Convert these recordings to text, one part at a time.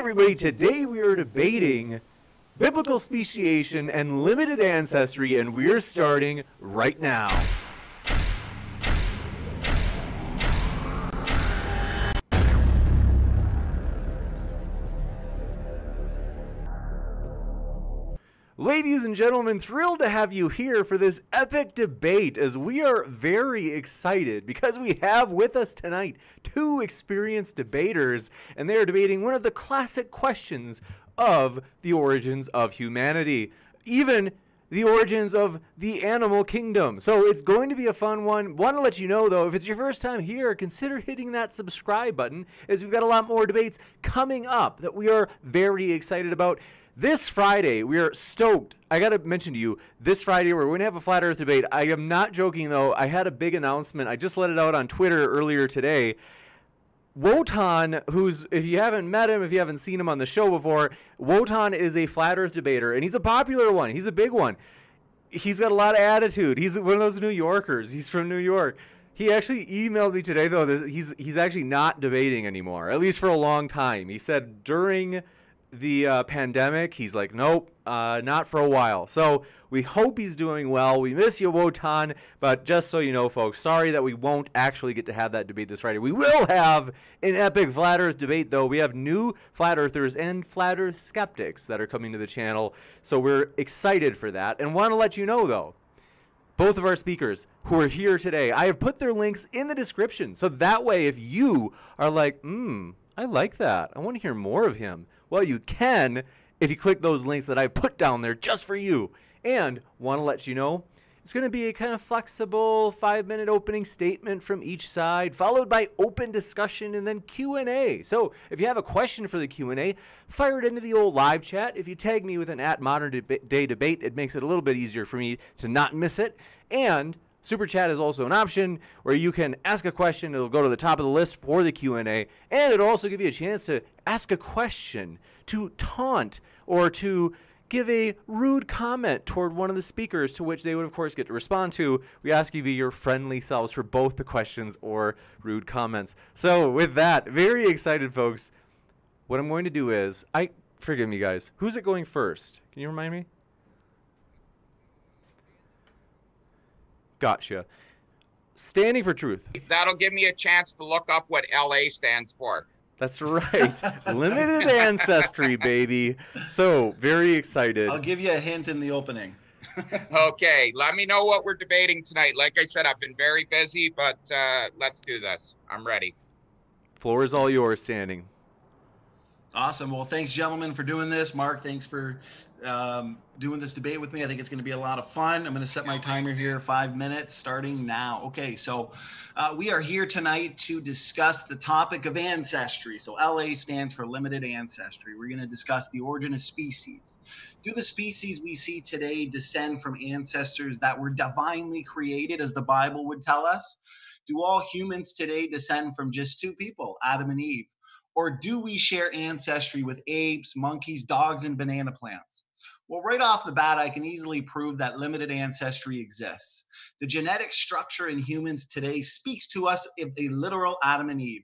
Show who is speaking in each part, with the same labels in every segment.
Speaker 1: everybody, today we are debating biblical speciation and limited ancestry, and we're starting right now. Ladies and gentlemen, thrilled to have you here for this epic debate, as we are very excited because we have with us tonight two experienced debaters, and they are debating one of the classic questions of the origins of humanity, even the origins of the animal kingdom. So it's going to be a fun one. Want to let you know, though, if it's your first time here, consider hitting that subscribe button, as we've got a lot more debates coming up that we are very excited about. This Friday, we are stoked. I got to mention to you, this Friday, we're going to have a Flat Earth debate. I am not joking, though. I had a big announcement. I just let it out on Twitter earlier today. Wotan, who's, if you haven't met him, if you haven't seen him on the show before, Wotan is a Flat Earth debater, and he's a popular one. He's a big one. He's got a lot of attitude. He's one of those New Yorkers. He's from New York. He actually emailed me today, though, that he's actually not debating anymore, at least for a long time. He said during the pandemic, he's like, nope, not for a while. So we hope he's doing well. We miss you, Wotan, but just so you know, folks, sorry that we won't actually get to have that debate this Friday. We will have an epic Flat Earth debate, though. We have new Flat Earthers and Flat Earth skeptics that are coming to the channel, so we're excited for that. And want to let you know, though, both of our speakers who are here today, I have put their links in the description, so that way if you are like, I like that, I want to hear more of him, well, you can if you click those links that I put down there just for you. And want to let you know, it's going to be a kind of flexible 5-minute opening statement from each side, followed by open discussion and then Q&A. So if you have a question for the Q&A, fire it into the old live chat. If you tag me with an @ModernDayDebate, it makes it a little bit easier for me to not miss it. And Super Chat is also an option where you can ask a question. It'll go to the top of the list for the Q&A, and it'll also give you a chance to ask a question, to taunt, or to give a rude comment toward one of the speakers, to which they would, of course, get to respond to. We ask you to be your friendly selves for both the questions or rude comments. So with that, very excited, folks. What I'm going to do is, forgive me, guys. Who's it going first? Can you remind me? Gotcha. Standing for truth.
Speaker 2: That'll give me a chance to look up what LA stands for.
Speaker 1: That's right. Limited ancestry, baby. So, very excited.
Speaker 3: I'll give you a hint in the opening.
Speaker 2: Okay, let me know what we're debating tonight. Like I said, I've been very busy, but let's do this. I'm ready.
Speaker 1: Floor is all yours, Standing.
Speaker 3: Awesome. Well, thanks, gentlemen, for doing this. Mark, thanks for doing this debate with me. I think it's going to be a lot of fun. I'm going to set my timer here, 5 minutes, starting now. Okay, so we are here tonight to discuss the topic of ancestry. So LA stands for limited ancestry. We're going to discuss the origin of species. Do the species we see today descend from ancestors that were divinely created, as the Bible would tell us? Do all humans today descend from just two people, Adam and Eve? Or do we share ancestry with apes, monkeys, dogs, and banana plants? Well, right off the bat, I can easily prove that limited ancestry exists. The genetic structure in humans today speaks to us of a literal Adam and Eve.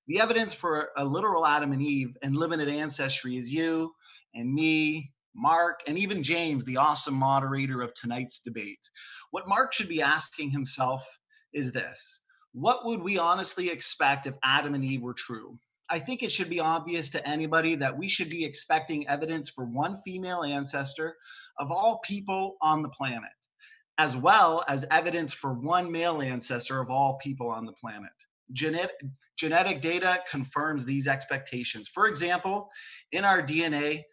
Speaker 3: The evidence for a literal Adam and Eve and limited ancestry is you and me, Mark, and even James, the awesome moderator of tonight's debate. What Mark should be asking himself is this: what would we honestly expect if Adam and Eve were true? I think it should be obvious to anybody that we should be expecting evidence for one female ancestor of all people on the planet, as well as evidence for one male ancestor of all people on the planet. Genetic data confirms these expectations. For example, in our DNA,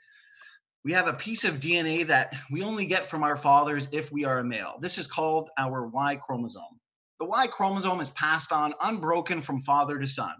Speaker 3: we have a piece of DNA that we only get from our fathers if we are a male. This is called our Y chromosome. The Y chromosome is passed on unbroken from father to son.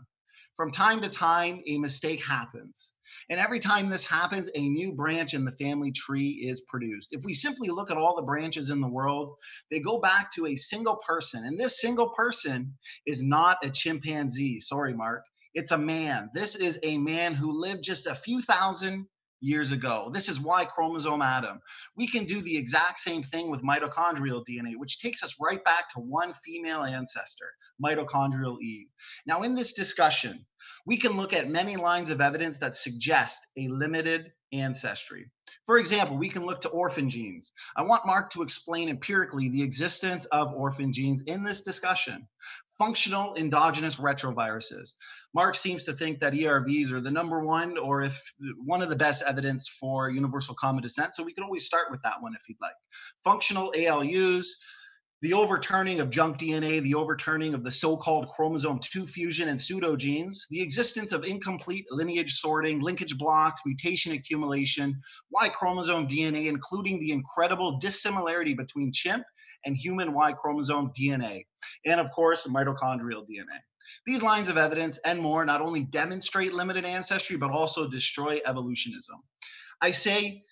Speaker 3: From time to time, a mistake happens. And every time this happens, a new branch in the family tree is produced. If we simply look at all the branches in the world, they go back to a single person. And this single person is not a chimpanzee. Sorry, Mark. It's a man. This is a man who lived just a few thousand years ago. This is Y chromosome atom. We can do the exact same thing with mitochondrial DNA, which takes us right back to one female ancestor, mitochondrial Eve. Now, in this discussion, we can look at many lines of evidence that suggest a limited ancestry. For example, we can look to orphan genes. I want Mark to explain empirically the existence of orphan genes in this discussion. Functional endogenous retroviruses. Mark seems to think that ERVs are the number one, or if one of the best evidence for universal common descent. So we can always start with that one if you'd like. Functional ALUs, the overturning of junk DNA, the overturning of the so-called chromosome 2 fusion and pseudogenes, the existence of incomplete lineage sorting, linkage blocks, mutation accumulation, Y chromosome DNA, including the incredible dissimilarity between chimp and human Y chromosome DNA, and of course, mitochondrial DNA. These lines of evidence and more not only demonstrate limited ancestry, but also destroy evolutionism. I say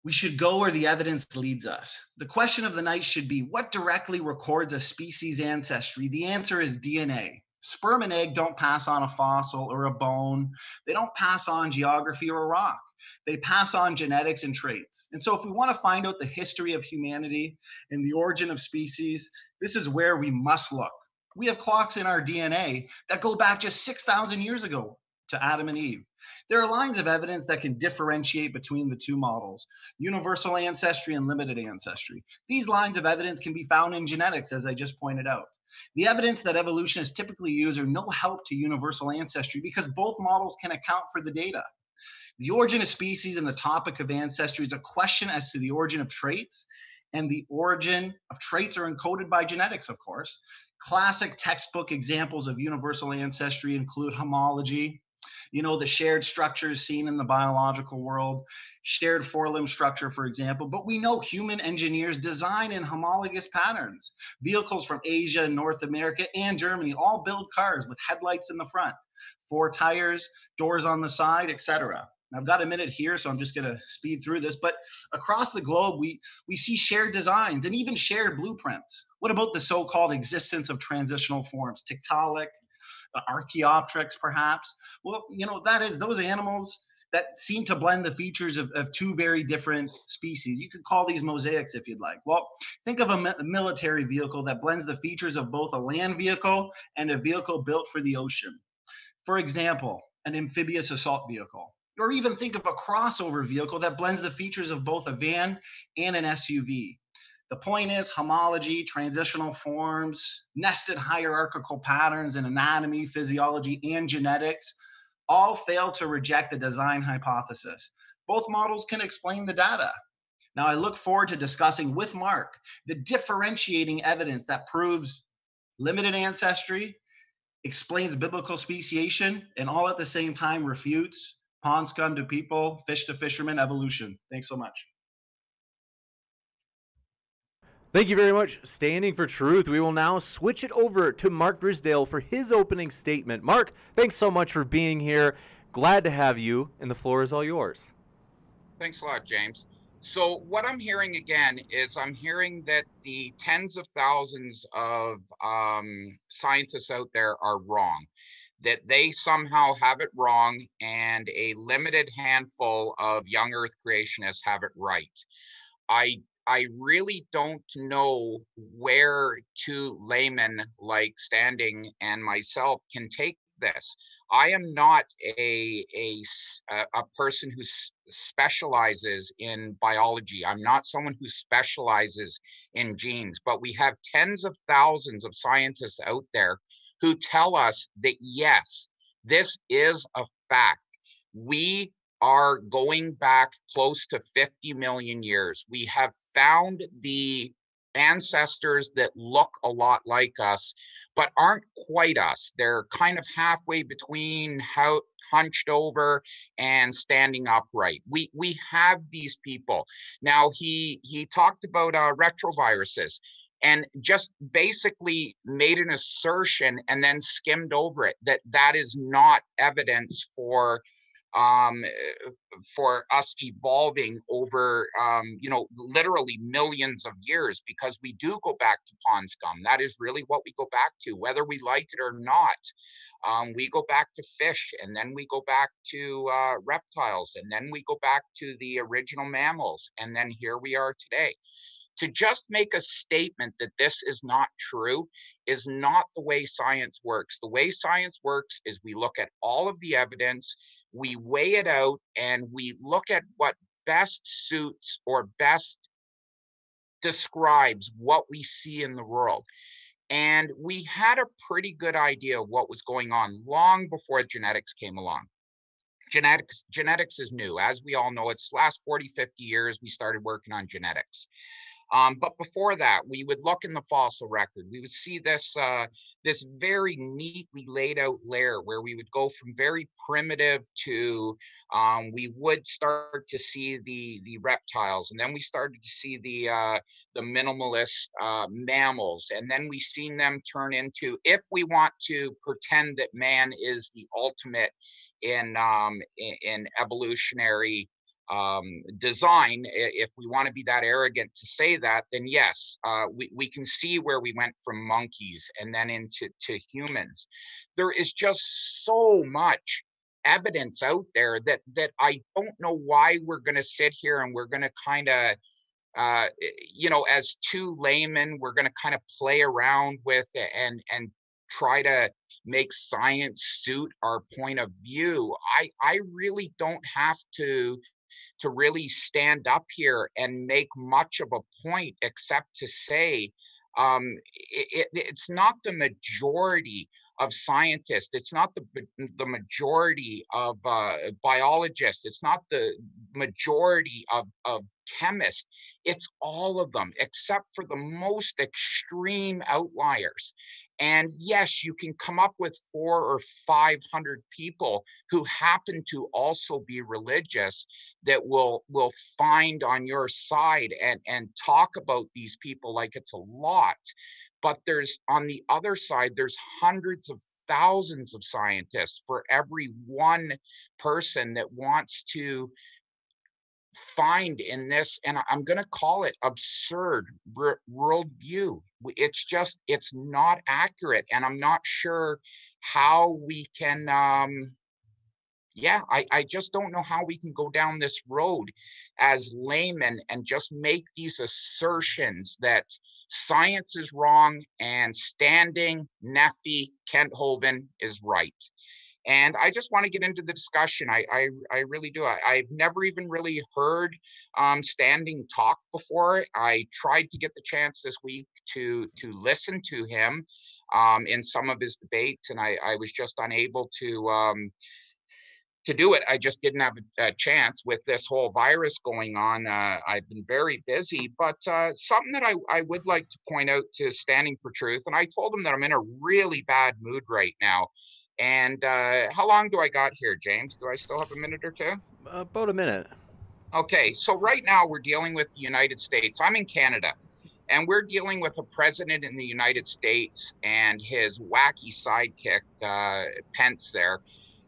Speaker 3: we should go where the evidence leads us. The question of the night should be, what directly records a species' ancestry? The answer is DNA. Sperm and egg don't pass on a fossil or a bone. They don't pass on geography or a rock. They pass on genetics and traits. And so if we want to find out the history of humanity and the origin of species, this is where we must look. We have clocks in our DNA that go back just 6,000 years ago to Adam and Eve. There are lines of evidence that can differentiate between the two models, universal ancestry and limited ancestry. These lines of evidence can be found in genetics, as I just pointed out. The evidence that evolutionists typically use are no help to universal ancestry because both models can account for the data. The origin of species and the topic of ancestry is a question as to the origin of traits, and the origin of traits are encoded by genetics, of course. Classic textbook examples of universal ancestry include homology, the shared structures seen in the biological world, shared four-limb structure, for example. But we know human engineers design in homologous patterns. Vehicles from Asia, North America, and Germany all build cars with headlights in the front, 4 tires, doors on the side, etc. I've got a minute here, so I'm just going to speed through this. But across the globe, we see shared designs and even shared blueprints. What about the so-called existence of transitional forms, Tiktaalik, Archaeopteryx, perhaps? Well, that is those animals that seem to blend the features of 2 very different species. You could call these mosaics if you'd like. Well, think of a military vehicle that blends the features of both a land vehicle and a vehicle built for the ocean. For example, an amphibious assault vehicle. Or even think of a crossover vehicle that blends the features of both a van and an SUV. The point is, homology, transitional forms, nested hierarchical patterns in anatomy, physiology, and genetics all fail to reject the design hypothesis. Both models can explain the data. Now, I look forward to discussing with Mark the differentiating evidence that proves limited ancestry, explains biblical speciation, and all at the same time refutes pond scum to people, fish to fishermen evolution. Thanks so much.
Speaker 1: Thank you very much, Standing for Truth. We will now switch it over to Mark Drysdale for his opening statement. Mark, thanks so much for being here. Glad to have you, and the floor is all yours.
Speaker 2: Thanks a lot, James. So what I'm hearing again is I'm hearing that the tens of thousands of scientists out there are wrong, that they somehow have it wrong, and a limited handful of young Earth creationists have it right. I really don't know where 2 laymen like Standing and myself can take this. I am not a person who specializes in biology. I'm not someone who specializes in genes, but we have tens of thousands of scientists out there who tell us that, yes, this is a fact. We are going back close to 50 million years. We have found the ancestors that look a lot like us, but aren't quite us. They're kind of halfway between hunched over and standing upright. We have these people. Now, he talked about retroviruses and just basically made an assertion and then skimmed over it, that is not evidence for um, for us evolving over, literally millions of years, because we do go back to pond scum. That is really what we go back to, whether we like it or not. We go back to fish, and then we go back to reptiles, and then we go back to the original mammals, and then here we are today. To just make a statement that this is not true is not the way science works. The way science works is we look at all of the evidence, we weigh it out, and we look at what best suits or best describes what we see in the world. And we had a pretty good idea of what was going on long before genetics came along. Genetics is new. As we all know, it's last 40, 50 years we started working on genetics. But before that, we would look in the fossil record. We would see this very neatly laid out layer where we would go from very primitive to we would start to see the reptiles, and then we started to see the minimalist mammals, and then we seen them turn into, if we want to pretend that man is the ultimate in evolutionary design, if we want to be that arrogant to say that, then yes, we can see where we went from monkeys and then into humans. There is just so much evidence out there that I don't know why we're going to sit here and we're going to kind of as two laymen, we're going to kind of play around with it and try to make science suit our point of view. I really don't have to really stand up here and make much of a point, except to say it's not the majority of scientists, it's not the majority of biologists, it's not the majority of chemists, it's all of them, except for the most extreme outliers. And yes, you can come up with 400 or 500 people who happen to also be religious that will find on your side and talk about these people like it's a lot. But there's, on the other side, there's hundreds of thousands of scientists for every one person that wants to find in this, and I'm going to call it absurd worldview. It's not accurate, and I'm not sure how we can I just don't know how we can go down this road as laymen and just make these assertions that science is wrong and Standing, Neffy, Kent Hovind is right. And I just want to get into the discussion. I really do. I've never even really heard Standing talk before. I tried to get the chance this week to listen to him in some of his debates, and I was just unable to do it. I just didn't have a chance with this whole virus going on. I've been very busy, but something that I would like to point out to Standing for Truth, and I told him that I'm in a really bad mood right now. And how long do I got here, James? Do I still have a minute or two?
Speaker 1: About a minute.
Speaker 2: Okay, so right now we're dealing with the United States. I'm in Canada, and we're dealing with a president in the United States and his wacky sidekick, Pence there.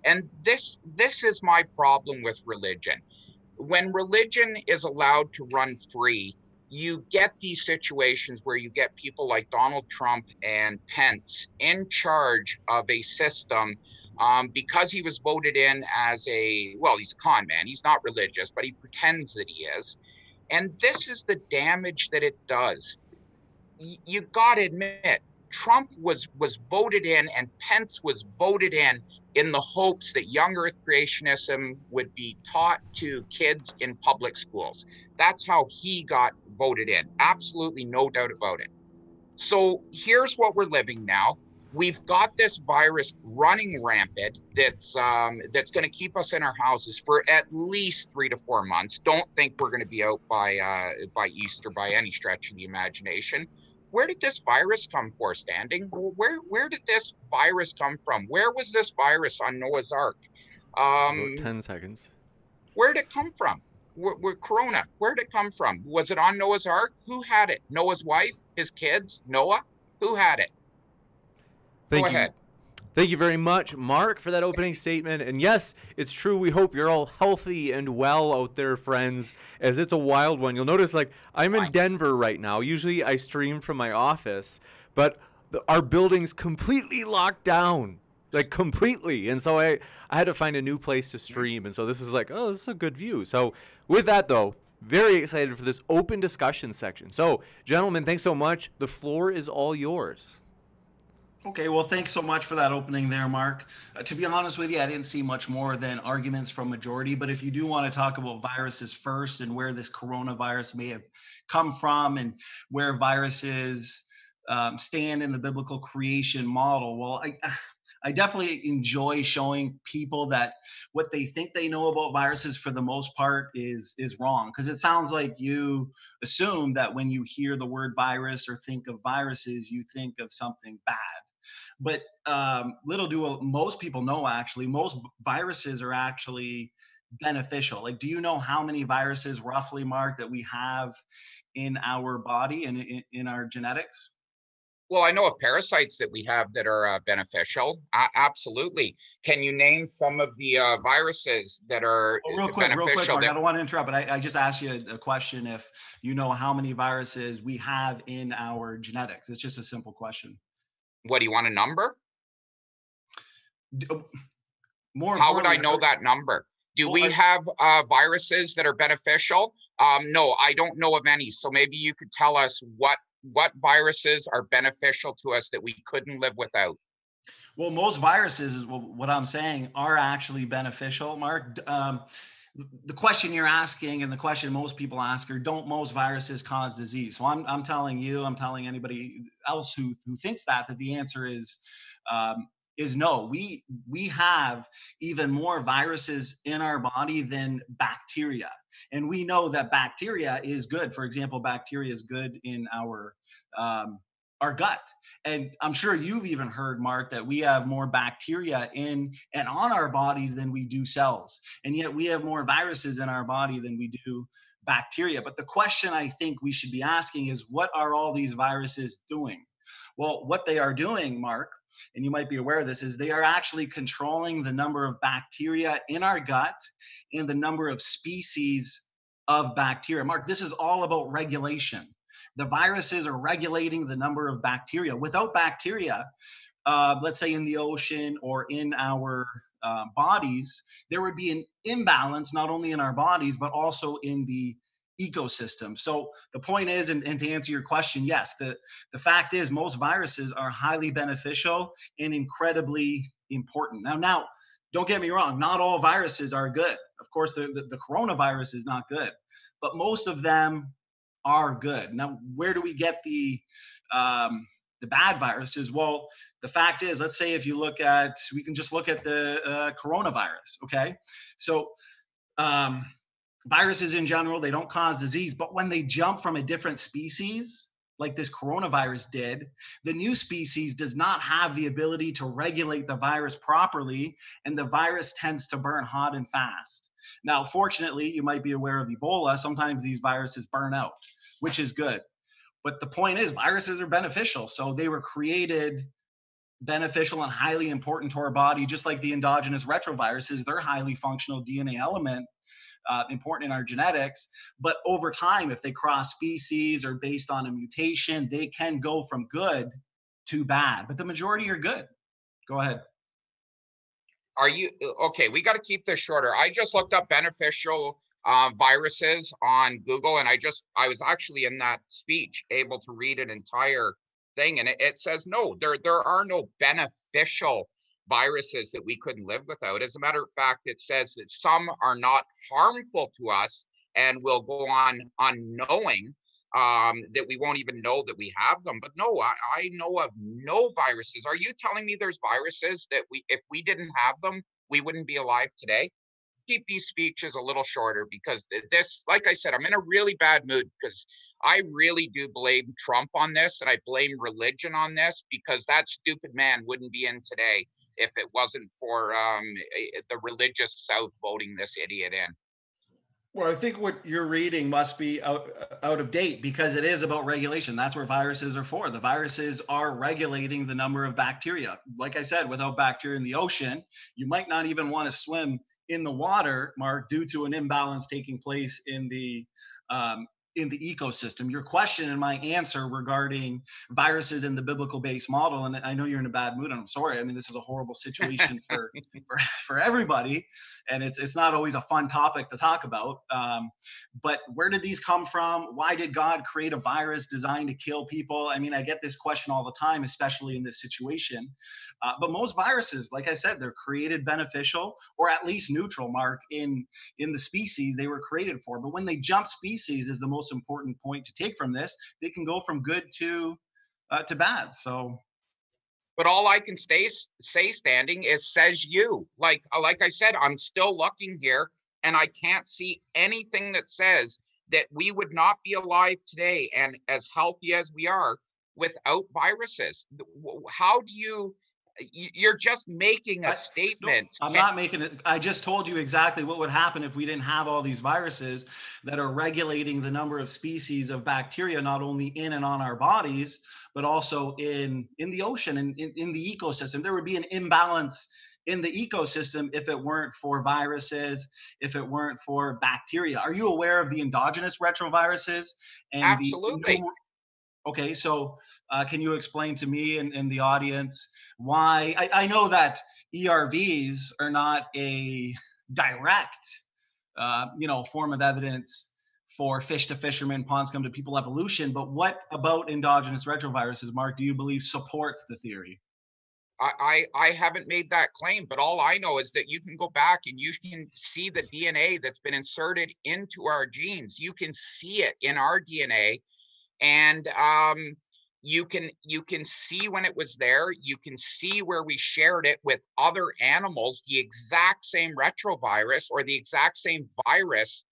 Speaker 2: And this is my problem with religion. When religion is allowed to run free, you get these situations where you get people like Donald Trump and Pence in charge of a system because he was voted in as he's a con man. He's not religious, but he pretends that he is. And this is the damage that it does. You got to admit, Trump was voted in and Pence was voted in the hopes that young earth creationism would be taught to kids in public schools. That's how he got voted in. Absolutely no doubt about it. So here's what we're living now. We've got this virus running rampant that's going to keep us in our houses for at least 3 to 4 months. Don't think we're going to be out by Easter by any stretch of the imagination. Where did this virus come for, Standing? Where did this virus come from? Where was this virus on Noah's Ark?
Speaker 1: About 10 seconds.
Speaker 2: Where did it come from? Corona, where did it come from? Was it on Noah's Ark? Who had it? Noah's wife? His kids? Noah? Who had it? Go ahead.
Speaker 1: Thank you very much, Mark, for that opening statement. And yes, it's true. We hope you're all healthy and well out there, friends, as it's a wild one. You'll notice, like, I'm in Denver right now. Usually I stream from my office, but our building's completely locked down, like completely. And so I had to find a new place to stream. And so this is like, oh, this is a good view. So with that, though, very excited for this open discussion section. So, gentlemen, thanks so much. The floor is all yours.
Speaker 3: Okay, well, thanks so much for that opening there, Mark. To be honest with you, I didn't see much more than arguments from majority, but if you do want to talk about viruses first and where this coronavirus may have come from and where viruses stand in the biblical creation model, well, I definitely enjoy showing people that what they think they know about viruses for the most part is wrong, because it sounds like you assume that when you hear the word virus or think of viruses, you think of something bad. But little do most people know, actually, most viruses are actually beneficial. Like, do you know how many viruses roughly, Mark, that we have in our body and in our genetics?
Speaker 2: Well, I know of parasites that we have that are beneficial. Absolutely. Can you name some of the viruses that are
Speaker 3: Oh, real quick,
Speaker 2: beneficial?
Speaker 3: Mark. I don't want to interrupt, but I just asked you a question. If you know how many viruses we have in our genetics, it's just a simple question.
Speaker 2: What do you want, a number?
Speaker 3: More
Speaker 2: How would I know that number? Do we have viruses that are beneficial? No, I don't know of any. So maybe you could tell us what viruses are beneficial to us that we couldn't live without.
Speaker 3: Well, most viruses, is what I'm saying, are actually beneficial, Mark. The question you're asking and the question most people ask are, don't most viruses cause disease? So I'm telling you, I'm telling anybody else who thinks that the answer is no. We have even more viruses in our body than bacteria. And we know that bacteria is good. For example, bacteria is good in our gut. And I'm sure you've even heard, Mark, that we have more bacteria in and on our bodies than we do cells. And yet we have more viruses in our body than we do bacteria. But the question I think we should be asking is, what are all these viruses doing? Well, what they are doing, Mark, and you might be aware of this, is they are actually controlling the number of bacteria in our gut and the number of species of bacteria. Mark, this is all about regulation. The viruses are regulating the number of bacteria. Without bacteria, let's say in the ocean or in our bodies, there would be an imbalance not only in our bodies, but also in the ecosystem. So the point is, and to answer your question, yes, the fact is most viruses are highly beneficial and incredibly important. Now, don't get me wrong, not all viruses are good. Of course, the coronavirus is not good, but most of them are good. Now, where do we get the bad viruses? Well, the fact is, let's say if you look at, we can just look at the coronavirus, okay? So viruses in general, they don't cause disease, but when they jump from a different species, like this coronavirus did, the new species does not have the ability to regulate the virus properly, and the virus tends to burn hot and fast. Now, fortunately, you might be aware of Ebola. Sometimes these viruses burn out, which is good. But the point is, viruses are beneficial. So they were created beneficial and highly important to our body, just like the endogenous retroviruses. They're highly functional DNA element, important in our genetics. But over time, if they cross species or based on a mutation, they can go from good to bad. But the majority are good. Go ahead.
Speaker 2: Are you okay? We got to keep this shorter. I just looked up beneficial viruses on Google, and I was actually in that speech able to read an entire thing, and it says no, there are no beneficial viruses that we couldn't live without. As a matter of fact, it says that some are not harmful to us and will go on unknowing, that we won't even know that we have them. But no, I know of no viruses. Are you telling me there's viruses that if we didn't have them, we wouldn't be alive today? Keep these speeches a little shorter, because this, like I said, I'm in a really bad mood because I really do blame Trump on this, and I blame religion on this, because that stupid man wouldn't be in today if it wasn't for the religious South voting this idiot in.
Speaker 3: Well, I think what you're reading must be out of date because it is about regulation. That's where viruses are for. The viruses are regulating the number of bacteria. Like I said, without bacteria in the ocean, you might not even want to swim in the water, Mark, due to an imbalance taking place um, in the ecosystem. Your question and my answer regarding viruses in the biblical based model, and I know you're in a bad mood, and I'm sorry. I mean, this is a horrible situation for everybody, and it's not always a fun topic to talk about. But where did these come from? Why did God create a virus designed to kill people? I mean, I get this question all the time, especially in this situation. But most viruses, like I said, they're created beneficial or at least neutral, Mark, in the species they were created for. But when they jump species is the most important point to take from this. They can go from good to bad. So
Speaker 2: But all I can say standing is says you. Like I said, I'm still looking here and I can't see anything that says that we would not be alive today and as healthy as we are without viruses. How do you're just making a
Speaker 3: no,
Speaker 2: statement.
Speaker 3: I'm not making it. I just told you exactly what would happen if we didn't have all these viruses that are regulating the number of species of bacteria, not only in and on our bodies, but also in the ocean and in the ecosystem. There would be an imbalance in the ecosystem if it weren't for viruses, if it weren't for bacteria. Are you aware of the endogenous retroviruses and the
Speaker 2: Absolutely.
Speaker 3: Okay, so can you explain to me and the audience why? I know that ERVs are not a direct, form of evidence for fish to fishermen, pond scum to people evolution, but what about endogenous retroviruses, Mark, do you believe supports the theory?
Speaker 2: I haven't made that claim, but all I know is that you can go back and you can see the DNA that's been inserted into our genes. You can see it in our DNA, and you can see when it was there. You can see where we shared it with other animals, the exact same retrovirus or the exact same virus.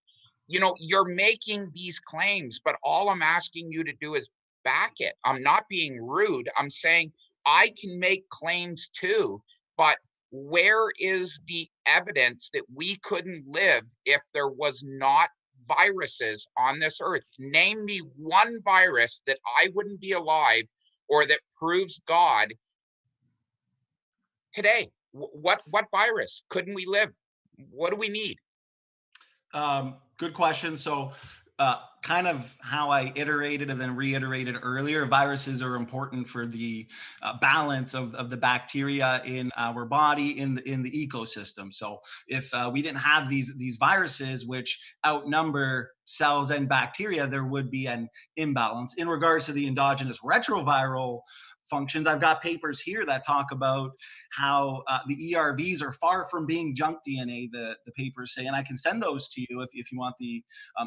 Speaker 2: You're making these claims, but all I'm asking you to do is back it. I'm not being rude. I'm saying I can make claims too, but where is the evidence that we couldn't live if there was not viruses on this earth? Name me one virus that I wouldn't be alive or that proves God today. What virus couldn't we live? What do we need?
Speaker 3: Good question. So, kind of how I iterated and then reiterated earlier, viruses are important for the balance of the bacteria in our body in the ecosystem. So, if we didn't have these viruses, which outnumber cells and bacteria, there would be an imbalance. In regards to the endogenous retroviral functions, I've got papers here that talk about how the ERVs are far from being junk DNA, the papers say, and I can send those to you if you want the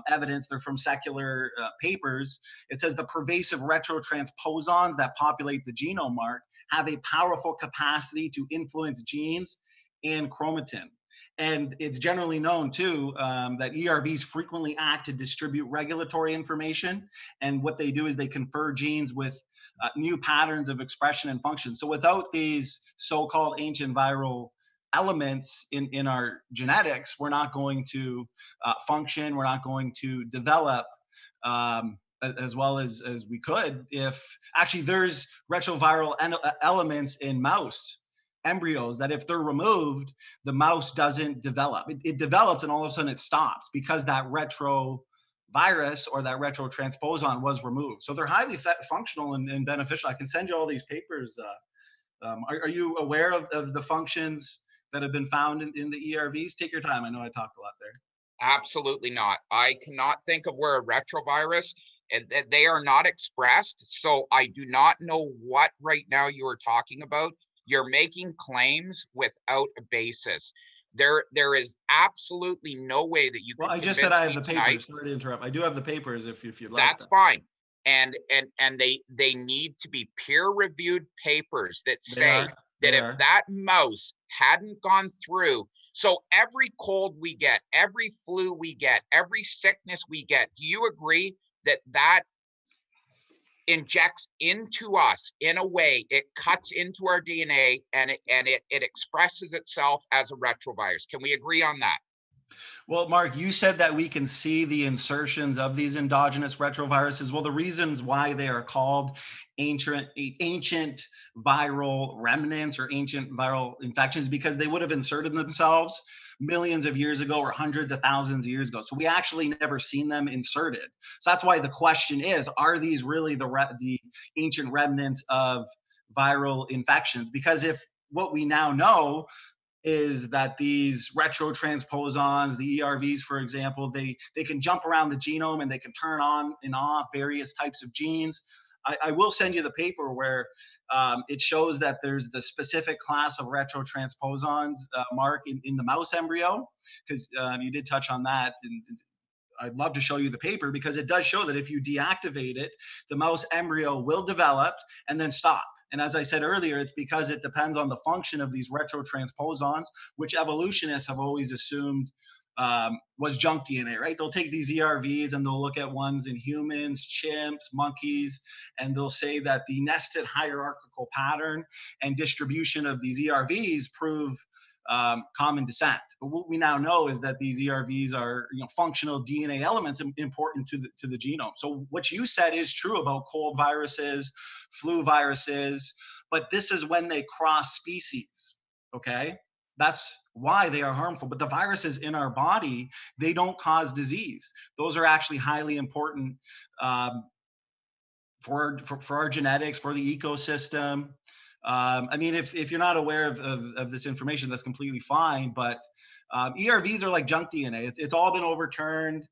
Speaker 3: evidence. They're from secular papers. It says the pervasive retrotransposons that populate the genome, Mark, have a powerful capacity to influence genes and chromatin. And it's generally known too that ERVs frequently act to distribute regulatory information. And what they do is they confer genes with new patterns of expression and function. So without these so-called ancient viral elements in our genetics, we're not going to function. We're not going to develop as well as we could. If actually there's retroviral elements in mouse embryos that if they're removed, the mouse doesn't develop. It develops and all of a sudden it stops because that retrovirus or that retrotransposon was removed. So they're highly functional and beneficial. I can send you all these papers. Are you aware of the functions that have been found in the ERVs? Take your time. I know I talked a lot there.
Speaker 2: Absolutely not. I cannot think of where a retrovirus, and they are not expressed. So I do not know what right now you are talking about. You're making claims without a basis. There is absolutely no way that you
Speaker 3: Well,
Speaker 2: can
Speaker 3: I just said I have the
Speaker 2: tonight.
Speaker 3: papers. Sorry to interrupt. I do have the papers if you'd like.
Speaker 2: That's fine. And they need to be peer-reviewed papers that say that if that mouse hadn't gone through, so every cold we get, every flu we get, every sickness we get, do you agree that that injects into us in a way, it cuts into our DNA and it expresses itself as a retrovirus? Can we agree on that?
Speaker 3: Well, Mark, you said that we can see the insertions of these endogenous retroviruses. Well, the reasons why they are called ancient viral remnants or ancient viral infections, because they would have inserted themselves millions of years ago or hundreds of thousands of years ago. So we actually never seen them inserted. So that's why the question is, are these really the ancient remnants of viral infections? Because if what we now know is that these retrotransposons, the ERVs, for example, they can jump around the genome and they can turn on and off various types of genes. I will send you the paper where it shows that there's the specific class of retrotransposons, Mark, in the mouse embryo, because you did touch on that. And I'd love to show you the paper because it does show that if you deactivate it, the mouse embryo will develop and then stop. And as I said earlier, it's because it depends on the function of these retrotransposons, which evolutionists have always assumed was junk DNA, right? They'll take these ERVs and they'll look at ones in humans, chimps, monkeys, and they'll say that the nested hierarchical pattern and distribution of these ERVs prove common descent. But what we now know is that these ERVs are, functional DNA elements important to the genome. So what you said is true about cold viruses, flu viruses, but this is when they cross species. Okay, that's why they are harmful. But the viruses in our body, they don't cause disease. Those are actually highly important for our genetics, for the ecosystem. I mean, if you're not aware of this information, that's completely fine. But ERVs are like junk DNA. It's all been overturned.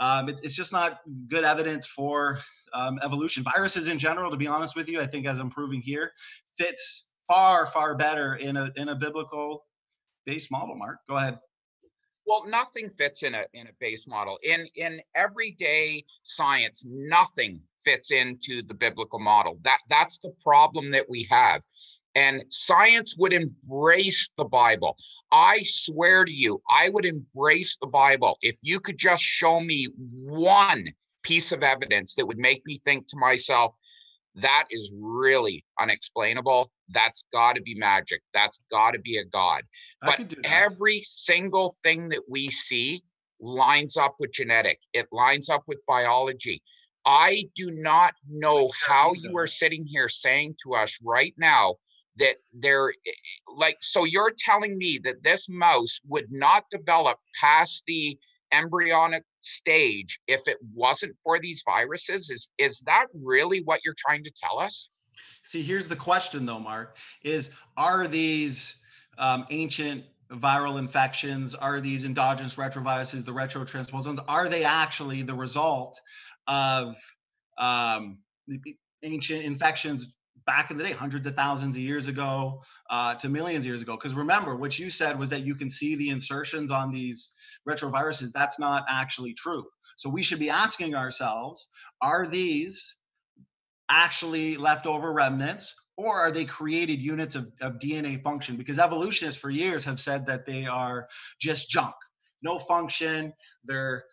Speaker 3: It's just not good evidence for evolution. Viruses in general, to be honest with you, I think as I'm proving here, fits far, far better in a biblical base model. Mark, go ahead.
Speaker 2: Well, nothing fits in a base model. In everyday science, nothing fits into the biblical model. That's the problem that we have. And science would embrace the Bible. I swear to you, I would embrace the Bible if you could just show me one piece of evidence that would make me think to myself, that is really unexplainable. That's got to be magic. That's got to be a god. But every single thing that we see lines up with genetic. It lines up with biology. I do not know how you are sitting here saying to us right now that so you're telling me that this mouse would not develop past the embryonic stage if it wasn't for these viruses? Is that really what you're trying to tell us?
Speaker 3: See, here's the question though, Mark, are these ancient viral infections, are these endogenous retroviruses, the retrotransposons, are they actually the result of ancient infections back in the day, hundreds of thousands of years ago to millions of years ago? Because remember, what you said was that you can see the insertions on these retroviruses. That's not actually true. So we should be asking ourselves, are these actually leftover remnants, or are they created units of DNA function? Because evolutionists for years have said that they are just junk, no function. They're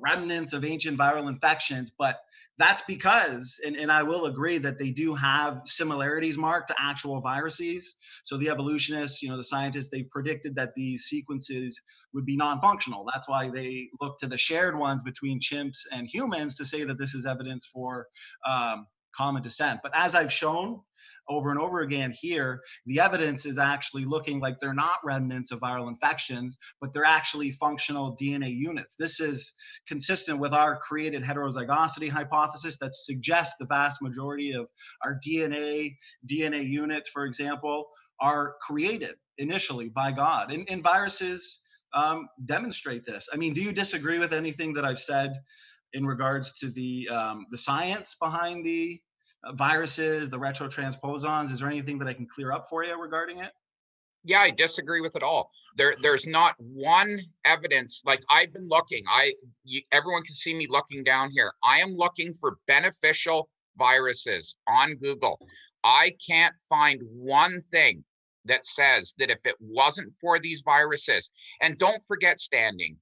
Speaker 3: remnants of ancient viral infections. But that's because, and I will agree that they do have similarities, Mark, to actual viruses. So the evolutionists, the scientists, they've predicted that these sequences would be non-functional. That's why they look to the shared ones between chimps and humans to say that this is evidence for common descent. But as I've shown over and over again here, the evidence is actually looking like they're not remnants of viral infections, but they're actually functional DNA units. This is consistent with our created heterozygosity hypothesis that suggests the vast majority of our DNA units, for example, are created initially by God. And viruses demonstrate this. I mean, do you disagree with anything that I've said in regards to the science behind the viruses, the retrotransposons? Is there anything that I can clear up for you regarding it?
Speaker 2: Yeah, I disagree with it all. There's not one evidence. Like, I've been looking. Everyone can see me looking down here. I am looking for beneficial viruses on Google. I can't find one thing that says that if it wasn't for these viruses, and don't forget, Standing,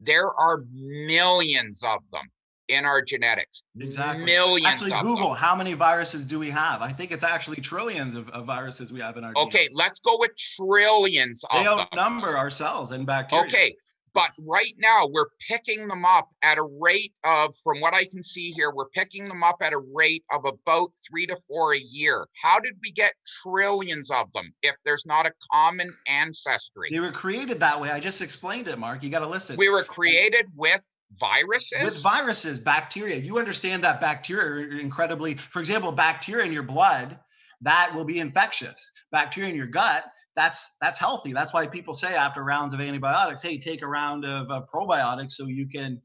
Speaker 2: there are millions of them in our genetics.
Speaker 3: Exactly.
Speaker 2: Millions.
Speaker 3: Actually, Google, how many viruses do we have? I think it's actually trillions of viruses we have in our genome.
Speaker 2: Okay, let's go with trillions of them.
Speaker 3: They outnumber ourselves and bacteria.
Speaker 2: Okay, But right now, we're picking them up at a rate of, from what I can see here, we're picking them up at a rate of about 3 to 4 a year. How did we get trillions of them if there's not a common ancestry?
Speaker 3: They were created that way. I just explained it, Mark. You got to listen.
Speaker 2: We were created with viruses?
Speaker 3: With viruses, bacteria. You understand that bacteria are incredibly, for example, bacteria in your blood, that will be infectious. Bacteria in your gut, that's healthy. That's why people say after rounds of antibiotics, hey, take a round of probiotics so you can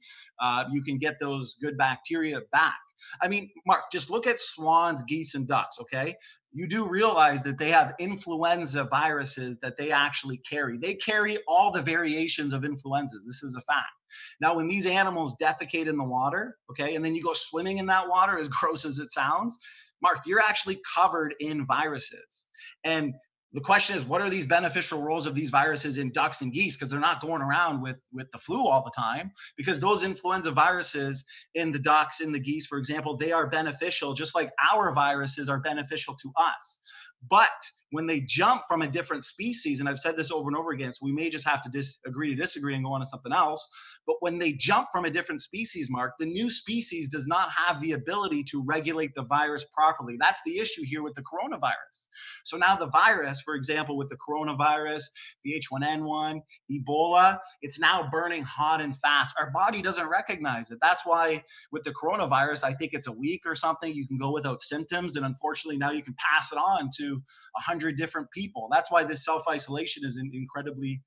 Speaker 3: get those good bacteria back. I mean, Mark, just look at swans, geese, and ducks, okay? You do realize that they have influenza viruses that they actually carry. They carry all the variations of influenzas. This is a fact. Now, when these animals defecate in the water, okay, and then you go swimming in that water, as gross as it sounds, Mark, you're actually covered in viruses. And the question is, what are these beneficial roles of these viruses in ducks and geese? Because they're not going around with the flu all the time, because those influenza viruses in the ducks, in the geese, for example, they are beneficial, just like our viruses are beneficial to us. But when they jump from a different species, and I've said this over and over again, so we may just have to agree to disagree and go on to something else, but when they jump from a different species, Mark, the new species does not have the ability to regulate the virus properly. That's the issue here with the coronavirus. So now the virus, for example, with the coronavirus, the H1N1, Ebola, it's now burning hot and fast. Our body doesn't recognize it. That's why with the coronavirus, I think it's a week or something, you can go without symptoms, and unfortunately now you can pass it on to 100 different people. That's why this self-isolation is incredibly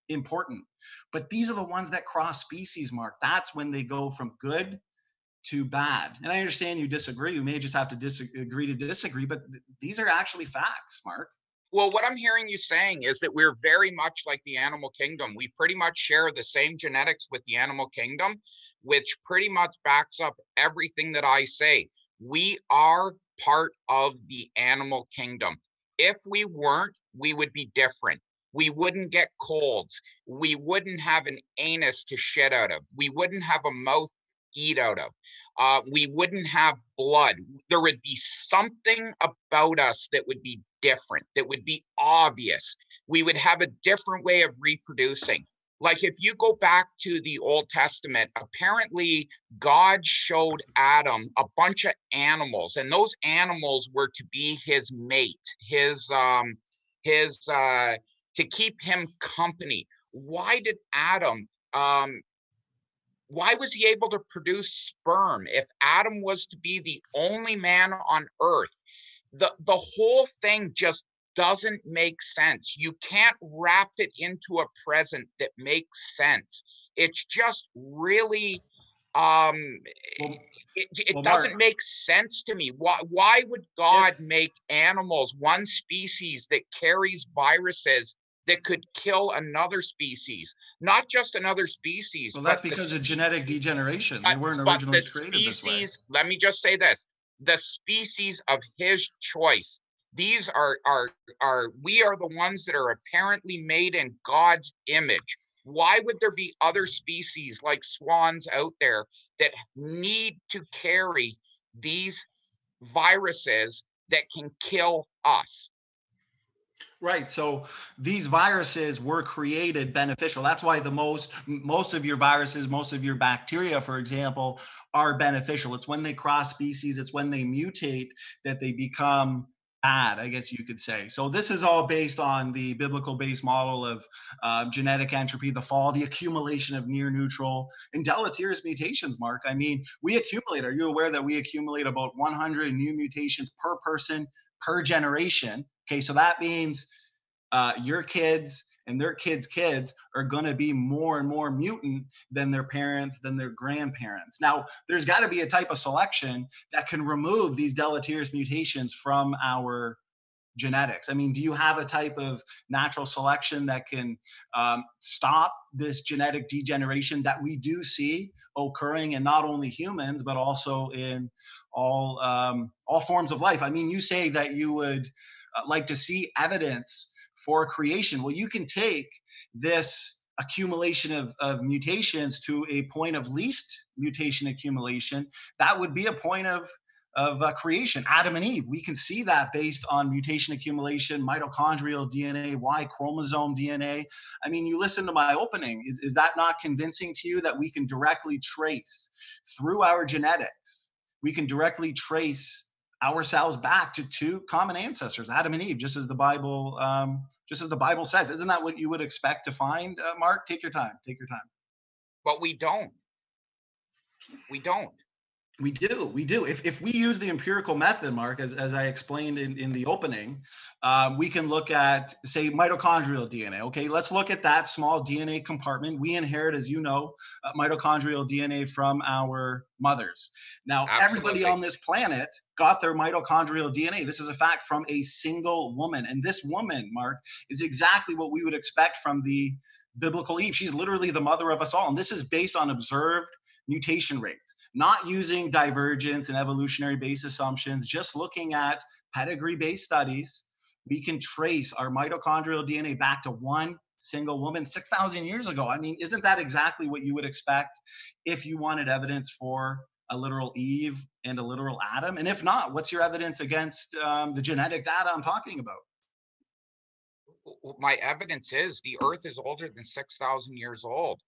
Speaker 3: important. But these are the ones that cross species, Mark. That's when they go from good to bad. And I understand you disagree. You may just have to agree to disagree, but these are actually facts, Mark.
Speaker 2: Well, what I'm hearing you saying is that we're very much like the animal kingdom. We pretty much share the same genetics with the animal kingdom, which pretty much backs up everything that I say. We are part of the animal kingdom. If we weren't, we would be different. We wouldn't get colds. We wouldn't have an anus to shit out of. We wouldn't have a mouth to eat out of. We wouldn't have blood. There would be something about us that would be different, that would be obvious. We would have a different way of reproducing. Like if you go back to the Old Testament, apparently God showed Adam a bunch of animals, and those animals were to be his mate, to keep him company. Why did Adam, why was he able to produce sperm if Adam was to be the only man on earth? The whole thing just doesn't make sense. You can't wrap it into a present that makes sense. It's just really, it doesn't make sense to me. Why would God make animals, one species that carries viruses that could kill another species, not just another species?
Speaker 3: Well, that's because of genetic degeneration. They weren't originally created this way.
Speaker 2: Let me just say this: the species of his choice. These are we are the ones that are apparently made in God's image. Why would there be other species like swans out there that need to carry these viruses that can kill us?
Speaker 3: Right. So these viruses were created beneficial. That's why most of your viruses, most of your bacteria, for example, are beneficial. It's when they cross species, it's when they mutate that they become bad, I guess you could say. So this is all based on the biblical based model of genetic entropy, the fall, the accumulation of near neutral and deleterious mutations, Mark. I mean, we accumulate. Are you aware that we accumulate about 100 new mutations per person per generation? Okay, so that means your kids and their kids' kids are going to be more and more mutant than their parents, than their grandparents. Now, there's got to be a type of selection that can remove these deleterious mutations from our genetics. I mean, do you have a type of natural selection that can stop this genetic degeneration that we do see occurring in not only humans, but also in all forms of life? I mean, you say that you would like to see evidence for creation. Well, you can take this accumulation of mutations to a point of least mutation accumulation. That would be a point of creation, Adam and Eve. We can see that based on mutation accumulation, mitochondrial DNA, Y chromosome DNA. I mean, you listen to my opening. Is that not convincing to you that we can directly trace through our genetics? We can directly trace ourselves back to two common ancestors, Adam and Eve, just as the Bible says. Isn't that what you would expect to find, Mark? Take your time. Take your time.
Speaker 2: But we don't. We don't.
Speaker 3: We do. If we use the empirical method, Mark, as I explained in the opening, we can look at, say, mitochondrial DNA. Okay, let's look at that small DNA compartment. We inherit, as you know, mitochondrial DNA from our mothers. Now, everybody on this planet got their mitochondrial DNA. This is a fact from a single woman. And this woman, Mark, is exactly what we would expect from the biblical Eve. She's literally the mother of us all. And this is based on observed mutation rates, not using divergence and evolutionary based assumptions, just looking at pedigree based studies. We can trace our mitochondrial DNA back to one single woman 6,000 years ago. I mean, isn't that exactly what you would expect if you wanted evidence for a literal Eve and a literal Adam? And if not, what's your evidence against the genetic data I'm talking about?
Speaker 2: My evidence is the Earth is older than 6,000 years old.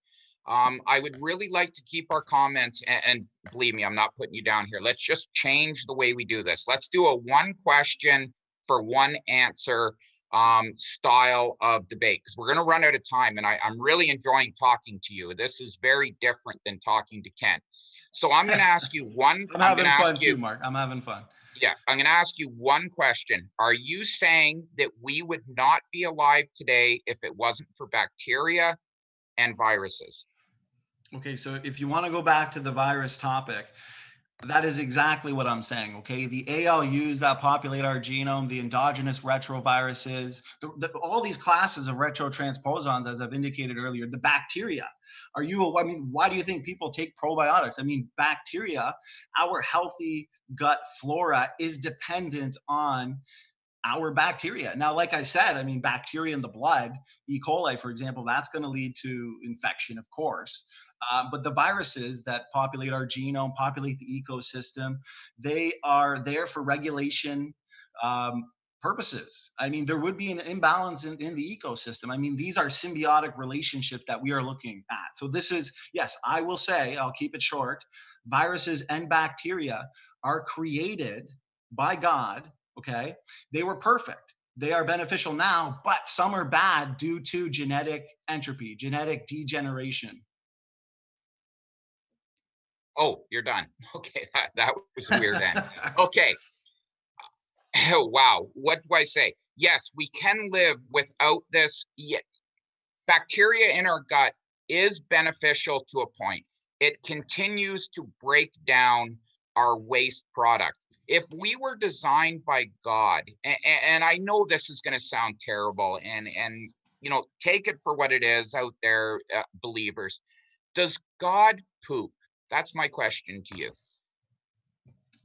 Speaker 2: I would really like to keep our comments, and believe me, I'm not putting you down here. Let's just change the way we do this. Let's do a one question for one answer style of debate, because we're going to run out of time, and I'm really enjoying talking to you. This is very different than talking to Ken. So I'm going to ask you one.
Speaker 3: I'm having fun too, Mark. I'm having fun.
Speaker 2: Yeah, I'm going to ask you one question. Are you saying that we would not be alive today if it wasn't for bacteria and viruses?
Speaker 3: Okay, so if you want to go back to the virus topic, that is exactly what I'm saying, okay? The ALUs that populate our genome, the endogenous retroviruses, all these classes of retrotransposons, as I've indicated earlier, the bacteria. I mean, why do you think people take probiotics? I mean, bacteria, our healthy gut flora is dependent on our bacteria. Now, like I said, I mean, bacteria in the blood, E. coli, for example, that's going to lead to infection, of course. But the viruses that populate our genome, populate the ecosystem, they are there for regulation purposes. I mean, there would be an imbalance in the ecosystem. I mean, these are symbiotic relationships that we are looking at. So this is, yes, I will say, I'll keep it short, viruses and bacteria are created by God. Okay, they were perfect. They are beneficial now, but some are bad due to genetic entropy, genetic degeneration.
Speaker 2: Oh, you're done. Okay, that was a weird end. Okay. Oh, wow. What do I say? Yes, we can live without this. Bacteria in our gut is beneficial to a point. It continues to break down our waste product. If we were designed by God, and I know this is going to sound terrible, and you know, take it for what it is out there, believers. Does God poop? That's my question to you.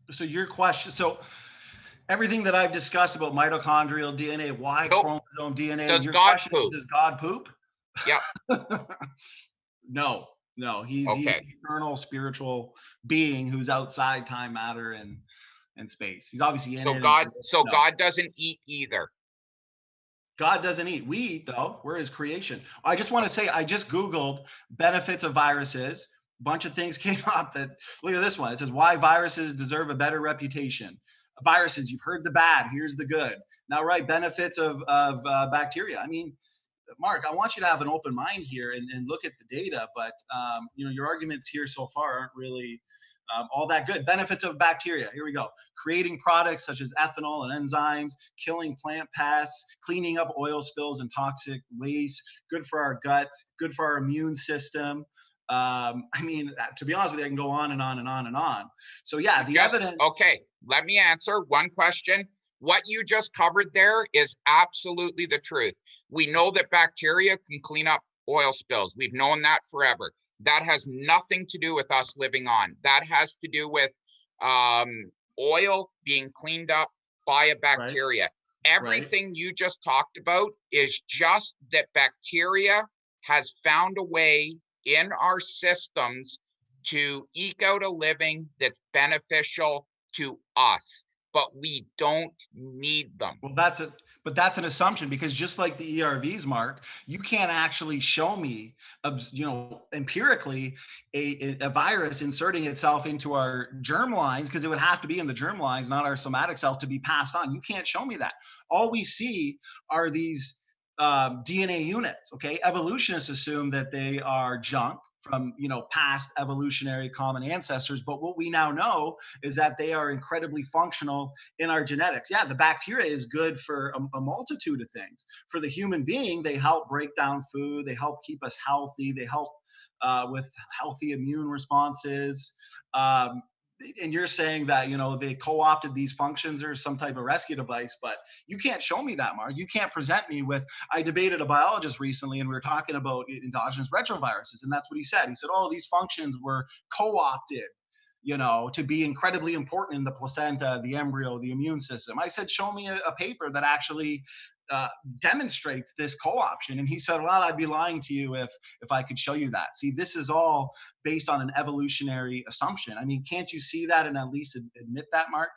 Speaker 3: So your question, so everything that I've discussed about mitochondrial DNA, Y chromosome DNA, your question is, does God poop?
Speaker 2: Yeah.
Speaker 3: No, he's an eternal spiritual being who's outside time, matter, and space. He's obviously in it.
Speaker 2: God doesn't eat either.
Speaker 3: God doesn't eat. We eat, though. We're his creation. I just want to say, I just Googled benefits of viruses. A bunch of things came up that, look at this one. It says, why viruses deserve a better reputation. Viruses, you've heard the bad. Here's the good. Now, right, benefits of bacteria. I mean, Mark, I want you to have an open mind here and look at the data, but you know, your arguments here so far aren't really all that good. Benefits of bacteria. Here we go. Creating products such as ethanol and enzymes, killing plant pests, cleaning up oil spills and toxic waste, good for our gut, good for our immune system. I mean, to be honest with you, I can go on and on and on and on. So yeah, the evidence.
Speaker 2: Okay, let me answer one question. What you just covered there is absolutely the truth. We know that bacteria can clean up oil spills. We've known that forever. That has nothing to do with us living on. That has to do with oil being cleaned up by a bacteria. Right. Everything you just talked about is just that bacteria has found a way in our systems to eke out a living that's beneficial to us, but we don't need them.
Speaker 3: Well, that's an assumption, because just like the ERVs, Mark, you can't actually show me, empirically a virus inserting itself into our germ lines, because it would have to be in the germ lines, not our somatic cells, to be passed on. You can't show me that. All we see are these DNA units. Okay, evolutionists assume that they are junk from past evolutionary common ancestors, but what we now know is that they are incredibly functional in our genetics. Yeah, the bacteria is good for a multitude of things. For the human being, they help break down food, they help keep us healthy, they help with healthy immune responses. And you're saying that they co-opted these functions or some type of rescue device, but you can't show me that, Mark. You can't present me with. I debated a biologist recently, and we were talking about endogenous retroviruses, and that's what he said. He said, "Oh, these functions were co-opted, to be incredibly important in the placenta, the embryo, the immune system." I said, "Show me a paper that actually demonstrates this co-option." And he said, "Well, I'd be lying to you if I could show you that." See, this is all based on an evolutionary assumption. I mean, can't you see that and at least admit that, Mark?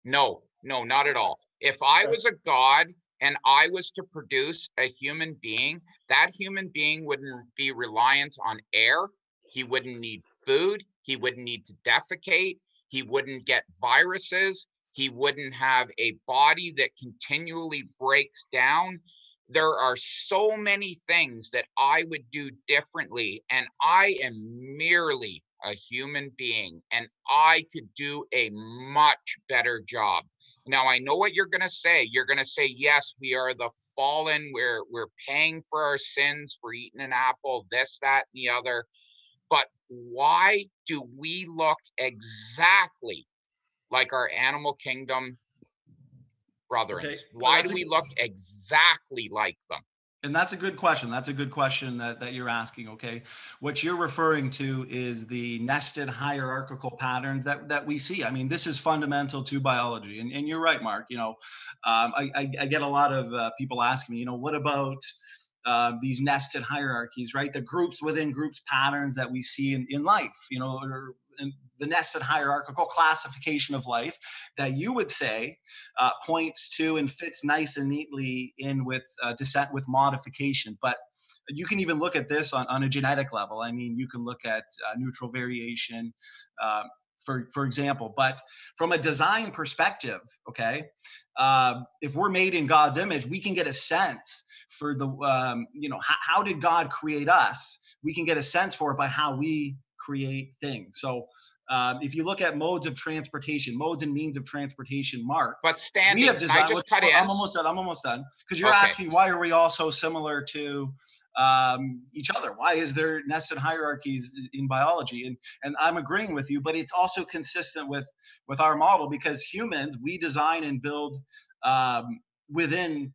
Speaker 2: No, not at all. If I was a god and I was to produce a human being, that human being wouldn't be reliant on air. He wouldn't need food. He wouldn't need to defecate. He wouldn't get viruses. He wouldn't have a body that continually breaks down. There are so many things that I would do differently, and I am merely a human being, and I could do a much better job. Now, I know what you're going to say. You're going to say, yes, we are the fallen. We're paying for our sins for eating an apple, this, that, and the other. But why do we look exactly like our animal kingdom brethren?
Speaker 3: Okay.
Speaker 2: Why do we look exactly like them?
Speaker 3: And that's a good question. That's a good question that you're asking. Okay. What you're referring to is the nested hierarchical patterns that we see. I mean, this is fundamental to biology. And you're right, Mark. I get a lot of people asking me, what about these nested hierarchies, right? The groups within groups patterns that we see in life, or in the nested hierarchical classification of life that you would say points to and fits nice and neatly in with descent with modification. But you can even look at this on a genetic level. I mean, you can look at neutral variation, for example. But from a design perspective, okay, if we're made in God's image, we can get a sense for the, how did God create us? We can get a sense for it by how we create things. So if you look at modes of transportation, modes and means of transportation, Mark.
Speaker 2: But standing, we have
Speaker 3: designed,
Speaker 2: I just cut in?
Speaker 3: I'm almost done. Because you're asking, why are we all so similar to each other? Why is there nested hierarchies in biology? And I'm agreeing with you, but it's also consistent with our model, because humans, we design and build within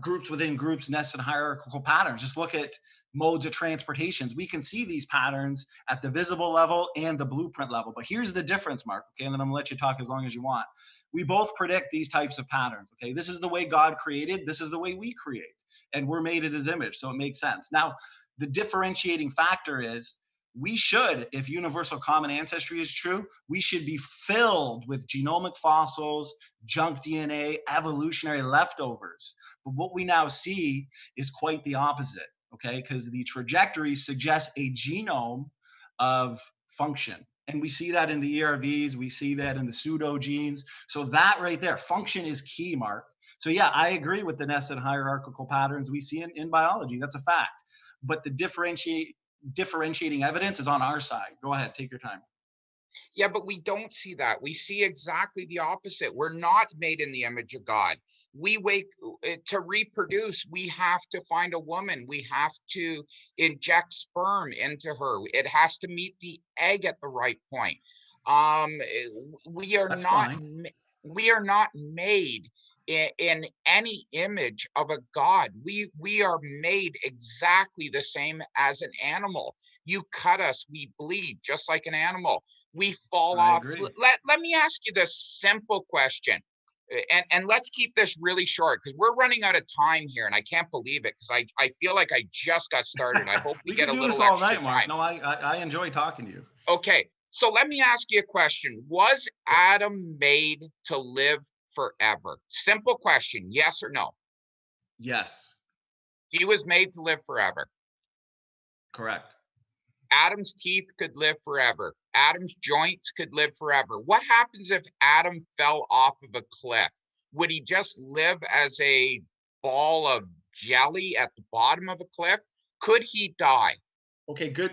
Speaker 3: groups, nested hierarchical patterns. Just look at modes of transportations. We can see these patterns at the visible level and the blueprint level. But here's the difference, Mark, okay? And then I'm gonna let you talk as long as you want. We both predict these types of patterns, okay? This is the way God created. This is the way we create. And we're made in his image, so it makes sense. Now, the differentiating factor is we should, if universal common ancestry is true, we should be filled with genomic fossils, junk DNA, evolutionary leftovers. But what we now see is quite the opposite, okay? Because the trajectory suggests a genome of function. And we see that in the ERVs, we see that in the pseudogenes. So that right there, function is key, Mark. So yeah, I agree with the nested hierarchical patterns we see in biology. That's a fact. But the differentiating evidence is on our side. Go ahead, take your time.
Speaker 2: Yeah, but we don't see that. We see exactly the opposite. We're not made in the image of God. We wait to reproduce. We have to find a woman. We have to inject sperm into her. It has to meet the egg at the right point. We are not made in any image of a god. We are made exactly the same as an animal. You cut us, we bleed just like an animal. We fall off. Let me ask you this simple question, and let's keep this really short because we're running out of time here, and I can't believe it because I feel like I just got started. I hope we get a little extra time.
Speaker 3: No, I enjoy talking to you.
Speaker 2: Okay, So let me ask you a question. Was Adam made to live forever? Simple question, yes or no?
Speaker 3: Yes,
Speaker 2: He was made to live forever.
Speaker 3: correct.
Speaker 2: Adam's teeth could live forever. Adam's joints could live forever. What happens if Adam fell off of a cliff? Would he just live as a ball of jelly at the bottom of a cliff? Could he die?
Speaker 3: Okay, good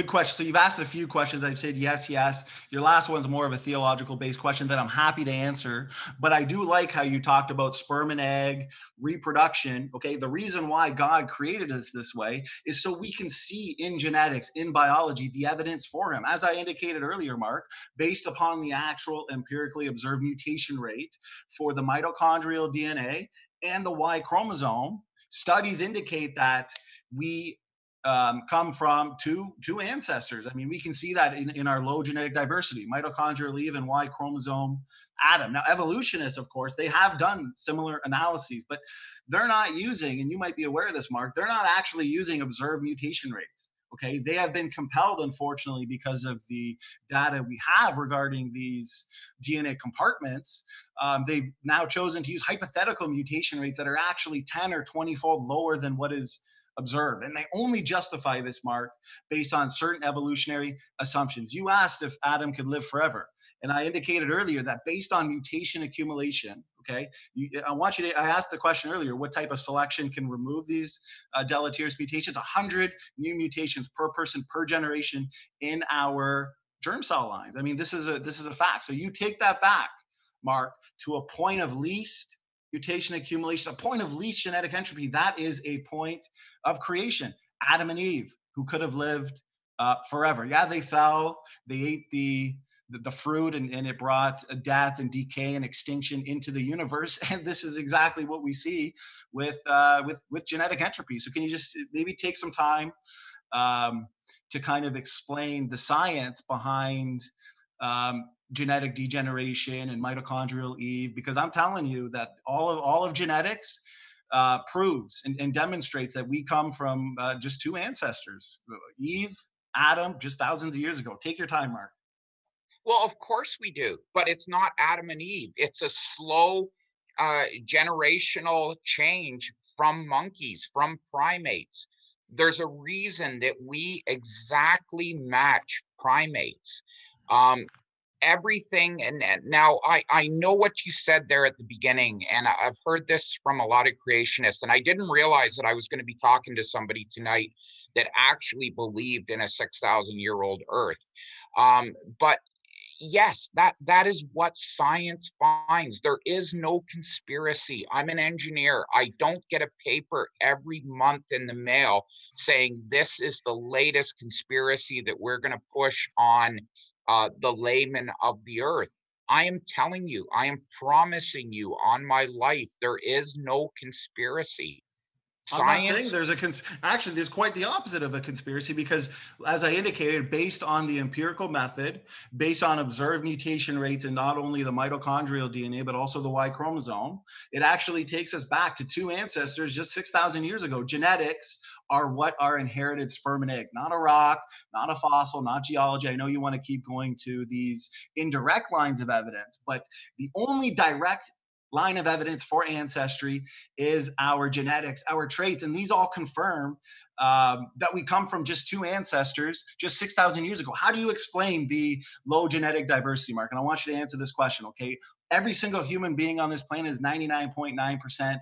Speaker 3: question. So you've asked a few questions. I've said yes, yes. Your last one's more of a theological based question that I'm happy to answer. But I do like how you talked about sperm and egg reproduction. Okay, the reason why God created us this way is so we can see in genetics, in biology, the evidence for him. As I indicated earlier, Mark, based upon the actual empirically observed mutation rate for the mitochondrial DNA and the Y chromosome, studies indicate that we come from two ancestors. I mean, we can see that in our low genetic diversity, mitochondrial Eve and Y chromosome Adam. Now, evolutionists, of course, they have done similar analyses, but they're not using, and you might be aware of this, Mark, they're not actually using observed mutation rates. Okay, they have been compelled, unfortunately, because of the data we have regarding these DNA compartments. They've now chosen to use hypothetical mutation rates that are actually 10 or 20-fold lower than what is observed. And they only justify this, Mark, based on certain evolutionary assumptions. You asked if Adam could live forever. And I indicated earlier that based on mutation accumulation, okay, I asked the question earlier, what type of selection can remove these deleterious mutations? 100 new mutations per person per generation in our germ cell lines. I mean, this is a fact. So you take that back, Mark, to a point of least mutation accumulation, a point of least genetic entropy. That is a point of creation. Adam and Eve, who could have lived forever. Yeah, they fell. They ate the fruit, and it brought death and decay and extinction into the universe. And this is exactly what we see with genetic entropy. So can you just maybe take some time to kind of explain the science behind genetic degeneration and mitochondrial Eve? Because I'm telling you that all of genetics proves and demonstrates that we come from just two ancestors, Eve, Adam, just thousands of years ago. Take your time, Mark.
Speaker 2: Well, of course we do, but it's not Adam and Eve. It's a slow generational change from monkeys, from primates. There's a reason that we exactly match primates. Everything, and now I know what you said there at the beginning, and I've heard this from a lot of creationists, and I didn't realize that I was going to be talking to somebody tonight that actually believed in a 6,000-year-old Earth. But yes, that is what science finds. There is no conspiracy. I'm an engineer. I don't get a paper every month in the mail saying this is the latest conspiracy that we're going to push on the layman of the earth. I am telling you, I am promising you on my life, there is no conspiracy.
Speaker 3: I'm not saying
Speaker 2: Science.
Speaker 3: there's actually, there's quite the opposite of a conspiracy, because as I indicated, based on the empirical method, based on observed mutation rates in not only the mitochondrial DNA, but also the Y chromosome, it actually takes us back to two ancestors just 6,000 years ago. Genetics are what are inherited sperm and egg, not a rock, not a fossil, not geology. I know you want to keep going to these indirect lines of evidence, but the only direct line of evidence for ancestry is our genetics, our traits, and these all confirm that we come from just two ancestors just 6,000 years ago. How do you explain the low genetic diversity, Mark? And I want you to answer this question, okay? Every single human being on this planet is 99.9%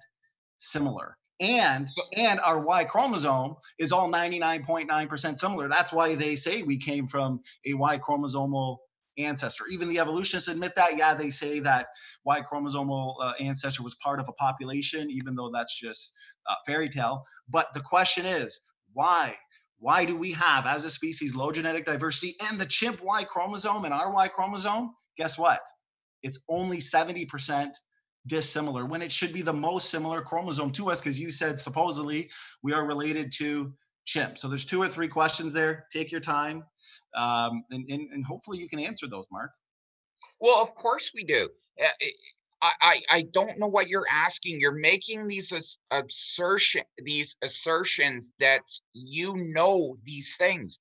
Speaker 3: similar. And our Y chromosome is all 99.9% similar. That's why they say we came from a Y chromosomal ancestor. Even the evolutionists admit that. Yeah, they say that Y chromosomal ancestor was part of a population, even though that's just fairy tale. But the question is, why? Why do we have, as a species, low genetic diversity? And the chimp Y chromosome and our Y chromosome, guess what? It's only 70% dissimilar, when it should be the most similar chromosome to us, because you said supposedly we are related to chimp. So there's 2 or 3 questions there. Take your time, and hopefully you can answer those, Mark.
Speaker 2: Well, of course we do. I don't know what you're asking. You're making these assertions that you know these things.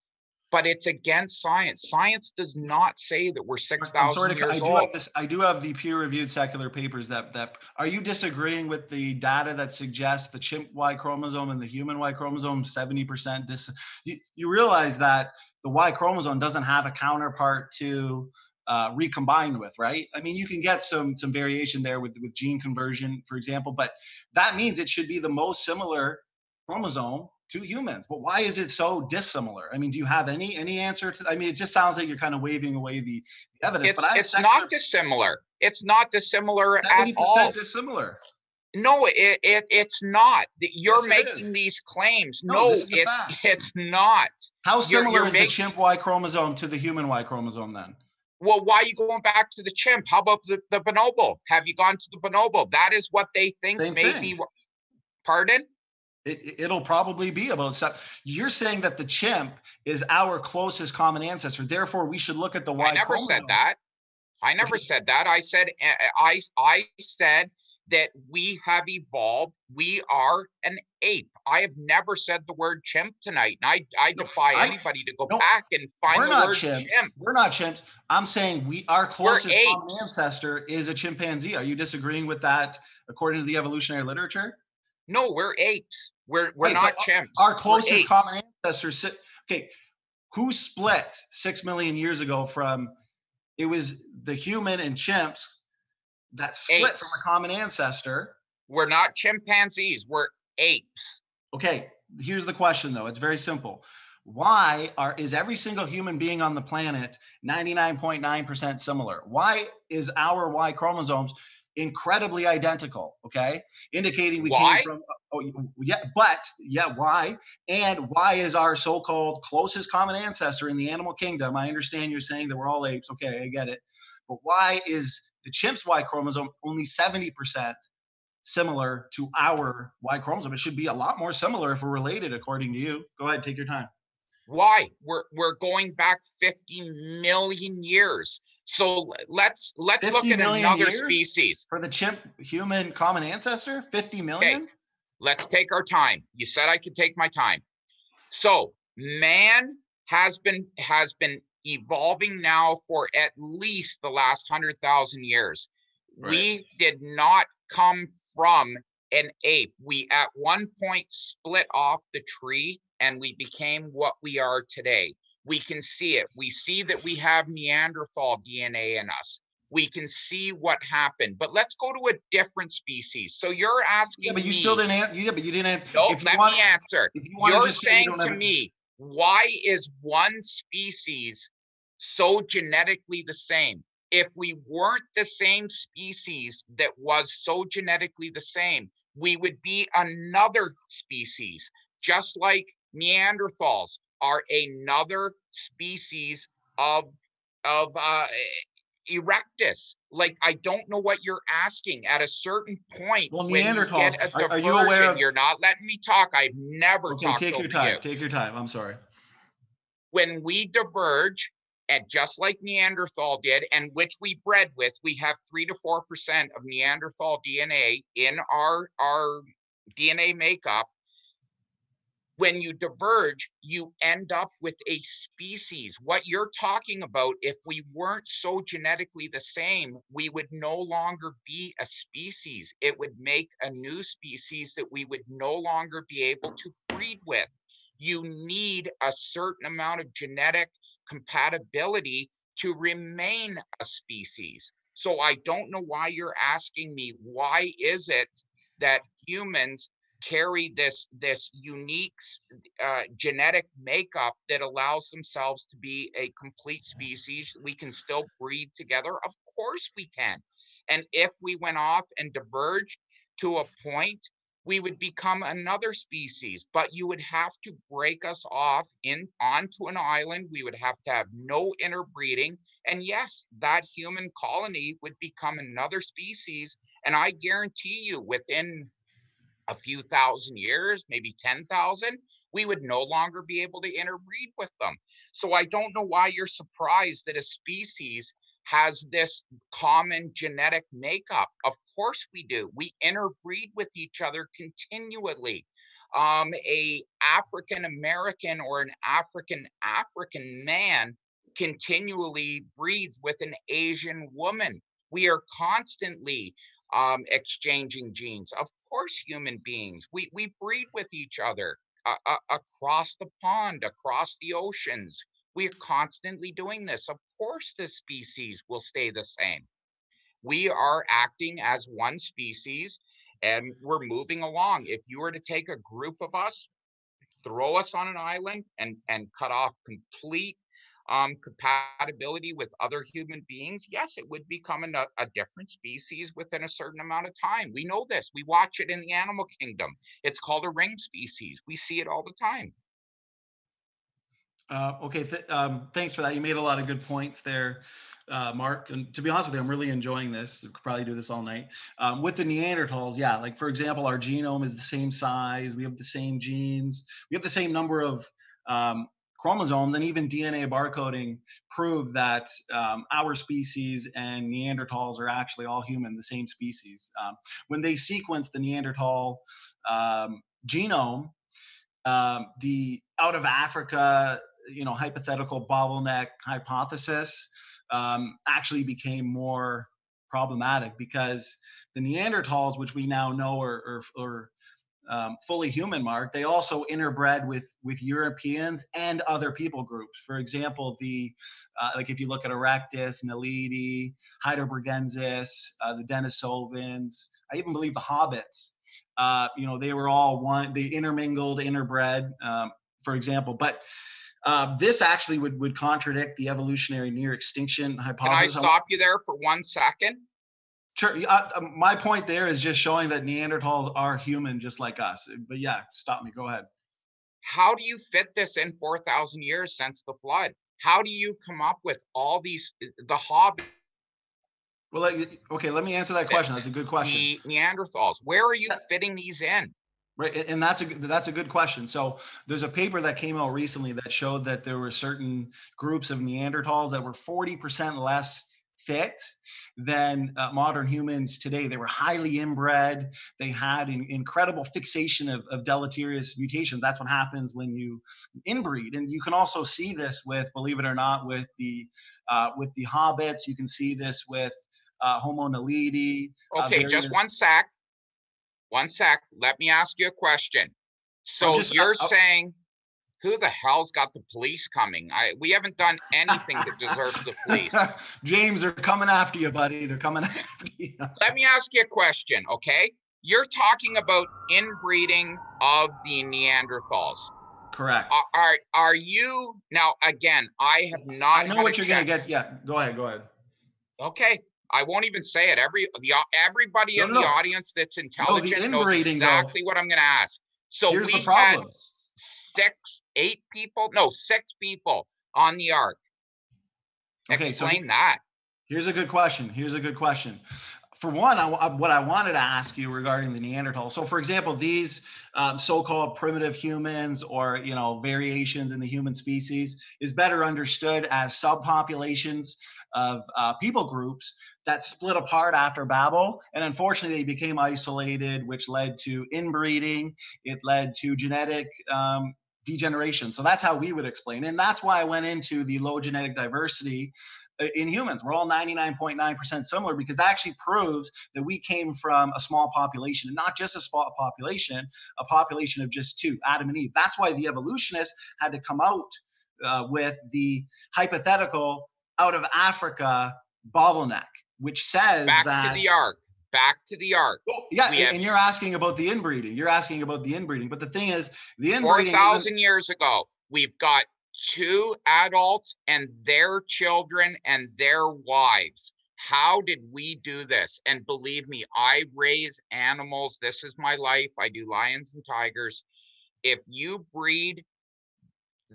Speaker 2: but it's against science. Science does not say that we're
Speaker 3: I'm sorry
Speaker 2: 6,000
Speaker 3: to,
Speaker 2: years old.
Speaker 3: I do have the peer-reviewed secular papers are you disagreeing with the data that suggests the chimp Y chromosome and the human Y chromosome 70% you realize that the Y chromosome doesn't have a counterpart to recombine with, right? I mean, you can get some variation there with gene conversion, for example, but that means it should be the most similar chromosome to humans. But why is it so dissimilar? I mean, do you have any answer to? I mean, it just sounds like you're kind of waving away the evidence. But I have
Speaker 2: It's not dissimilar. It's not dissimilar at
Speaker 3: 70%
Speaker 2: all.
Speaker 3: dissimilar.
Speaker 2: No, it's not. You're
Speaker 3: Yes, it
Speaker 2: making
Speaker 3: is.
Speaker 2: these claims.
Speaker 3: No,
Speaker 2: No,
Speaker 3: this is a fact.
Speaker 2: it's not.
Speaker 3: How similar
Speaker 2: You're
Speaker 3: is the chimp Y chromosome to the human Y chromosome then?
Speaker 2: Well, why are you going back to the chimp? How about the bonobo? Have you gone to the bonobo? That is what they think
Speaker 3: Same
Speaker 2: may
Speaker 3: thing.
Speaker 2: be. Pardon?
Speaker 3: It'll probably be about. You're saying that the chimp is our closest common ancestor. Therefore, we should look at the Y
Speaker 2: I never
Speaker 3: chromosome.
Speaker 2: said that. I never said that. I said that we have evolved. We are an ape. I have never said the word chimp tonight. And I defy anybody to go back and find the word chimp.
Speaker 3: We're not chimps. I'm saying our closest common ancestor is a chimpanzee. Are you disagreeing with that according to the evolutionary literature?
Speaker 2: No, we're apes. We're not chimps.
Speaker 3: Our closest common ancestor. Okay, who split 6 million years ago from? It was the human and chimps that split from a common ancestor.
Speaker 2: We're not chimpanzees. We're apes.
Speaker 3: Okay, here's the question though. It's very simple. Why is every single human being on the planet 99.9% similar? Why is our Y chromosomes incredibly identical? Okay, indicating we came from. Why? And why is our so-called closest common ancestor in the animal kingdom? I understand you're saying that we're all apes. Okay, I get it. But why is the chimp's Y chromosome only 70% similar to our Y chromosome? It should be a lot more similar if we're related, according to you. Go ahead, take your time.
Speaker 2: Why? We're going back 50 million years. So let's look at another species.
Speaker 3: For the chimp human common ancestor, 50 million?
Speaker 2: Okay, let's take our time. You said I could take my time. So man has been evolving now for at least the last 100,000 years. Right. We did not come from an ape. We at one point split off the tree and we became what we are today. We can see it. We see that we have Neanderthal DNA in us. We can see what happened. But let's go to a different species. So you're asking
Speaker 3: but you still didn't answer. Yeah, but you didn't answer.
Speaker 2: No, let me answer. You're saying to me, why is one species so genetically the same? If we weren't the same species that was so genetically the same, we would be another species, just like Neanderthals are another species of erectus. Like, I don't know what you're asking. At a certain point,
Speaker 3: well,
Speaker 2: when
Speaker 3: Neanderthals,
Speaker 2: you get a diversion,
Speaker 3: are you aware of...
Speaker 2: You're not letting me talk. I've never talked
Speaker 3: take your
Speaker 2: over
Speaker 3: time.
Speaker 2: you.
Speaker 3: Take your time. I'm sorry.
Speaker 2: When we diverge, and just like Neanderthal did, and which we bred with, we have 3 to 4% of Neanderthal DNA in our DNA makeup. When you diverge, you end up with a species. What you're talking about, if we weren't so genetically the same, we would no longer be a species. It would make a new species that we would no longer be able to breed with. You need a certain amount of genetic compatibility to remain a species. So I don't know why you're asking me, why is it that humans carry this unique genetic makeup that allows themselves to be a complete species? We can still breed together. Of course we can. And if we went off and diverged to a point, we would become another species, but you would have to break us off onto an island. We would have to have no interbreeding. And yes, that human colony would become another species. And I guarantee you, within a few thousand years, maybe 10,000, we would no longer be able to interbreed with them. So I don't know why you're surprised that a species has this common genetic makeup. Of course we do. We interbreed with each other continually. a African American or an African man continually breeds with an Asian woman. We are constantly exchanging genes. Of course, human beings, we breed with each other across the pond, across the oceans. We are constantly doing this. Of course, the species will stay the same. We are acting as one species and we're moving along. If you were to take a group of us, throw us on an island and cut off complete compatibility with other human beings, yes, it would become a different species within a certain amount of time. We know this. We watch it in the animal kingdom. It's called a ring species. We see it all the time.
Speaker 3: Okay, thanks for that. You made a lot of good points there, Mark. And to be honest with you, I'm really enjoying this. We could probably do this all night. With the Neanderthals, yeah, like for example, our genome is the same size. We have the same genes. We have the same number of chromosomes, and even DNA barcoding proved that our species and Neanderthals are actually all human, the same species. When they sequenced the Neanderthal genome, the out of Africa, hypothetical bottleneck hypothesis actually became more problematic because the Neanderthals, which we now know are fully human, Mark, they also interbred with Europeans and other people groups. For example, like if you look at Erectus, Naledi, Heidelbergensis, the Denisovans, I even believe the Hobbits. They were all one. They intermingled, interbred, for example. But this actually would contradict the evolutionary near extinction hypothesis.
Speaker 2: Can I stop you there for 1 second?
Speaker 3: Sure. My point there is just showing that Neanderthals are human just like us. But yeah, stop me. Go ahead.
Speaker 2: How do you fit this in 4,000 years since the flood? How do you come up with all these, the Hobbit?
Speaker 3: Well, okay, let me answer that question. That's a good question.
Speaker 2: The Neanderthals, where are you fitting these in?
Speaker 3: Right, and that's a good question. So there's a paper that came out recently that showed that there were certain groups of Neanderthals that were 40% less fit than modern humans today. They were highly inbred. They had an incredible fixation of deleterious mutations. That's what happens when you inbreed, and you can also see this with, believe it or not, with the hobbits. You can see this with Homo naledi.
Speaker 2: Okay, just 1 sec. 1 sec. Let me ask you a question. So you're saying, who the hell's got the police coming? We haven't done anything that deserves the police.
Speaker 3: James, they're coming after you, buddy. They're coming after you.
Speaker 2: Let me ask you a question, okay? You're talking about inbreeding of the Neanderthals.
Speaker 3: Correct.
Speaker 2: Are you now? Again, I have not.
Speaker 3: I know what you're going to get. Yeah, go ahead.
Speaker 2: Okay. I won't even say it. Everybody in the audience that's intelligent knows exactly what I'm going to ask. So
Speaker 3: here's
Speaker 2: we had 6 people on the ark.
Speaker 3: Okay,
Speaker 2: explain that.
Speaker 3: Here's a good question. For one, what I wanted to ask you regarding the Neanderthals. So, for example, these so-called primitive humans, or variations in the human species, is better understood as subpopulations of people groups that split apart after Babel, and unfortunately, they became isolated, which led to inbreeding. It led to genetic degeneration. So that's how we would explain it. And that's why I went into the low genetic diversity in humans. We're all 99.9% similar, because that actually proves that we came from a small population, and not just a small population, a population of just 2, Adam and Eve. That's why the evolutionists had to come out with the hypothetical out of Africa bottleneck, which says
Speaker 2: back to the ark.
Speaker 3: Oh, yeah, and you're asking about the inbreeding. But the thing is, the inbreeding
Speaker 2: 4,000 years ago, we've got 2 adults and their children and their wives. How did we do this? And believe me, I raise animals. This is my life. I do lions and tigers. If you breed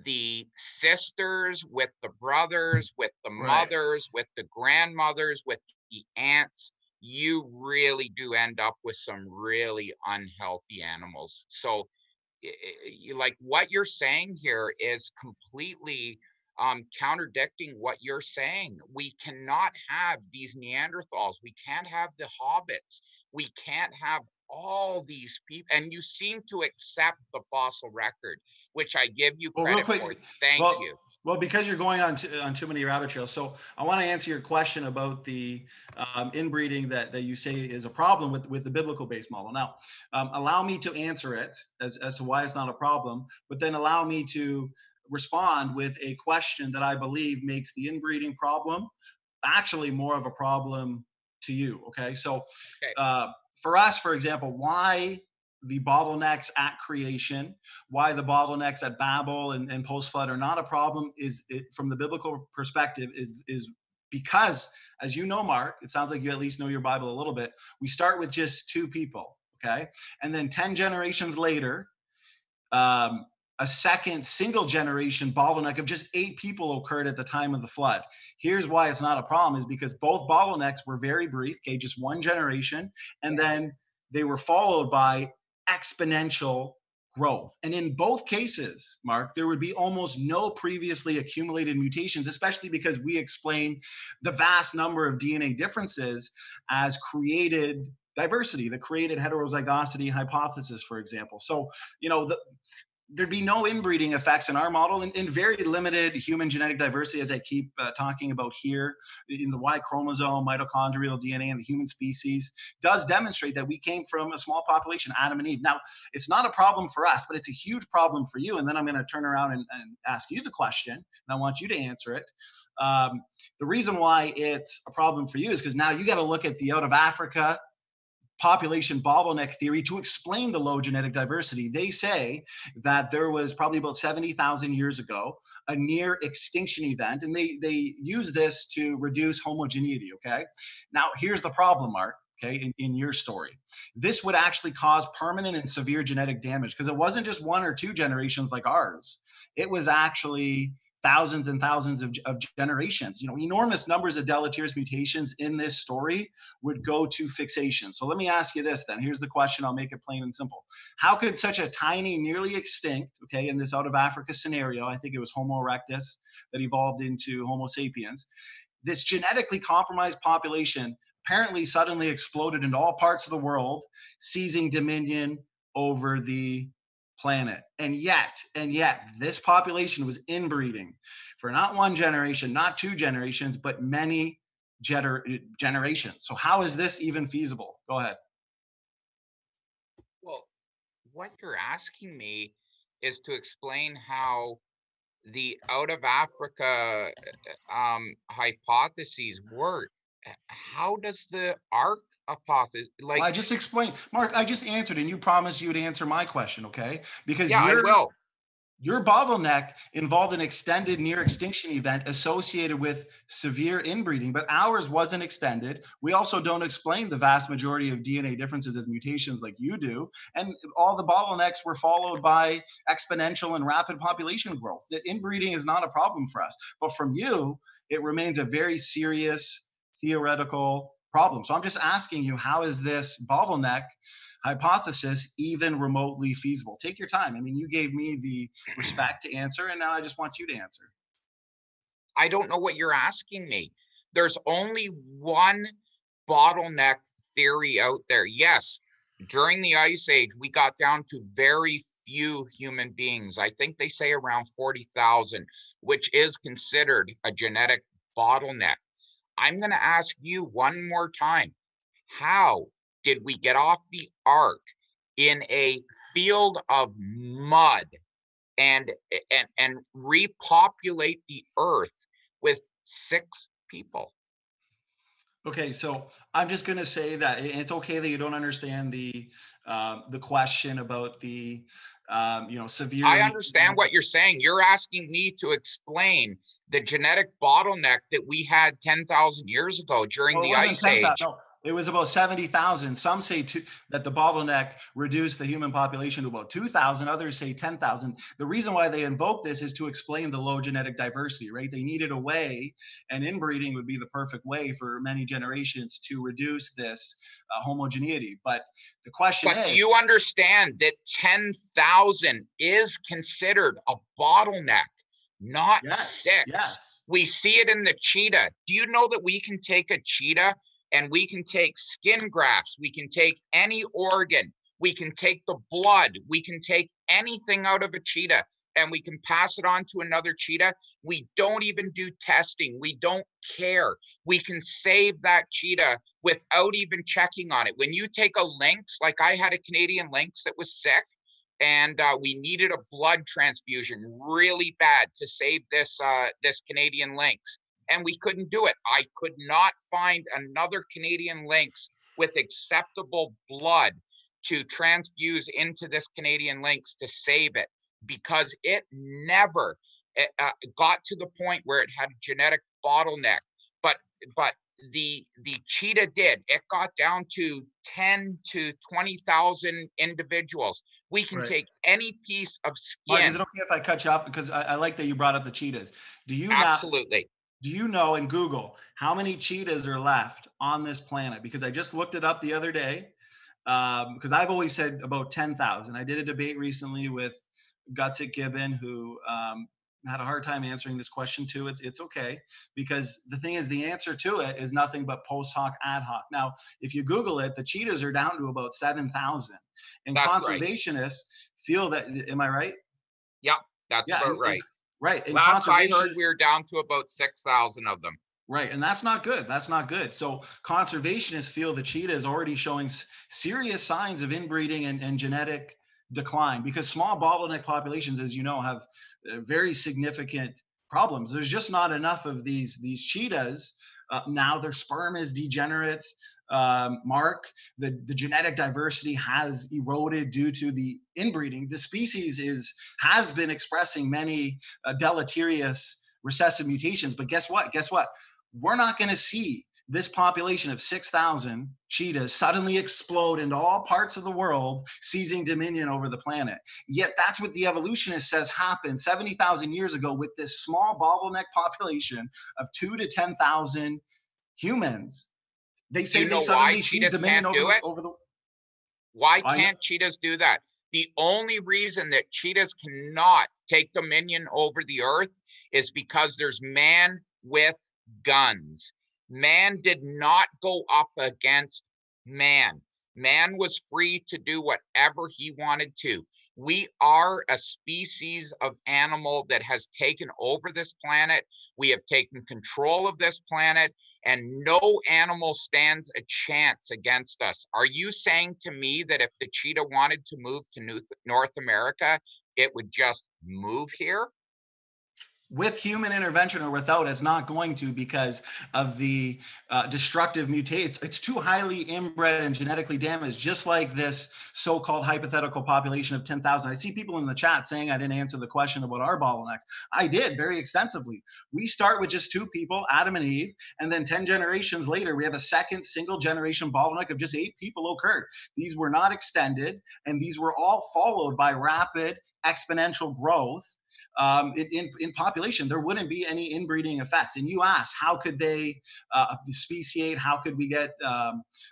Speaker 2: the sisters with the brothers, with the mothers, with the grandmothers, with the aunts, you really do end up with some really unhealthy animals. So like what you're saying here is completely contradicting what you're saying. We cannot have these Neanderthals. We can't have the hobbits. We can't have all these people, and you seem to accept the fossil record, which I give you
Speaker 3: Well, real
Speaker 2: credit
Speaker 3: quick,
Speaker 2: for. Thank
Speaker 3: well,
Speaker 2: you.
Speaker 3: well, because you're going on too many rabbit trails, so I want to answer your question about the inbreeding that you say is a problem with the biblical based model. Now, allow me to answer it as to why it's not a problem, but then allow me to respond with a question that I believe makes the inbreeding problem actually more of a problem to you. Okay, so
Speaker 2: Okay.
Speaker 3: for us, for example, why the bottlenecks at creation, why the bottlenecks at Babel and post flood are not a problem from the biblical perspective is because, as you know, Mark, it sounds like you at least know your Bible a little bit. We start with just two people, okay, and then 10 generations later, a second single generation bottleneck of just 8 people occurred at the time of the flood. Here's why it's not a problem, is because both bottlenecks were very brief, okay, just one generation, and then they were followed by exponential growth. And in both cases, Mark, there would be almost no previously accumulated mutations, especially because we explain the vast number of DNA differences as created diversity, the created heterozygosity hypothesis, for example. So, there'd be no inbreeding effects in our model, and very limited human genetic diversity, as I keep talking about here, in the Y chromosome, mitochondrial DNA, and the human species does demonstrate that we came from a small population, Adam and Eve. Now, it's not a problem for us, but it's a huge problem for you. And then I'm going to turn around and ask you the question, and I want you to answer it. The reason why it's a problem for you is because now you got to look at the out of Africa population bottleneck theory to explain the low genetic diversity. They say that there was probably about 70,000 years ago a near extinction event, and they use this to reduce homogeneity. Okay, now here's the problem, Mark. Okay, in your story, this would actually cause permanent and severe genetic damage, because it wasn't just one or two generations like ours. It was actually thousands and thousands of generations. Enormous numbers of deleterious mutations in this story would go to fixation. So let me ask you this then. Here's the question. I'll make it plain and simple. How could such a tiny, nearly extinct, okay, in this out of Africa scenario, I think it was Homo erectus that evolved into Homo sapiens, this genetically compromised population apparently suddenly exploded into all parts of the world, seizing dominion over the planet. And yet, this population was inbreeding for not one generation, not two generations, but many generations. So how is this even feasible? Go ahead.
Speaker 2: Well, what you're asking me is to explain how the out of Africa hypotheses work. How does the arc hypothesis,
Speaker 3: Well, I just explained, Mark, I just answered, and you promised you would answer my question, okay? Because
Speaker 2: yeah, I will.
Speaker 3: Your bottleneck involved an extended near extinction event associated with severe inbreeding, but ours wasn't extended. We also don't explain the vast majority of DNA differences as mutations like you do. And all the bottlenecks were followed by exponential and rapid population growth. That inbreeding is not a problem for us. But from you, it remains a very serious theoretical problem. So I'm just asking you, how is this bottleneck hypothesis even remotely feasible? Take your time. I mean, you gave me the respect to answer, and now I just want you to answer.
Speaker 2: I don't know what you're asking me. There's only one bottleneck theory out there. Yes, during the Ice Age, we got down to very few human beings. I think they say around 40,000, which is considered a genetic bottleneck. I'm going to ask you one more time. How did we get off the ark in a field of mud and repopulate the earth with 6 people?
Speaker 3: Okay, so I'm just going to say that it's okay that you don't understand the question about the severe.
Speaker 2: I understand what you're saying. You're asking me to explain the genetic bottleneck that we had 10,000 years ago during the Ice Age.
Speaker 3: No, it was about 70,000. Some say that the bottleneck reduced the human population to about 2,000. Others say 10,000. The reason why they invoke this is to explain the low genetic diversity, right? They needed a way, and inbreeding would be the perfect way for many generations to reduce this homogeneity. But the question is,
Speaker 2: do you understand that 10,000 is considered a bottleneck? Not 6.
Speaker 3: Yes.
Speaker 2: We see it in the cheetah. Do you know that we can take a cheetah and we can take skin grafts, we can take any organ, we can take the blood, we can take anything out of a cheetah, and we can pass it on to another cheetah. We don't even do testing. We don't care. We can save that cheetah without even checking on it. When you take a lynx, like I had a Canadian lynx that was sick, and we needed a blood transfusion really bad to save this this Canadian lynx, and we couldn't do it. I could not find another Canadian lynx with acceptable blood to transfuse into this Canadian lynx to save it, because it never got to the point where it had a genetic bottleneck. But the cheetah did. It got down to 10 to 20,000 individuals. We can
Speaker 3: Right.
Speaker 2: take any piece of
Speaker 3: Mark,
Speaker 2: skin.
Speaker 3: is it okay if I cut you off? Because I like that you brought up the cheetahs. Do you
Speaker 2: Absolutely.
Speaker 3: do you know in Google how many cheetahs are left on this planet? Because I just looked it up the other day. Because I've always said about 10,000. I did a debate recently with Gutsick Gibbon, who had a hard time answering this question too. It's okay, because the thing is, the answer to it is nothing but post hoc ad hoc. Now, if you Google it, the cheetahs are down to about 7,000, and
Speaker 2: That's right.
Speaker 3: conservationists feel that. Am I right?
Speaker 2: Yep, that's
Speaker 3: Yeah,
Speaker 2: about right.
Speaker 3: right. And
Speaker 2: Last I heard,
Speaker 3: conservationists,
Speaker 2: we were down to about 6,000 of them.
Speaker 3: right, and that's not good. That's not good. So conservationists feel the cheetah is already showing serious signs of inbreeding and genetic decline, because small bottleneck populations, as you know, have very significant problems. There's just not enough of these cheetahs. Now their sperm is degenerate. Mark, the genetic diversity has eroded due to the inbreeding. The species has been expressing many deleterious recessive mutations. But guess what? We're not going to see this population of 6,000 cheetahs suddenly explode into all parts of the world, seizing dominion over the planet. Yet that's what the evolutionist says happened 70,000 years ago with this small bottleneck population of 2 to 10,000 humans. They say they suddenly seized dominion over the.
Speaker 2: Why can't cheetahs do that? The only reason that cheetahs cannot take dominion over the earth is because there's man with guns. Man did not go up against man. Man was free to do whatever he wanted to. We are a species of animal that has taken over this planet. We have taken control of this planet, and no animal stands a chance against us. Are you saying to me that if the cheetah wanted to move to North America, it would just move here?
Speaker 3: With human intervention or without, it's not going to, because of the destructive mutations. It's too highly inbred and genetically damaged, just like this so-called hypothetical population of 10,000. I see people in the chat saying I didn't answer the question about our bottlenecks. I did very extensively. We start with just 2 people, Adam and Eve, and then 10 generations later, we have a second single generation bottleneck of just 8 people occurred. These were not extended, and these were all followed by rapid exponential growth. In population, there wouldn't be any inbreeding effects. And you asked, how could they speciate? How could we get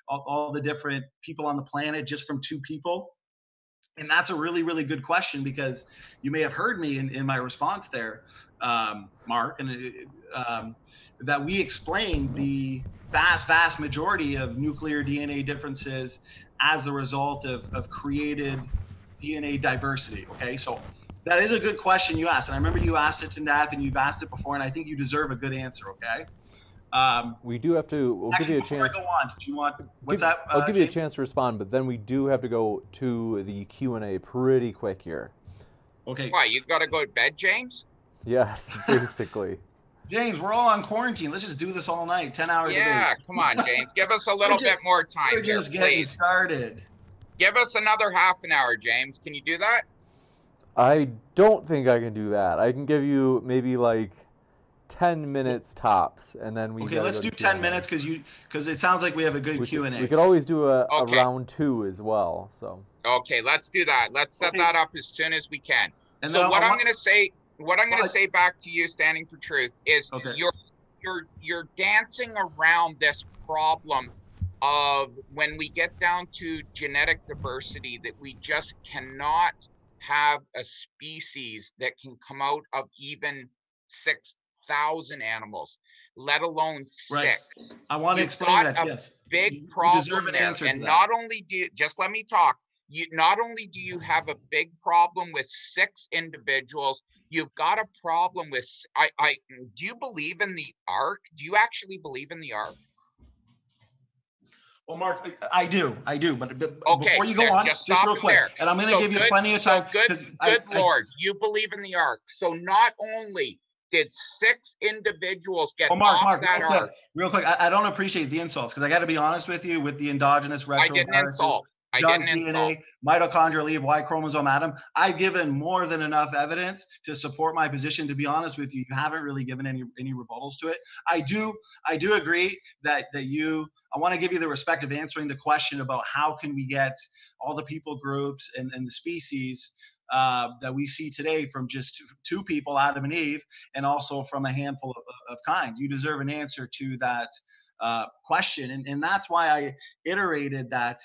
Speaker 3: all the different people on the planet just from 2 people? And that's a really, really good question, because you may have heard me in my response there, Mark, and that we explained the vast majority of nuclear DNA differences as the result of created DNA diversity. Okay, so that is a good question you asked. And I remember you asked it to Nath, and you've asked it before, and I think you deserve a good answer, okay?
Speaker 1: We do have to, we'll give you a chance.
Speaker 3: Before I go on, did you want, what's that?
Speaker 1: I'll give you a chance to respond, but then we do have to go to the Q&A pretty quick here.
Speaker 3: Okay.
Speaker 2: Why, you got to go to bed, James?
Speaker 1: Yes, basically.
Speaker 3: James, we're all on quarantine. Let's just do this all night, 10-hour debate.
Speaker 2: Yeah, come on, James. Give us a little bit more time
Speaker 3: We're just getting started.
Speaker 2: Give us another half an hour, James. Can you do that?
Speaker 1: I don't think I can do that. I can give you maybe like 10 minutes tops, and then we.
Speaker 3: Okay, let's do 10 minutes because it sounds like we have a good Q&A.
Speaker 1: We could always do a round 2 as well. So.
Speaker 2: Okay, let's do that. Let's set that up as soon as we can.
Speaker 3: And
Speaker 2: so what I'm going to say, say back to you, Standing for Truth, is you're dancing around this problem of when we get down to genetic diversity, that we just cannot have a species that can come out of even 10,000 animals, let alone
Speaker 3: Right.
Speaker 2: 6.
Speaker 3: I want to
Speaker 2: You've
Speaker 3: explain
Speaker 2: got
Speaker 3: that.
Speaker 2: a
Speaker 3: Yes.
Speaker 2: big
Speaker 3: You deserve
Speaker 2: problem
Speaker 3: an
Speaker 2: there.
Speaker 3: answer to
Speaker 2: And
Speaker 3: that.
Speaker 2: not only do you, just let me talk, not only do you have a big problem with 6 individuals, you've got a problem with, do you believe in the ark? Do you actually believe in the ark?
Speaker 3: Well, Mark, I do. But
Speaker 2: Okay,
Speaker 3: before you go
Speaker 2: then
Speaker 3: on,
Speaker 2: just
Speaker 3: just
Speaker 2: stop
Speaker 3: real
Speaker 2: it
Speaker 3: quick,
Speaker 2: there.
Speaker 3: and I'm going to
Speaker 2: So
Speaker 3: give you
Speaker 2: good,
Speaker 3: plenty of
Speaker 2: so
Speaker 3: time.
Speaker 2: good,
Speaker 3: 'cause
Speaker 2: good Lord, you believe in the ark. So not only did 6 individuals get
Speaker 3: Well, Mark,
Speaker 2: off that ark.
Speaker 3: real quick. I don't appreciate the insults because I got to be honest with you. With the endogenous
Speaker 2: I didn't
Speaker 3: retroviruses,
Speaker 2: insult. I
Speaker 3: junk
Speaker 2: didn't insult.
Speaker 3: DNA, mitochondrial leave, Y chromosome atom, I've given more than enough evidence to support my position. To be honest with you, you haven't really given any rebuttals to it. I do agree that you. I want to give you the respect of answering the question about how can we get all the people groups and the species that we see today from just two people, Adam and Eve, and also from a handful of kinds. You deserve an answer to that question. And that's why I iterated that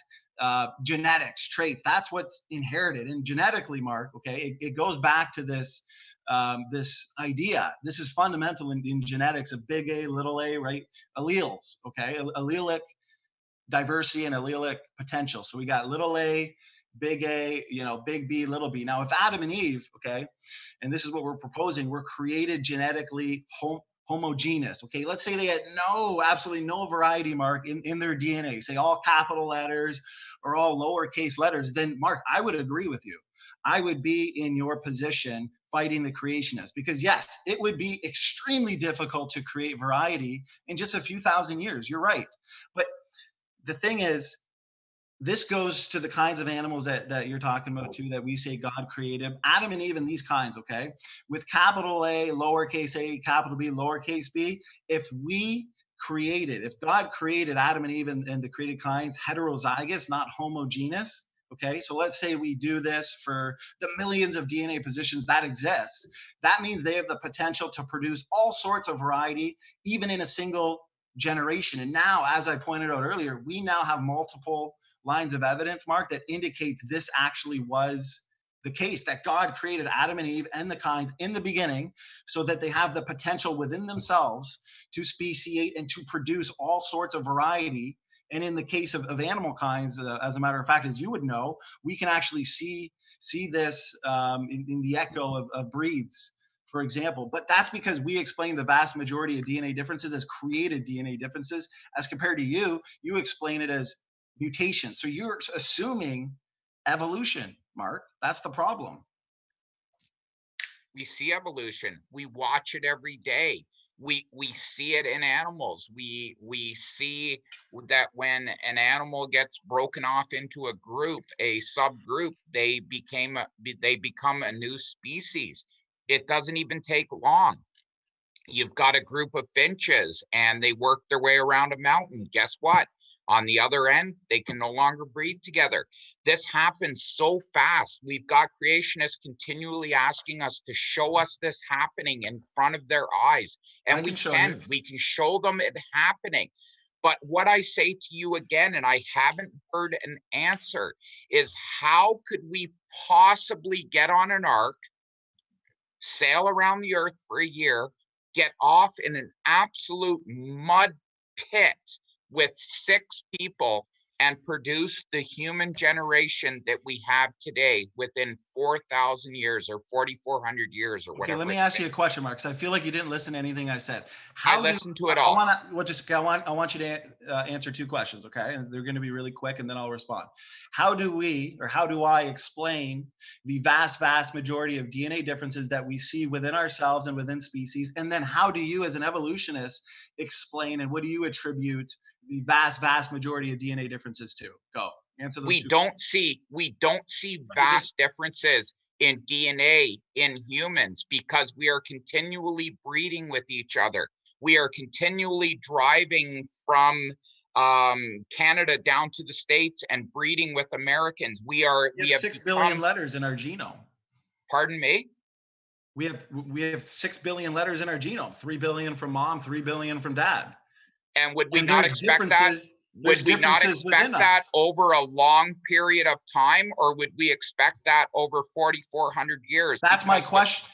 Speaker 3: genetics, traits, that's what's inherited. And genetically, Mark, okay, it goes back to this this idea. This is fundamental in genetics of big A, little a, right? Alleles, okay? Allelic diversity and allelic potential. So we got little a, big A, big B, little b. Now, if Adam and Eve, okay, and this is what we're proposing, we're created genetically homogeneous. Okay, let's say they had absolutely no variety, Mark, in their DNA, say all capital letters or all lowercase letters, then Mark, I would agree with you. I would be in your position fighting the creationists because yes, it would be extremely difficult to create variety in just a few thousand years. You're right. But the thing is, this goes to the kinds of animals that you're talking about too, that we say God created. Adam and Eve and these kinds, okay? With capital A, lowercase a, capital B, lowercase b, if God created Adam and Eve and the created kinds heterozygous, not homogeneous, okay? So let's say we do this for the millions of DNA positions that exist. That means they have the potential to produce all sorts of variety, even in a single generation. And now, as I pointed out earlier, we now have multiple lines of evidence, Mark, that indicates this actually was the case, that God created Adam and Eve and the kinds in the beginning so that they have the potential within themselves to speciate and to produce all sorts of variety. And in the case of animal kinds, as a matter of fact, as you would know, we can actually see this in the echo of breeds, for example. But that's because we explain the vast majority of DNA differences as created DNA differences, as compared to you explain it as mutation. So you're assuming evolution, Mark. That's the problem.
Speaker 2: We see evolution. We watch it every day. We see it in animals. We see that when an animal gets broken off into a group, a subgroup, they become a new species. It doesn't even take long. You've got a group of finches and they work their way around a mountain. Guess what? On the other end, they can no longer breed together. This happens so fast. We've got creationists continually asking us to show us this happening in front of their eyes. And we can show them it happening. But what I say to you again, and I haven't heard an answer, is how could we possibly get on an ark, sail around the earth for a year, get off in an absolute mud pit with 6 people and produce the human generation that we have today within 4,000 years or 4,400 years or whatever.
Speaker 3: Okay, let me ask you a question, Mark, because I feel like you didn't listen to anything I said.
Speaker 2: I listened to it all.
Speaker 3: I want you to answer 2 questions, okay? And they're going to be really quick, and then I'll respond. How do I explain the vast majority of DNA differences that we see within ourselves and within species? And then how do you, as an evolutionist, explain, and what do you attribute the vast majority of DNA differences to? Go answer those. We don't
Speaker 2: see vast differences in DNA in humans because we are continually breeding with each other. We are continually driving from Canada down to the States and breeding with Americans. We have
Speaker 3: 6 billion letters in our genome.
Speaker 2: Pardon me?
Speaker 3: We have 6 billion letters in our genome. 3 billion from mom, 3 billion from dad.
Speaker 2: And would we not expect that? Would we not expect that over a long period of time, or would we expect that over 4,400 years?
Speaker 3: That's my question.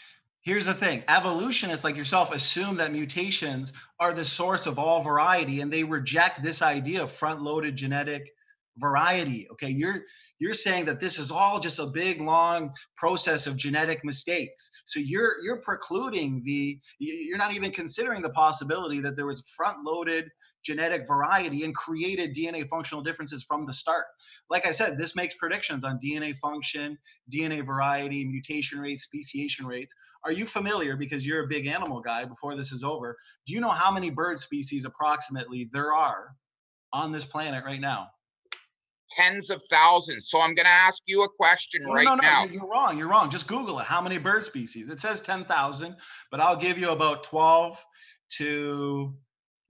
Speaker 3: Here's the thing. Evolutionists like yourself assume that mutations are the source of all variety, and they reject this idea of front-loaded genetic variety. Okay, you're saying that this is all just a big long process of genetic mistakes. So you're precluding you're not even considering the possibility that there was front-loaded genetic variety and created DNA functional differences from the start. Like I said, this makes predictions on DNA function, DNA variety, mutation rates, speciation rates. Are you familiar, because you're a big animal guy, before this is over, do you know how many bird species approximately there are on this planet right now?
Speaker 2: Tens of thousands. So I'm going to ask you a question right
Speaker 3: No,
Speaker 2: now.
Speaker 3: you're wrong. You're wrong. Just Google it. How many bird species? It says 10,000, but I'll give you about 12 to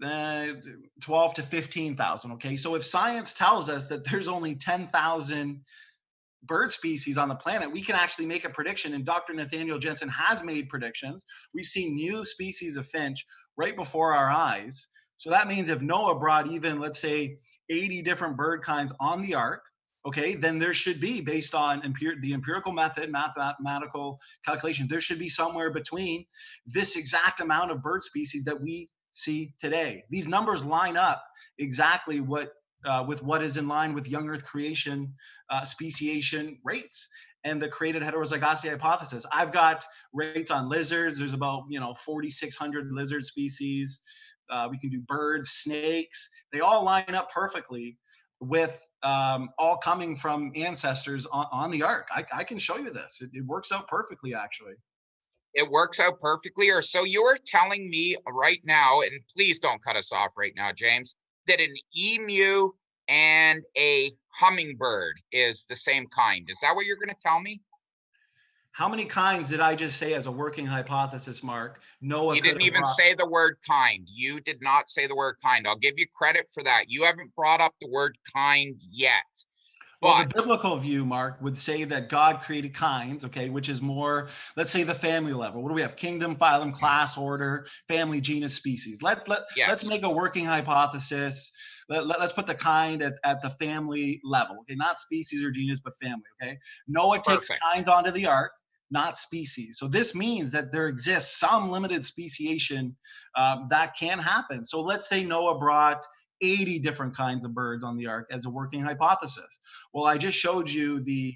Speaker 3: 15,000. Okay. So if science tells us that there's only 10,000 bird species on the planet, we can actually make a prediction. And Dr. Nathaniel Jensen has made predictions. We've seen new species of finch right before our eyes. So that means if Noah brought even, let's say, 80 different bird kinds on the ark, okay, then there should be, based on the empirical method, mathematical calculation, there should be somewhere between this exact amount of bird species that we see today. These numbers line up exactly with what is in line with young Earth creation speciation rates and the created heterozygosity hypothesis. I've got rates on lizards. There's about 4,600 lizard species. We can do birds, snakes. They all line up perfectly with all coming from ancestors on the ark. I can show you this. It works out perfectly, actually.
Speaker 2: It works out perfectly. Or so you're telling me right now, and please don't cut us off right now, James, that an emu and a hummingbird is the same kind. Is that what you're going to tell me?
Speaker 3: How many kinds did I just say as a working hypothesis, Mark? Noah
Speaker 2: You didn't even say the word kind. You did not say the word kind. I'll give you credit for that. You haven't brought up the word kind yet.
Speaker 3: Well, the biblical view, Mark, would say that God created kinds, okay, which is more, let's say, the family level. What do we have? Kingdom, phylum, class, order, family, genus, species. Let's make a working hypothesis. Let's put the kind at the family level, okay, not species or genus, but family, okay? Noah takes kinds onto the ark, not species. So this means that there exists some limited speciation that can happen. So let's say Noah brought 80 different kinds of birds on the ark as a working hypothesis. Well, I just showed you the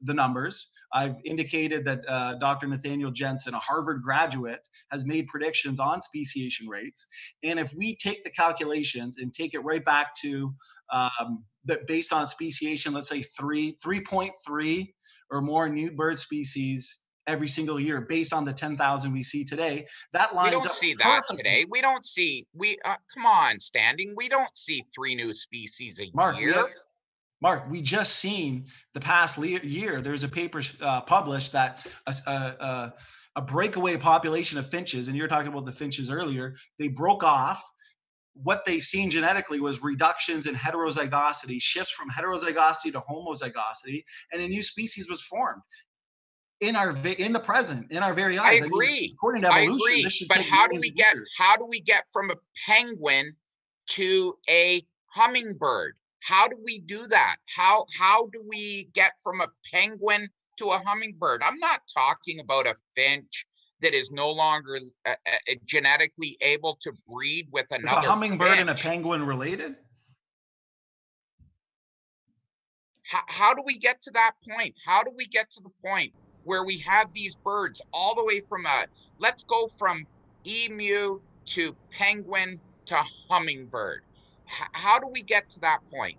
Speaker 3: numbers. I've indicated that Dr. Nathaniel Jensen, a Harvard graduate, has made predictions on speciation rates. And if we take the calculations and take it right back to that based on speciation, let's say 3.3 or more new bird species every single year based on the 10,000 we see today, that lines up.
Speaker 2: We don't see that today. We don't see, come on, Standing. We don't see 3 new species a year.
Speaker 3: Mark, we just seen the past year, there's a paper published that a breakaway population of finches, and you're talking about the finches earlier, they broke off. What they seen genetically was reductions in heterozygosity, shifts from heterozygosity to homozygosity, and a new species was formed in the present, in our very eyes.
Speaker 2: I agree.
Speaker 3: According to evolution, this should
Speaker 2: but
Speaker 3: take
Speaker 2: how do we get from a penguin to a hummingbird? How do we do that? How do we get from a penguin to a hummingbird? I'm not talking about a finch that is no longer genetically able to breed with another.
Speaker 3: Is a hummingbird
Speaker 2: finch
Speaker 3: and a penguin related?
Speaker 2: How do we get to that point? How do we get to the point where we have these birds all the way from let's go from emu to penguin to hummingbird? How do we get to that point?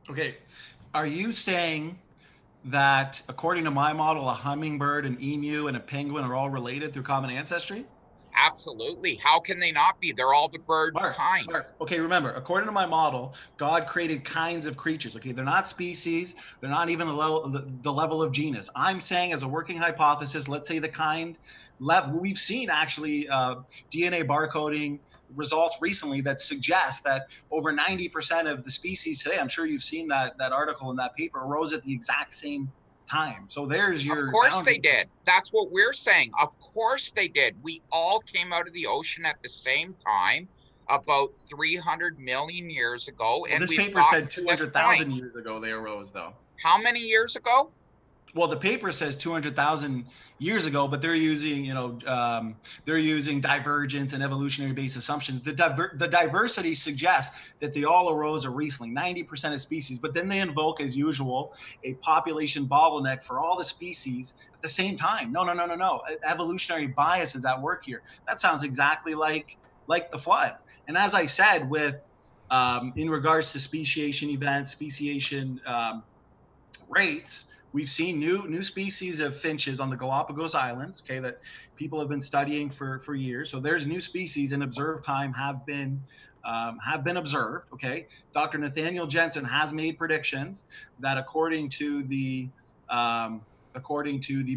Speaker 3: Okay, are you saying that according to my model, a hummingbird, an emu, and a penguin are all related through common ancestry?
Speaker 2: Absolutely. How can they not be? They're all the bird kind.
Speaker 3: Mark, okay, remember, according to my model, God created kinds of creatures. Okay, they're not species. They're not even the level of genus. I'm saying, as a working hypothesis, let's say the kind level. We've seen actually DNA barcoding results recently that suggest that over 90% of the species today, I'm sure you've seen that article in that paper, arose at the exact same time. So there's your.
Speaker 2: Of course they did. That's what we're saying. Of course they did. We all came out of the ocean at the same time, about 300 million years ago.
Speaker 3: Well, and this paper said 200,000 years ago they arose, though.
Speaker 2: How many years ago?
Speaker 3: well, the paper says 200,000 years ago, but they're using, they're using divergence and evolutionary based assumptions. The diversity suggests that they all arose recently, 90% of species, but then they invoke, as usual, a population bottleneck for all the species at the same time. No. Evolutionary bias is at work here. That sounds exactly like the flood. And as I said, with in regards to speciation events, speciation rates, we've seen new species of finches on the Galapagos Islands, okay, that people have been studying for years. So there's new species in observed time have been observed, okay. Dr. Nathaniel Jensen has made predictions that according to the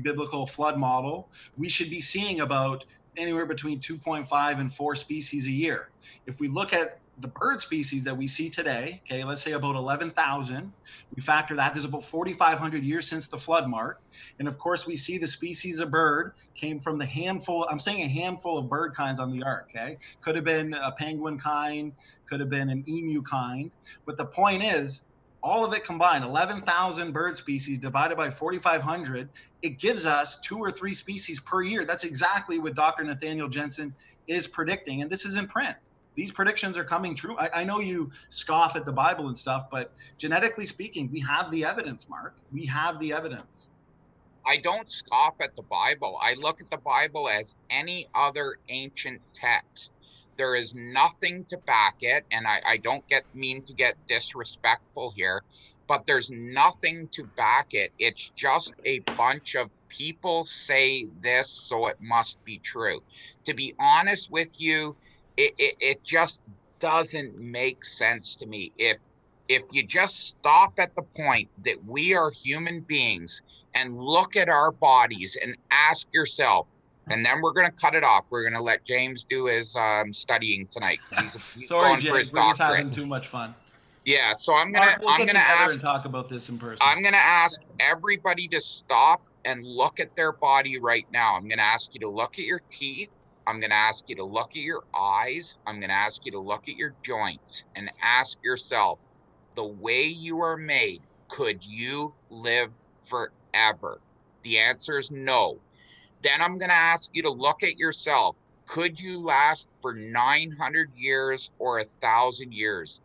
Speaker 3: biblical flood model, we should be seeing about anywhere between 2.5 and 4 species a year. If we look at the bird species that we see today, okay, let's say about 11,000, we factor that, there's about 4,500 years since the flood mark. And of course, we see the species of bird came from the handful, I'm saying a handful of bird kinds on the ark, okay? Could have been a penguin kind, could have been an emu kind. But the point is, all of it combined, 11,000 bird species divided by 4,500, it gives us 2 or 3 species per year. That's exactly what Dr. Nathaniel Jensen is predicting. And this is in print. These predictions are coming true. I know you scoff at the Bible and stuff, but genetically speaking, we have the evidence, Mark. We have the evidence.
Speaker 2: I don't scoff at the Bible. I look at the Bible as any other ancient text. There is nothing to back it, and I don't mean to get disrespectful here, but there's nothing to back it. It's just a bunch of people say this, so it must be true. To be honest with you, it just doesn't make sense to me. If you just stop at the point that we are human beings and look at our bodies and ask yourself, and then we're going to cut it off. We're going to let James do his studying tonight. He's
Speaker 3: Sorry,
Speaker 2: going
Speaker 3: James,
Speaker 2: for his
Speaker 3: we're just
Speaker 2: doctorate.
Speaker 3: having too much fun.
Speaker 2: Yeah, so I'm
Speaker 3: Mark,
Speaker 2: gonna
Speaker 3: we'll get together
Speaker 2: ask
Speaker 3: and talk about this in person.
Speaker 2: I'm gonna ask everybody to stop and look at their body right now. I'm gonna ask you to look at your teeth. I'm gonna ask you to look at your eyes. I'm gonna ask you to look at your joints and ask yourself, the way you are made, could you live forever? The answer is no. Then I'm going to ask you to look at yourself. Could you last for 900 years or 1,000 years?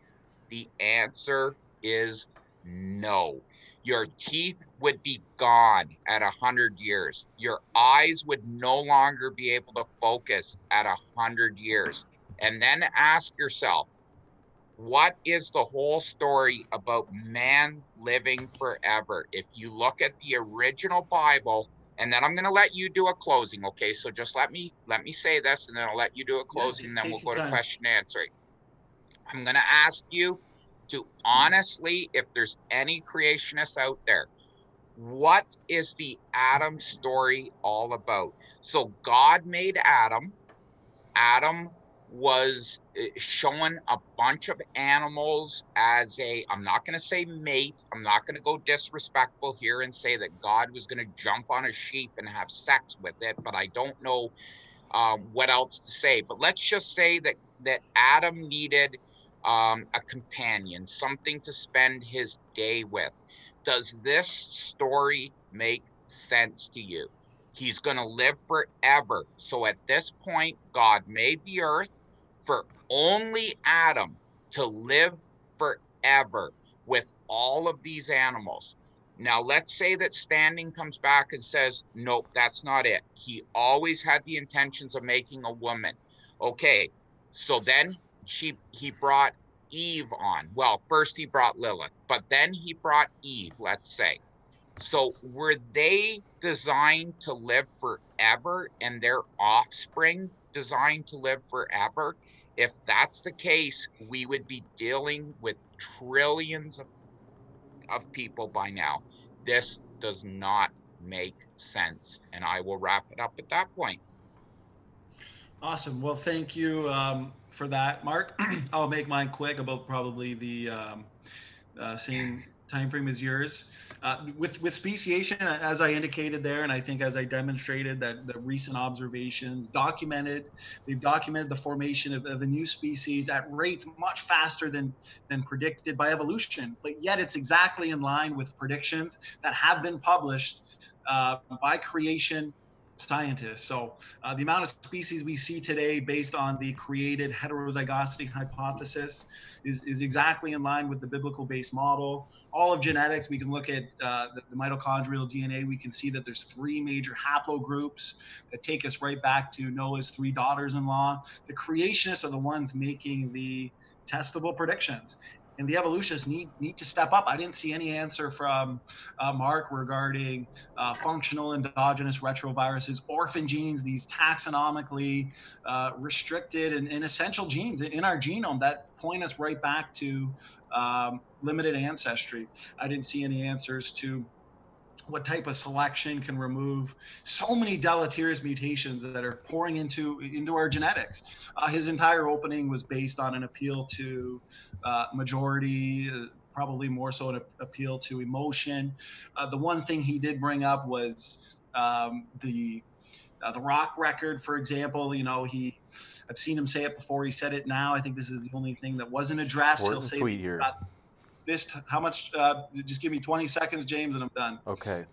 Speaker 2: The answer is no. Your teeth would be gone at 100 years. Your eyes would no longer be able to focus at 100 years. And then ask yourself, what is the whole story about man living forever? If you look at the original Bible, and then I'm going to let you do a closing, okay? So just let me say this, and then I'll let you do a closing, and then we'll go to question and answering. I'm going to ask you to honestly, if there's any creationists out there, what is the Adam story all about? So God made Adam. Adam was showing a bunch of animals as I'm not going to say mate. I'm not going to go disrespectful here and say that God was going to jump on a sheep and have sex with it, but I don't know what else to say. But let's just say that Adam needed a companion, something to spend his day with. Does this story make sense to you? He's going to live forever. So at this point, God made the earth for only Adam to live forever with all of these animals. Now, let's say that Standing comes back and says, nope, that's not it. He always had the intentions of making a woman. Okay, so then he brought Eve on. Well, first he brought Lilith, but then he brought Eve, let's say. So were they designed to live forever and their offspring designed to live forever? If that's the case, we would be dealing with trillions of people by now. This does not make sense. And I will wrap it up at that point.
Speaker 3: Awesome. Well, thank you for that, Mark. I'll make mine quick about probably the same time frame is yours. With speciation, as I indicated there, and I think as I demonstrated that the recent observations they've documented the formation of a new species at rates much faster than predicted by evolution. But yet it's exactly in line with predictions that have been published by creation scientists. So the amount of species we see today based on the created heterozygosity hypothesis is exactly in line with the biblical based model. All of genetics, we can look at the mitochondrial DNA. We can see that there's 3 major haplogroups that take us right back to Noah's 3 daughters-in-law. The creationists are the ones making the testable predictions. And the evolutionists need to step up. I didn't see any answer from Mark regarding functional endogenous retroviruses, orphan genes, these taxonomically restricted and essential genes in our genome that point us right back to limited ancestry. I didn't see any answers to what type of selection can remove so many deleterious mutations that are pouring into our genetics. His entire opening was based on an appeal to majority, probably more so an appeal to emotion. The one thing he did bring up was the rock record, for example. You know, I've seen him say it before. He said it now. I think this is the only thing that wasn't addressed. He'll say
Speaker 1: here.
Speaker 3: This, how much, just give me 20 seconds, James, and I'm done.
Speaker 1: Okay.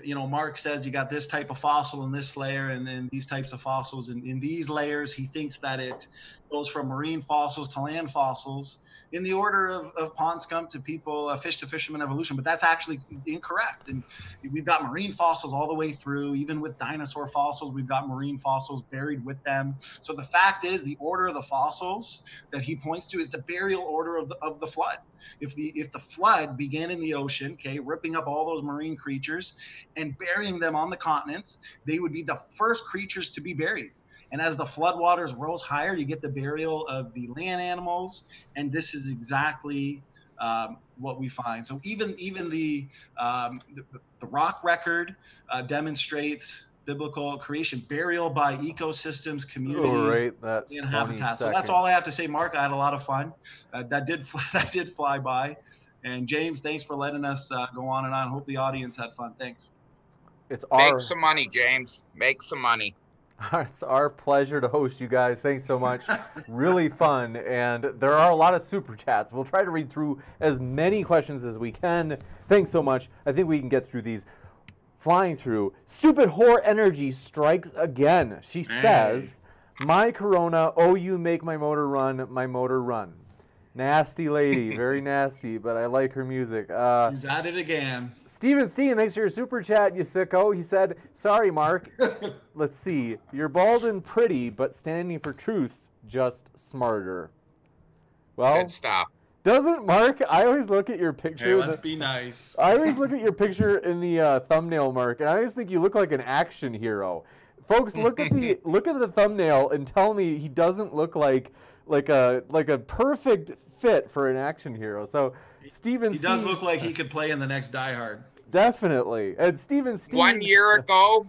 Speaker 3: You know, Mark says you got this type of fossil in this layer and then these types of fossils in these layers. He thinks that it goes from marine fossils to land fossils in the order of pond scum to people, fish to fisherman evolution, but that's actually incorrect. And we've got marine fossils all the way through. Even with dinosaur fossils, we've got marine fossils buried with them. So the fact is, the order of the fossils that he points to is the burial order of the flood. If the flood began in the ocean, okay, ripping up all those marine creatures and burying them on the continents, they would be the first creatures to be buried. And as the floodwaters rose higher, you get the burial of the land animals, and this is exactly what we find. So even the rock record demonstrates biblical creation, burial by ecosystems, communities, and habitats. So that's all I have to say, Mark. I had a lot of fun. That did fly by. And James, thanks for letting us go on and on. Hope the audience had fun. Thanks.
Speaker 2: Make some money, James. Make some money.
Speaker 1: It's our pleasure to host you guys. Thanks so much. Really fun. And there are a lot of super chats. We'll try to read through as many questions as we can. Thanks so much. I think we can get through these. Flying through. Stupid whore energy strikes again. She says, my Corona, oh, you make my motor run. Nasty lady. Very nasty, but I like her music.
Speaker 3: He's at it again.
Speaker 1: Steven Steen, thanks for your super chat, you sicko. He said, sorry, Mark. Let's see. You're bald and pretty, but standing for truth's just smarter. Well,
Speaker 2: good stuff.
Speaker 1: Doesn't Mark? I always look at your picture.
Speaker 3: Hey, let's be nice.
Speaker 1: I always look at your picture in the thumbnail, Mark, and I always think you look like an action hero. Folks, look at the thumbnail and tell me he doesn't look like a perfect fit for an action hero. So Steven,
Speaker 3: he does look like he could play in the next Die Hard.
Speaker 1: Definitely. And Steven Steen.
Speaker 2: 1 year ago,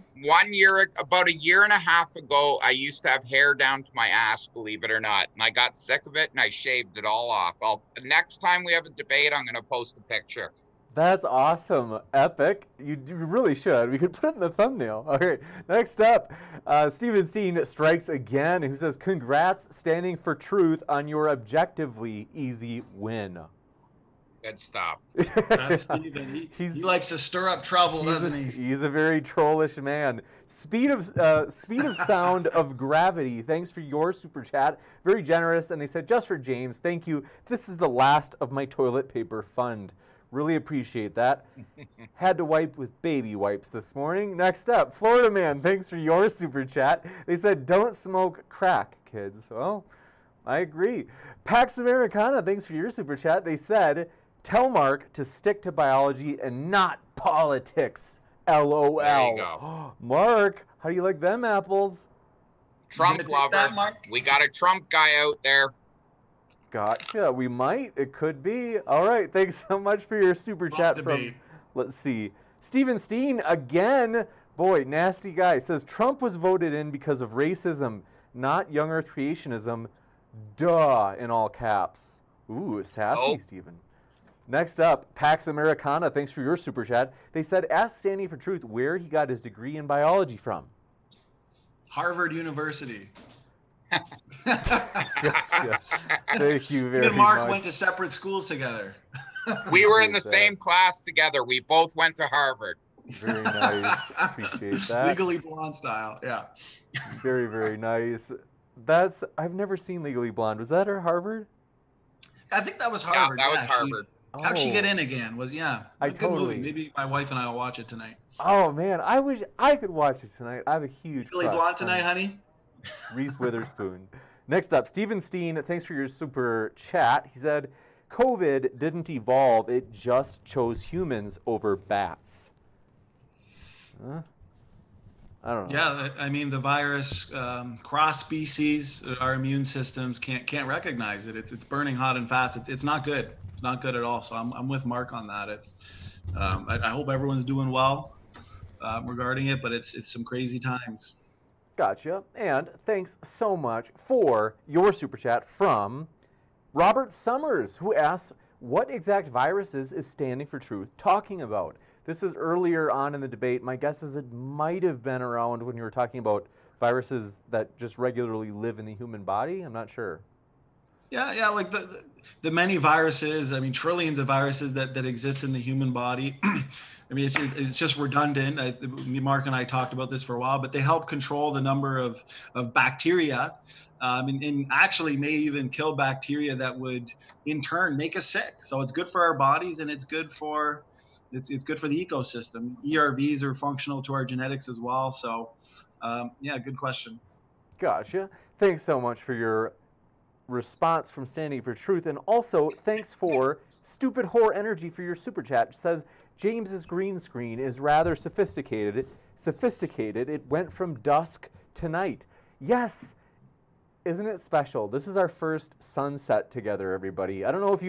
Speaker 2: about a year and a half ago, I used to have hair down to my ass, believe it or not. And I got sick of it and I shaved it all off. Next time we have a debate, I'm going to post a picture.
Speaker 1: That's awesome. Epic. You really should. We could put it in the thumbnail. Okay, next up, Steven Steen strikes again, who says, congrats standing for truth on your objectively easy win.
Speaker 2: Good stuff.
Speaker 3: That's Steven. He likes to stir up trouble, doesn't he?
Speaker 1: He's a very trollish man. Speed of sound of gravity. Thanks for your super chat. Very generous. And they said, just for James, thank you. This is the last of my toilet paper fund. Really appreciate that. Had to wipe with baby wipes this morning. Next up, Florida Man. Thanks for your super chat. They said, don't smoke crack, kids. Well, I agree. Pax Americana. Thanks for your super chat. They said, tell Mark to stick to biology and not politics. LOL.
Speaker 2: There you go.
Speaker 1: Mark, how do you like them apples?
Speaker 2: Trump lover. We got a Trump guy out there.
Speaker 1: Gotcha. We might. It could be. All right. Thanks so much for your super chat from, let's see, Steven Steen again. Boy, nasty guy. Says Trump was voted in because of racism, not young earth creationism. Duh, in all caps. Ooh, sassy, Steven. Next up, Pax Americana, thanks for your super chat. They said, ask Standing for Truth where he got his degree in biology from.
Speaker 3: Harvard University.
Speaker 1: Gotcha. Thank you very much.
Speaker 3: Me and Mark went to separate schools together.
Speaker 2: We were in the same class together. We both went to Harvard.
Speaker 1: Very nice. Appreciate that.
Speaker 3: Legally Blonde style, yeah.
Speaker 1: Very, very nice. I've never seen Legally Blonde. Was that her Harvard?
Speaker 3: I think that was Harvard.
Speaker 2: Yeah, that was Harvard.
Speaker 3: How'd she get in again? Good movie. Maybe my wife and I will watch it tonight.
Speaker 1: Oh man, I wish I could watch it tonight. I have a huge
Speaker 3: Legally Blonde tonight, honey?
Speaker 1: Reese Witherspoon. Next up, Steven Steen, thanks for your super chat. He said, COVID didn't evolve, it just chose humans over bats. Huh? I don't know.
Speaker 3: Yeah, I mean, the virus, cross species, our immune systems can't recognize it. It's burning hot and fast. It's not good. It's not good at all. So I'm with Mark on that. I hope everyone's doing well regarding it, but it's some crazy times.
Speaker 1: Gotcha. And thanks so much for your super chat from Robert Summers, who asks, what exact viruses is Standing for Truth talking about? This is earlier on in the debate. My guess is it might have been around when you were talking about viruses that just regularly live in the human body. I'm not sure.
Speaker 3: Yeah, like the many viruses, I mean, trillions of viruses that exist in the human body. I mean, it's just redundant. Mark and I talked about this for a while, but they help control the number of bacteria, and actually may even kill bacteria that would, in turn, make us sick. So it's good for our bodies, and it's good for the ecosystem. ERVs are functional to our genetics as well. So, yeah, good question.
Speaker 1: Gotcha. Thanks so much for your response from Standing for Truth, and also thanks for Stupid Whore Energy for your super chat. It says James's green screen is rather sophisticated. It went from dusk to night. Yes, isn't it special? This is our first sunset together, everybody. I don't know if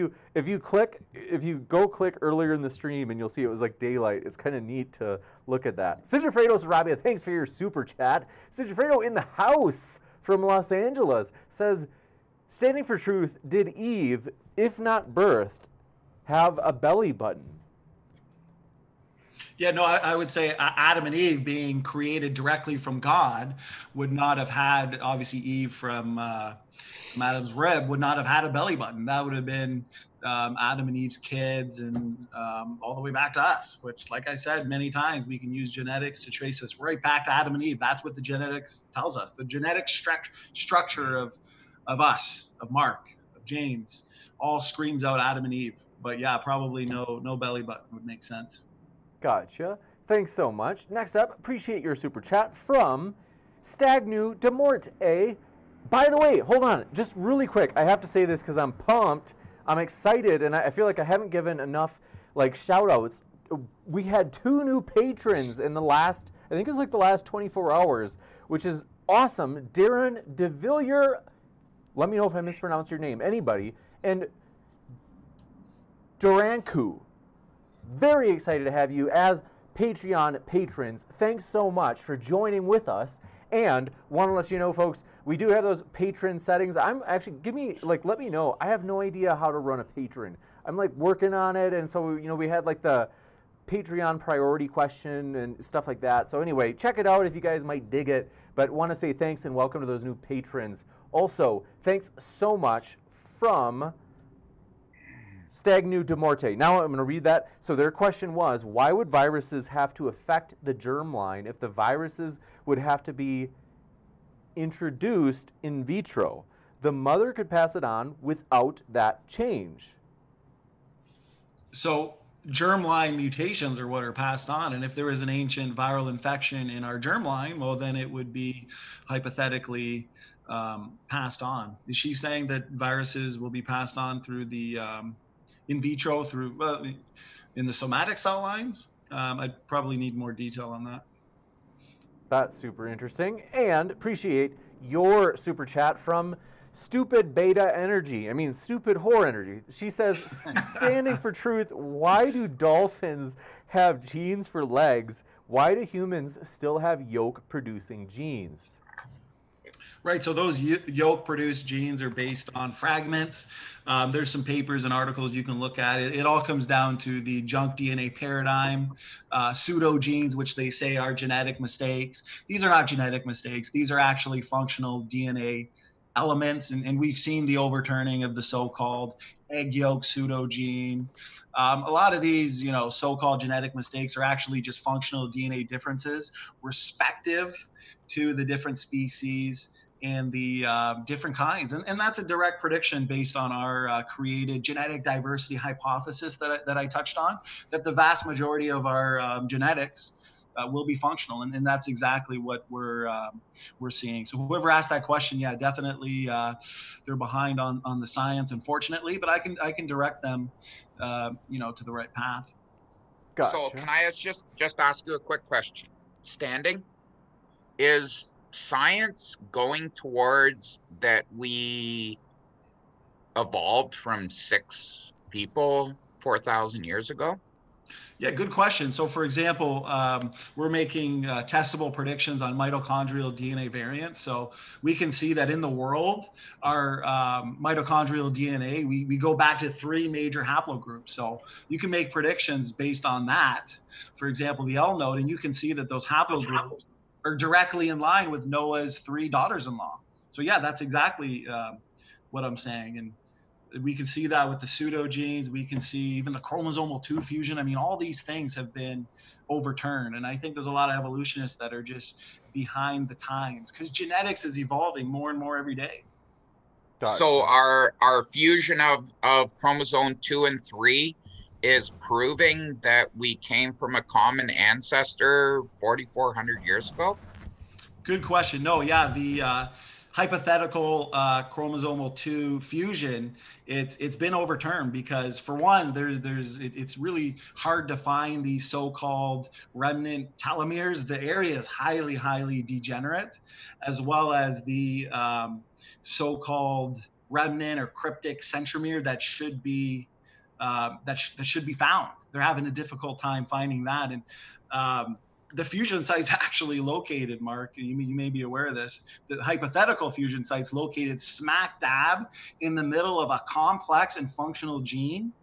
Speaker 1: you go click earlier in the stream and you'll see it was like daylight. It's kind of neat to look at that. Sigifredo Sarabia, thanks for your super chat. Sigifredo in the house from Los Angeles says, Standing for Truth, did Eve, if not birthed, have a belly button?
Speaker 3: Yeah, no, I would say Adam and Eve being created directly from God would not have had, obviously Eve from Adam's rib would not have had a belly button. That would have been Adam and Eve's kids and all the way back to us, which, like I said many times, we can use genetics to trace us right back to Adam and Eve. That's what the genetics tells us. The genetic structure of us, of Mark, of James, all screams out Adam and Eve. But yeah, probably no belly button would make sense.
Speaker 1: Gotcha. Thanks so much. Next up, appreciate your super chat from Stagnu de Morte. By the way, hold on, just really quick. I have to say this because I'm pumped. I'm excited, and I feel like I haven't given enough shout outs. We had 2 new patrons in the last, I think it was like the last 24 hours, which is awesome. Darren DeVillier, let me know if I mispronounced your name, anybody, and Duranku. Very excited to have you as Patreon patrons. Thanks so much for joining with us. And want to let you know, folks, we do have those patron settings. I'm actually, let me know. I have no idea how to run a patron. I'm working on it. And so, we had the Patreon priority question and stuff like that. So anyway, check it out if you guys might dig it. But want to say thanks and welcome to those new patrons. Also, thanks so much from Stagnu de Morte. Now I'm going to read that. So their question was, why would viruses have to affect the germline if the viruses would have to be introduced in vitro? The mother could pass it on without that change.
Speaker 3: So germline mutations are what are passed on. And if there is an ancient viral infection in our germline, well, then it would be hypothetically passed on. Is she saying that viruses will be passed on through the in vitro in the somatic cell lines? I'd probably need more detail on that.
Speaker 1: That's super interesting. And appreciate your super chat from Stupid Beta Energy. Stupid Whore Energy. She says, Standing for Truth, why do dolphins have genes for legs? Why do humans still have yolk-producing genes?
Speaker 3: Right, so those yolk-produced genes are based on fragments. There's some papers and articles you can look at. It all comes down to the junk DNA paradigm, pseudogenes, which they say are genetic mistakes. These are not genetic mistakes. These are actually functional DNA elements, and we've seen the overturning of the so-called egg yolk pseudogene. A lot of these, so-called genetic mistakes are actually just functional DNA differences, respective to the different species and the different kinds. And that's a direct prediction based on our created genetic diversity hypothesis that I touched on, that the vast majority of our genetics will be functional. And that's exactly what we're seeing. So whoever asked that question, yeah, definitely they're behind on the science, unfortunately, but I can direct them, to the right path.
Speaker 1: Gotcha.
Speaker 2: So can I just ask you a quick question? Standing, is science going towards that we evolved from 6 people 4,000 years ago?
Speaker 3: Yeah, good question. So, for example, we're making testable predictions on mitochondrial DNA variants. So we can see that in the world, our mitochondrial DNA, we go back to 3 major haplogroups. So you can make predictions based on that. For example, the L node, and you can see that those haplogroups are directly in line with Noah's 3 daughters-in-law. So yeah, that's exactly what I'm saying. And we can see that with the pseudogenes. We can see even the chromosomal 2 fusion. I mean, all these things have been overturned. And I think there's a lot of evolutionists that are just behind the times, because genetics is evolving more and more every day.
Speaker 1: Gotcha.
Speaker 2: So our fusion of chromosome 2 and 3 is proving that we came from a common ancestor 4,400 years ago?
Speaker 3: Good question. No, yeah, the hypothetical chromosomal 2 fusion, it's been overturned because, for one, it's really hard to find these so-called remnant telomeres. The area is highly degenerate, as well as the so-called remnant or cryptic centromere that should be should be found. They're having a difficult time finding that. And the fusion site's actually located, Mark, you may be aware of this, the hypothetical fusion site's located smack dab in the middle of a complex and functional gene.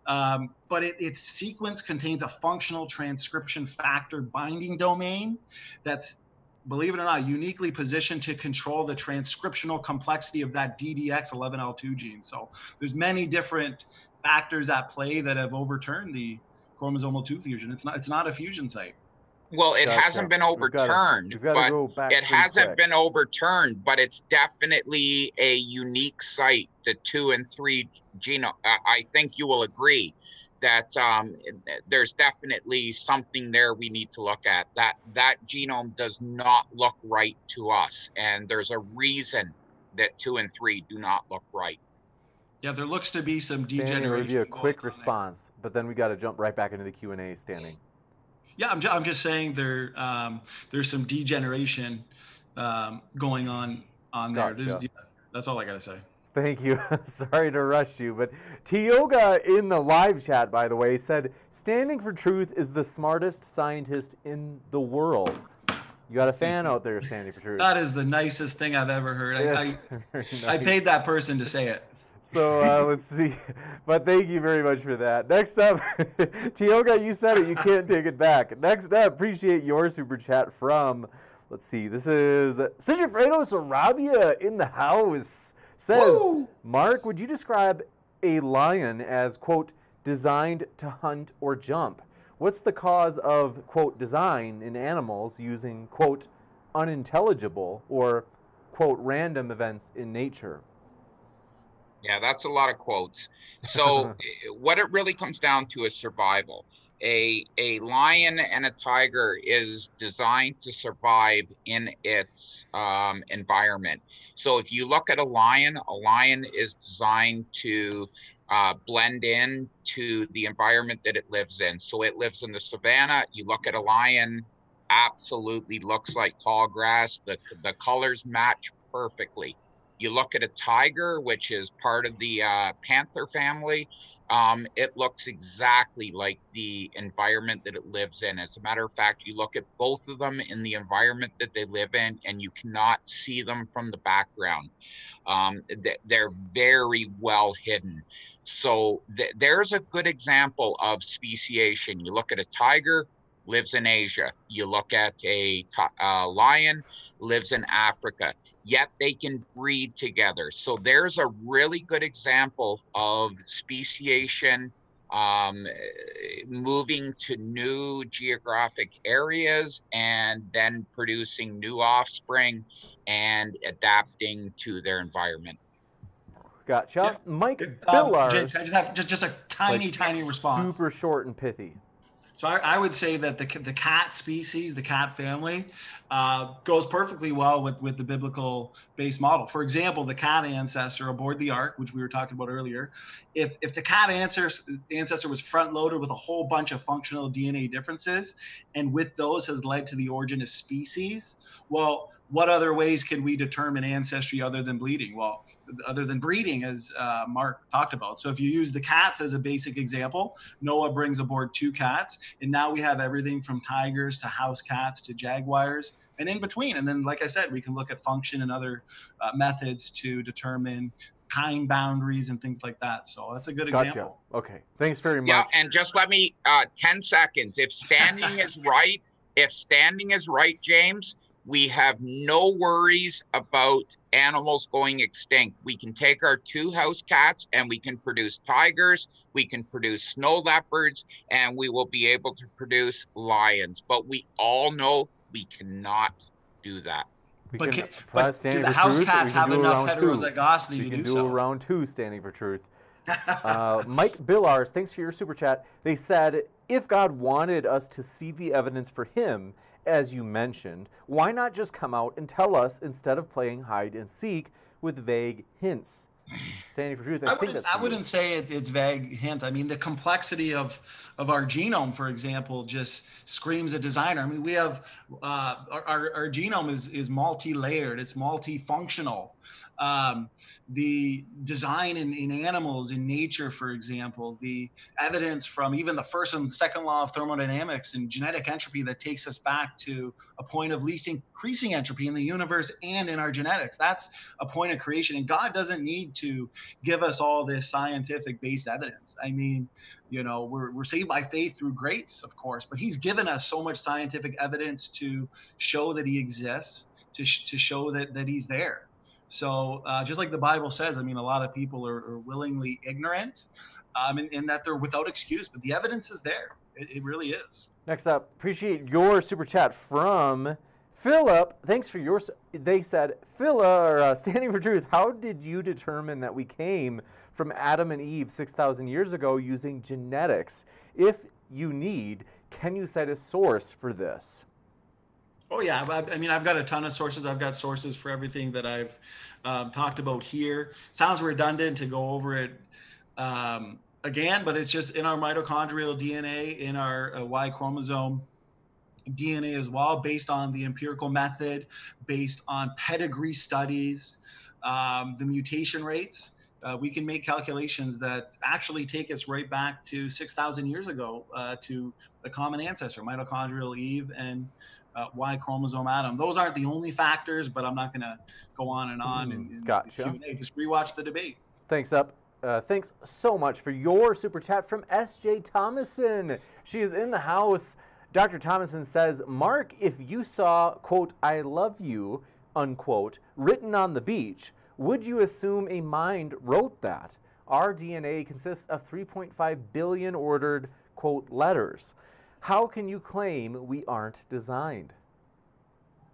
Speaker 3: But its sequence contains a functional transcription factor binding domain that's, believe it or not, uniquely positioned to control the transcriptional complexity of that DDX11L2 gene. So there's many different factors at play that have overturned the chromosomal 2 fusion. It's not a fusion site.
Speaker 2: Well, it
Speaker 1: Gotcha.
Speaker 2: hasn't been overturned,
Speaker 1: we've gotta go back
Speaker 2: it
Speaker 1: pretty
Speaker 2: hasn't
Speaker 1: quick.
Speaker 2: been overturned, but it's definitely a unique site, the 2 and 3 genome. I think you will agree that there's definitely something there we need to look at. That genome does not look right to us, and there's a reason that 2 and 3 do not look right.
Speaker 3: Yeah, there looks to be some
Speaker 1: Standing,
Speaker 3: degeneration.
Speaker 1: I'll give you a
Speaker 3: going
Speaker 1: quick
Speaker 3: on there.
Speaker 1: response, but then we got to jump right back into the Q&A. Standing.
Speaker 3: Yeah, I'm just saying there's some degeneration going on there.
Speaker 1: Gotcha.
Speaker 3: That's all I gotta say.
Speaker 1: Thank you. Sorry to rush you, but Tioga in the live chat, by the way, said, "Standing for Truth is the smartest scientist in the world." You got a fan out there, Standing for Truth.
Speaker 3: That is the nicest thing I've ever heard.
Speaker 1: Yes,
Speaker 3: I paid that person to say it.
Speaker 1: So let's see. But thank you very much for that. Next up, Tioga, you said it. You can't take it back. Next up, appreciate your super chat from, let's see, this is Sigifredo Sarabia in the house. Says, "Woo! Mark, would you describe a lion as, quote, designed to hunt or jump? What's the cause of, quote, design in animals using, quote, unintelligible or, quote, random events in nature?"
Speaker 2: Yeah, that's a lot of quotes. So what it really comes down to is survival. A lion and a tiger is designed to survive in its environment. So if you look at a lion is designed to blend in to the environment that it lives in. So it lives in the savannah. You look at a lion, absolutely looks like tall grass. The colors match perfectly. You look at a tiger, which is part of the panther family. It looks exactly like the environment that it lives in. As a matter of fact, you look at both of them in the environment that they live in, and you cannot see them from the background. They're very well hidden. So there's a good example of speciation. You look at a tiger, lives in Asia. You look at a lion, lives in Africa. Yet they can breed together. So there's a really good example of speciation, moving to new geographic areas and then producing new offspring and adapting to their environment.
Speaker 1: Gotcha.
Speaker 3: Yeah.
Speaker 1: Mike
Speaker 3: James,
Speaker 1: Billars.
Speaker 3: can I just have just a tiny, tiny response?
Speaker 1: Super short and pithy.
Speaker 3: So I would say that the cat species, the cat family, goes perfectly well with the biblical base model. For example, the cat ancestor aboard the ark, which we were talking about earlier, if the cat ancestor was front loaded with a whole bunch of functional DNA differences, and with those has led to the origin of species, well, what other ways can we determine ancestry other than bleeding? Well, other than breeding, as Mark talked about. So if you use the cats as a basic example, Noah brings aboard 2 cats, and now we have everything from tigers to house cats to jaguars and in between. And then, like I said, we can look at function and other methods to determine kind boundaries and things like that. So that's a good example.
Speaker 1: Okay, thanks very much.
Speaker 2: Yeah, and just let me 10 seconds. If standing is right, James, we have no worries about animals going extinct. We can take our 2 house cats and we can produce tigers, we can produce snow leopards, and we will be able to produce lions. But we all know we cannot do that.
Speaker 3: But do the house cats have enough heterozygosity to do so?
Speaker 1: We can do round 2 standing for truth. Mike Billars, thanks for your super chat. They said, if God wanted us to see the evidence for him, as you mentioned, why not just come out and tell us instead of playing hide and seek with vague hints? Standing for truth,
Speaker 3: I wouldn't say it's vague hint. I mean, the complexity of our genome, for example, just screams a designer. I mean, we have our genome is multi-layered, it's multifunctional. The design in animals, in nature, for example, the evidence from even the first and second law of thermodynamics and genetic entropy that takes us back to a point of least increasing entropy in the universe and in our genetics. That's a point of creation. And God doesn't need to give us all this scientific based evidence. I mean, we're saved by faith through grace, of course, but he's given us so much scientific evidence to show that he exists, to show that he's there. So just like the Bible says, I mean, a lot of people are willingly ignorant and that they're without excuse, but the evidence is there. It really is.
Speaker 1: Next up, appreciate your super chat from Philip. Thanks for yours. They said, Philip, standing for truth, how did you determine that we came from Adam and Eve 6,000 years ago using genetics? If you need, can you cite a source for this?
Speaker 3: Oh, yeah. I mean, I've got a ton of sources. I've got sources for everything that I've talked about here. Sounds redundant to go over it again, but it's just in our mitochondrial DNA, in our Y chromosome DNA as well, based on the empirical method, based on pedigree studies, the mutation rates. We can make calculations that actually take us right back to 6,000 years ago to the common ancestor, mitochondrial Eve and Y chromosome Adam. Those aren't the only factors, but I'm not going to go on and on. And
Speaker 1: Gotcha.
Speaker 3: Q&A. Just rewatch the debate.
Speaker 1: Thanks thanks so much for your super chat from S.J. Thomason. She is in the house. Dr. Thomason says, Mark, if you saw, quote, I love you, unquote, written on the beach, would you assume a mind wrote that? Our DNA consists of 3.5 billion ordered, quote, letters. How can you claim we aren't designed?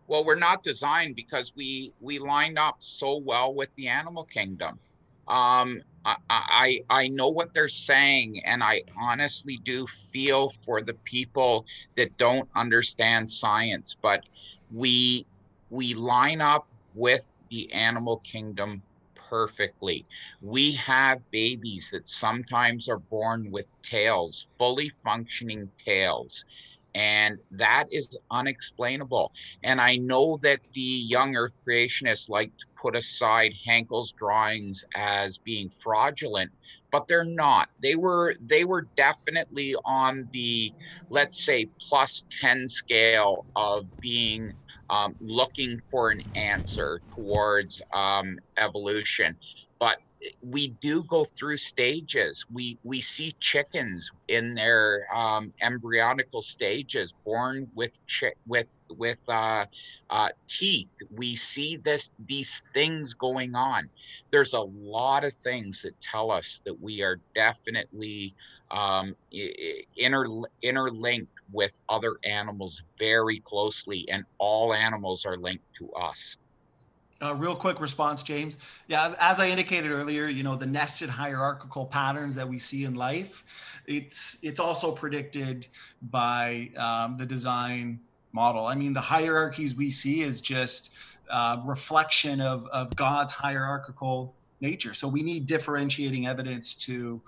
Speaker 2: Well, we're not designed because we line up so well with the animal kingdom. I know what they're saying, and I honestly do feel for the people that don't understand science, but we line up with the animal kingdom perfectly. We have babies that sometimes are born with tails, fully functioning tails, and that is unexplainable. And I know that the young earth creationists like to put aside Hankel's drawings as being fraudulent, but they're not. They were definitely on the, let's say, +10 scale of being looking for an answer towards evolution. But we do go through stages. We see chickens in their embryonical stages, born with teeth. We see these things going on. There's a lot of things that tell us that we are definitely interlinked with other animals very closely, and all animals are linked to us.
Speaker 3: Real quick response, James. Yeah, as I indicated earlier, you know, the nested hierarchical patterns that we see in life, it's also predicted by the design model. I mean, the hierarchies we see is just reflection of God's hierarchical nature. So we need differentiating evidence to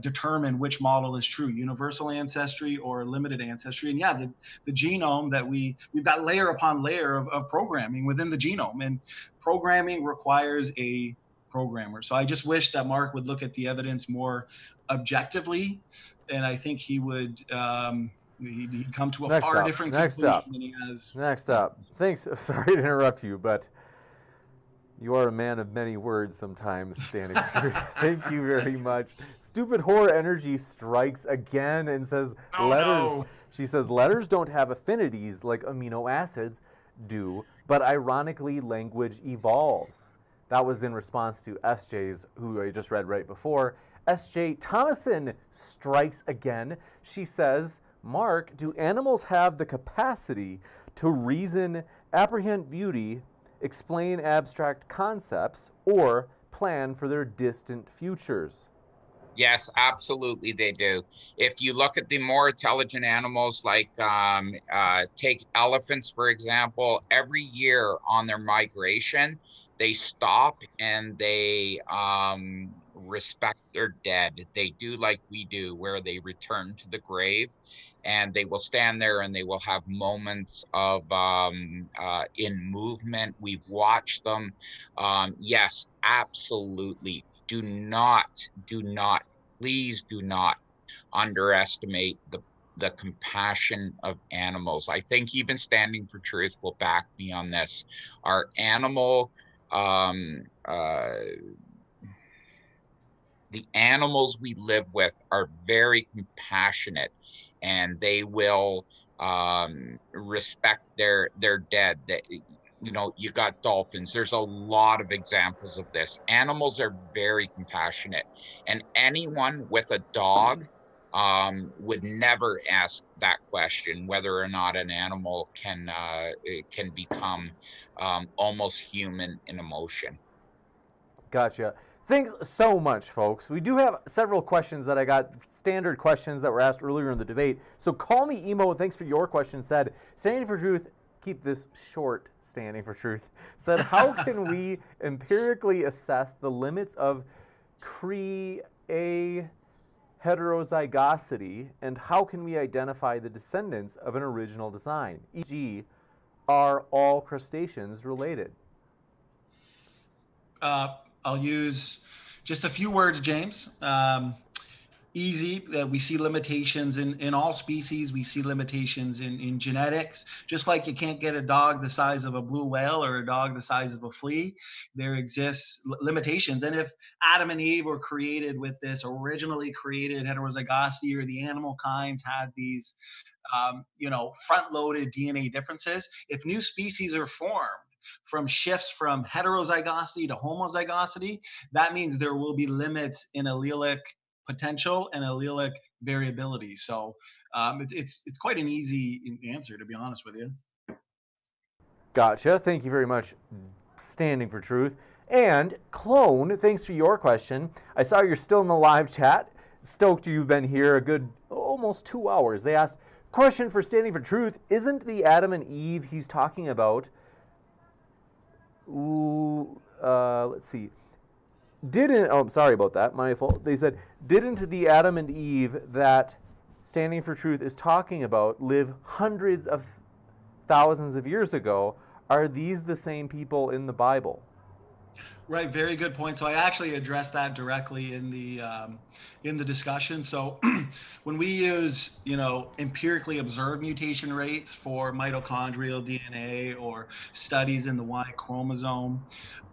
Speaker 3: determine which model is true, universal ancestry or limited ancestry. And yeah, the genome that we've got layer upon layer of programming within the genome, and programming requires a programmer. So I just wish that Mark would look at the evidence more objectively, and I think he would he'd come to a far different conclusion than he has.
Speaker 1: Next up. Thanks. Sorry to interrupt you, but you are a man of many words sometimes, Standing for Truth. Thank you very much. Stupid Horror Energy strikes again and says She says letters don't have affinities like amino acids do, but ironically language evolves. That was in response to SJ's, who I just read right before. SJ Thomason strikes again. She says, Mark, do animals have the capacity to reason, apprehend beauty, explain abstract concepts, or plan for their distant futures?
Speaker 2: Yes, absolutely they do. If you look at the more intelligent animals, like take elephants, for example, every year on their migration, they stop and they respect their dead. They do like we do, where they return to the grave, and they will stand there and they will have moments of in movement. We've watched them. Yes, absolutely. Please do not underestimate the compassion of animals. I think even Standing for Truth will back me on this. Our animal, the animals we live with are very compassionate, and they will respect their dead. You know, you got dolphins. There's a lot of examples of this. Animals are very compassionate, and anyone with a dog would never ask that question, whether or not an animal can become almost human in emotion.
Speaker 1: Gotcha. Thanks so much, folks. We do have several questions that I got, standard questions that were asked earlier in the debate. So Call Me Emo, thanks for your question, said, Standing for Truth, keep this short, Standing for Truth, said, how can we empirically assess the limits of heterozygosity, and how can we identify the descendants of an original design? E.g., are all crustaceans related?
Speaker 3: I'll use just a few words, James. Easy. We see limitations in all species. We see limitations in genetics. Just like you can't get a dog the size of a blue whale or a dog the size of a flea, there exists limitations. And if Adam and Eve were created with this originally created heterozygosity, or the animal kinds had these, front-loaded DNA differences, if new species are formed from shifts from heterozygosity to homozygosity, that means there will be limits in allelic potential and allelic variability. So it's quite an easy answer, to be honest with you.
Speaker 1: Gotcha. Thank you very much, Standing for Truth. And Clone, thanks for your question. I saw you're still in the live chat. Stoked you've been here a good almost 2 hours. They asked, question for Standing for Truth, isn't the Adam and Eve he's talking about, let's see, sorry about that, my fault. They said, didn't the Adam and Eve that Standing for Truth is talking about live hundreds of thousands of years ago? Are these the same people in the Bible?
Speaker 3: Right, very good point. So I actually addressed that directly in the discussion. So when we use, empirically observed mutation rates for mitochondrial DNA or studies in the Y chromosome,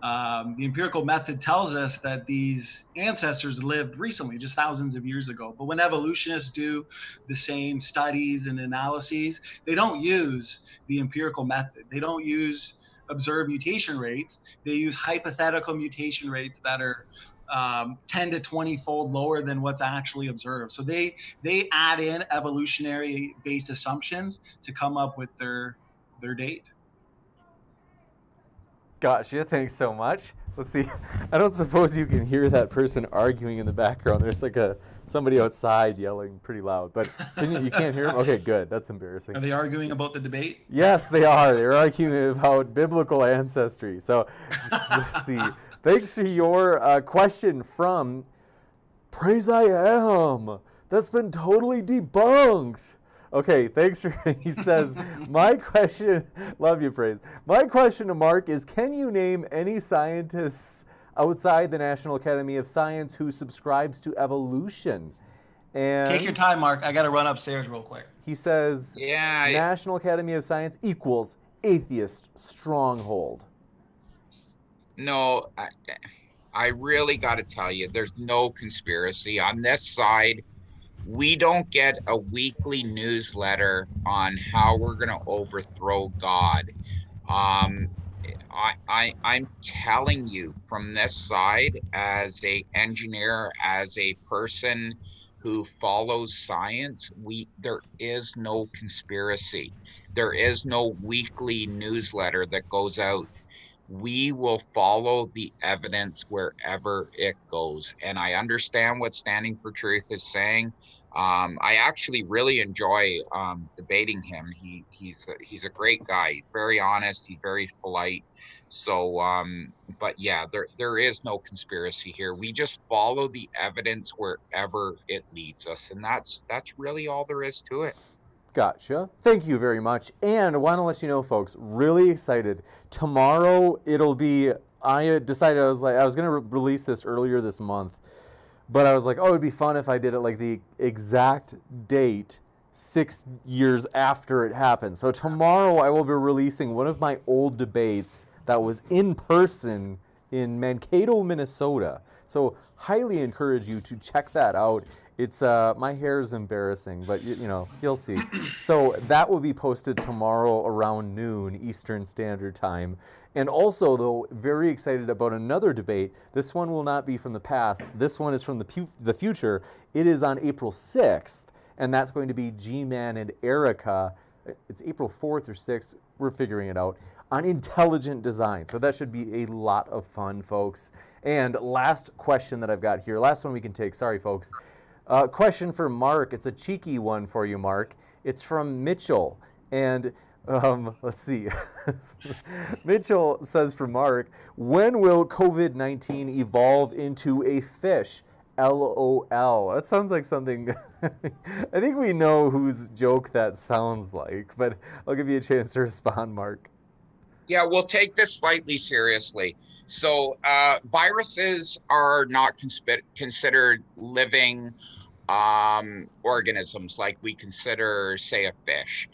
Speaker 3: the empirical method tells us that these ancestors lived recently, just thousands of years ago. But when evolutionists do the same studies and analyses, they don't use the empirical method. They don't use observed mutation rates. They use hypothetical mutation rates that are 10 to 20 fold lower than what's actually observed. So they add in evolutionary based assumptions to come up with their date.
Speaker 1: Gotcha. Thanks so much. Let's see. I don't suppose you can hear that person arguing in the background. There's like somebody outside yelling pretty loud, but you can't hear them? Okay, good. That's embarrassing.
Speaker 3: Are they arguing about the debate?
Speaker 1: Yes, they are. They're arguing about biblical ancestry. So let's see. Thanks for your question from Praise I Am. That's been totally debunked. Okay, thanks for, he says, my question, love you, Praise. My question to Mark is, can you name any scientists outside the National Academy of Science who subscribes to evolution? And
Speaker 3: take your time, Mark. I got to run upstairs real quick.
Speaker 1: He says, National Academy of Science equals atheist stronghold.
Speaker 2: No, I really got to tell you, there's no conspiracy on this side. We don't get a weekly newsletter on how we're going to overthrow God. I'm telling you from this side, as a engineer, as a person who follows science, there is no conspiracy. There is no weekly newsletter that goes out. We will follow the evidence wherever it goes. And I understand what Standing for Truth is saying. I actually really enjoy debating him. He's a great guy. He's very honest. He's very polite. So, but yeah, there is no conspiracy here. We just follow the evidence wherever it leads us, and that's really all there is to it.
Speaker 1: Gotcha. Thank you very much. And I want to let you know, folks, really excited. Tomorrow it'll be, I decided I was going to release this earlier this month, but I was like, oh, it'd be fun if I did it like the exact date 6 years after it happened. So tomorrow I will be releasing one of my old debates that was in person in Mankato, Minnesota. So highly encourage you to check that out. It's my hair is embarrassing, but you'll see. So that will be posted tomorrow around noon Eastern Standard Time. And also, though, very excited about another debate. This one will not be from the past. This one is from the future. It is on April 6th, and that's going to be G-Man and Erica. It's April 4th or 6th. We're figuring it out. On intelligent design. So that should be a lot of fun, folks. And last question that I've got here. Last one we can take. Sorry, folks. Question for Mark. It's a cheeky one for you, Mark. It's from Mitchell. And let's see. Mitchell says for Mark, when will COVID-19 evolve into a fish? LOL. That sounds like something, I think we know whose joke that sounds like, but I'll give you a chance to respond, Mark.
Speaker 2: Yeah, we'll take this slightly seriously. So viruses are not considered living organisms like we consider, say, a fish.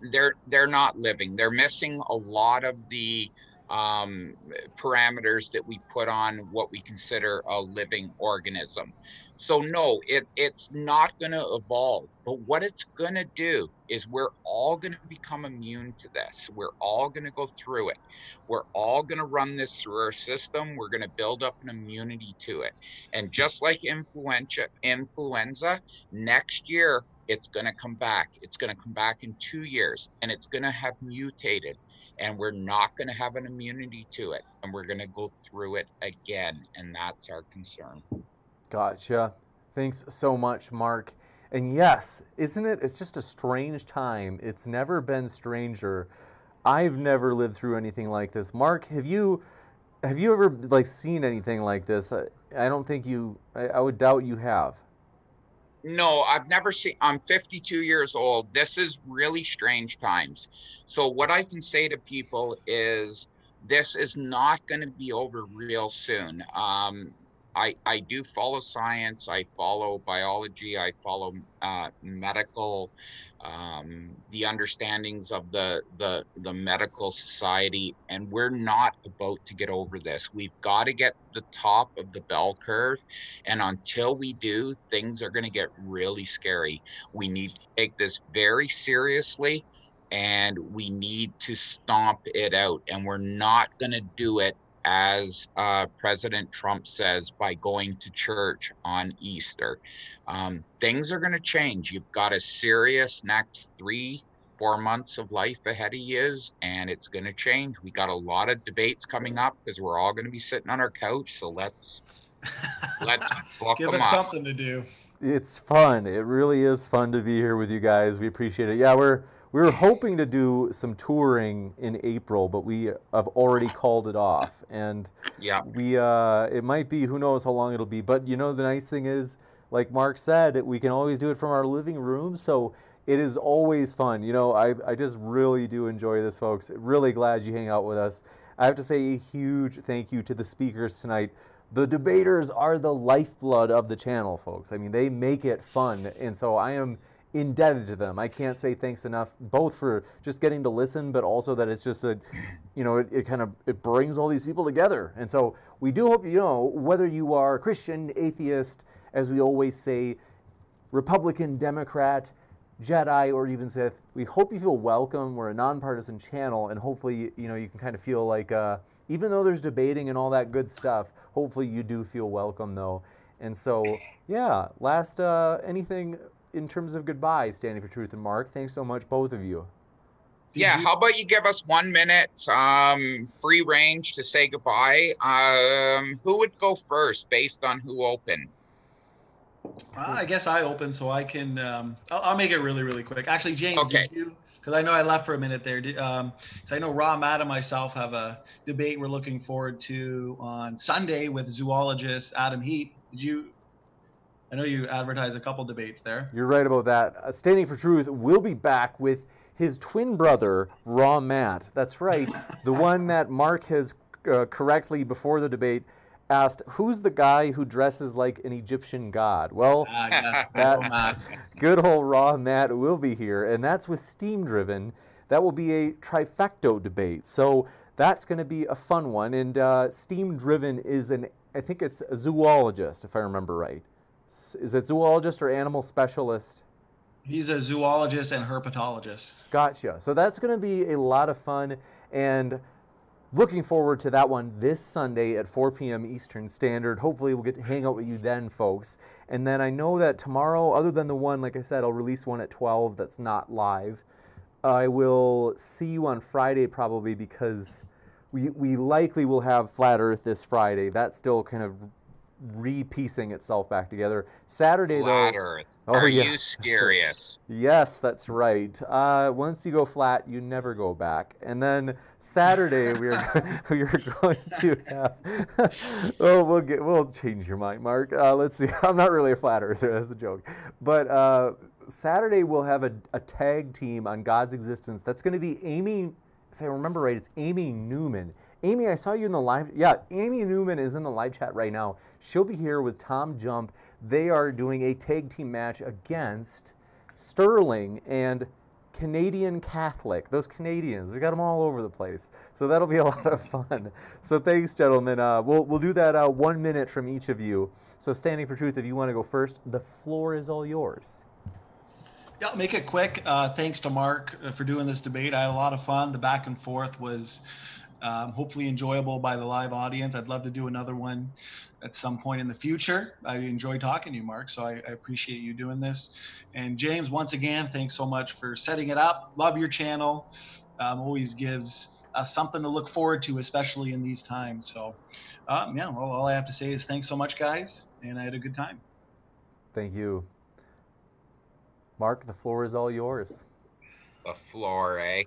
Speaker 2: They're not living. They're missing a lot of the parameters that we put on what we consider a living organism. So no, it's not going to evolve. But what it's going to do is we're all going to become immune to this. We're all going to go through it. We're all going to run this through our system. We're going to build up an immunity to it. And just like influenza, next year, it's going to come back. It's going to come back in 2 years, and it's going to have mutated. And we're not going to have an immunity to it. And we're going to go through it again. And that's our concern.
Speaker 1: Gotcha. Thanks so much, Mark. And yes, isn't it? It's just a strange time. It's never been stranger. I've never lived through anything like this. Mark, have you ever seen anything like this? I don't think you. I would doubt you have.
Speaker 2: No, I've never seen. I'm 52 years old. This is really strange times. So what I can say to people is, this is not going to be over real soon. I do follow science. I follow biology. I follow medical, the understandings of the medical society, and we're not about to get over this. We've got to get to the top of the bell curve, and until we do, things are going to get really scary. We need to take this very seriously, and we need to stomp it out. And we're not going to do it, as President Trump says, by going to church on Easter. Things are going to change. You've got a serious next 3-4 months of life ahead of you, and it's going to change. We got a lot of debates coming up because we're all going to be sitting on our couch. So let's book
Speaker 3: Give
Speaker 2: them
Speaker 3: us
Speaker 2: up.
Speaker 3: something to do.
Speaker 1: It's fun. It really is fun to be here with you guys. We appreciate it. Yeah, we were hoping to do some touring in April, but we have already called it off. And
Speaker 2: Yeah.
Speaker 1: we it might be, who knows how long it'll be. But you know, the nice thing is, like Mark said, we can always do it from our living room. So it is always fun. You know, I just really do enjoy this, folks. Really glad you hang out with us. I have to say a huge thank you to the speakers tonight. The debaters are the lifeblood of the channel, folks. I mean, they make it fun, and so I am indebted to them. I can't say thanks enough, both for just getting to listen, but also that it's just a, you know, it kind of, it brings all these people together. And so we do hope you know, whether you are Christian, atheist, as we always say, Republican, Democrat, Jedi, or even Sith, we hope you feel welcome. We're a nonpartisan channel, and hopefully, you know, you can kind of feel like, even though there's debating and all that good stuff, hopefully you do feel welcome, though. And so, yeah, last, anything in terms of goodbye, Standing for Truth and Mark? Thanks so much, both of you.
Speaker 2: Yeah, how about you give us 1 minute, free range to say goodbye? Who would go first based on who opened?
Speaker 3: I guess I open, so I can. I'll make it really, really quick. Actually, James,
Speaker 2: Okay.
Speaker 3: did you? Because I know I left for a minute there. So I know Raw, Matt, and myself have a debate we're looking forward to on Sunday with zoologist Adam Heap. Did you? I know you advertised a couple debates there.
Speaker 1: You're right about that. Standing for Truth will be back with his twin brother, Raw Matt. That's right, the one that Mark has correctly before the debate asked, who's the guy who dresses like an Egyptian god? Well,
Speaker 3: Yes,
Speaker 1: that's good old Raw Matt will be here, and that's with Steam Driven. That will be a trifecto debate. So that's going to be a fun one. And Steam Driven is I think it's a zoologist, if I remember right. Is it zoologist or animal specialist?
Speaker 3: He's a zoologist and herpetologist.
Speaker 1: Gotcha. So that's going to be a lot of fun, and looking forward to that one this Sunday at 4 p.m. Eastern Standard. Hopefully we'll get to hang out with you then, folks. And then I know that tomorrow, other than the one, like I said, I'll release one at 12 that's not live. I will see you on Friday probably, because we likely will have Flat Earth this Friday. That's still kind of re-piecing itself back together. Saturday,
Speaker 2: Flat
Speaker 1: though.
Speaker 2: Earth.
Speaker 1: Oh,
Speaker 2: Are
Speaker 1: yes,
Speaker 2: you serious?
Speaker 1: Yes, that's right. Once you go flat, you never go back. And then Saturday, we are going to have. Oh, we'll change your mind, Mark. Let's see. I'm not really a flat earther. That's a joke. But Saturday we'll have a tag team on God's existence. That's going to be Amy. If I remember right, it's Amy Newman. Amy, I saw you in the live. Yeah, Amy Newman is in the live chat right now. She'll be here with Tom Jump. They are doing a tag team match against Sterling and Canadian Catholic. Those Canadians, we got them all over the place. So that'll be a lot of fun. So thanks, gentlemen. We'll do that 1 minute from each of you. So Standing for Truth, if you want to go first, the floor is all yours.
Speaker 3: Yeah, I'll make it quick. Thanks to Mark for doing this debate. I had a lot of fun. The back and forth was hopefully enjoyable by the live audience. I'd love to do another one at some point in the future. I enjoy talking to you, Mark, so I appreciate you doing this. And James, once again, thanks so much for setting it up. Love your channel. Always gives us something to look forward to, especially in these times. So yeah, well, all I have to say is thanks so much, guys, and I had a good time.
Speaker 1: Thank you. Mark, the floor is all yours.
Speaker 2: The floor, eh?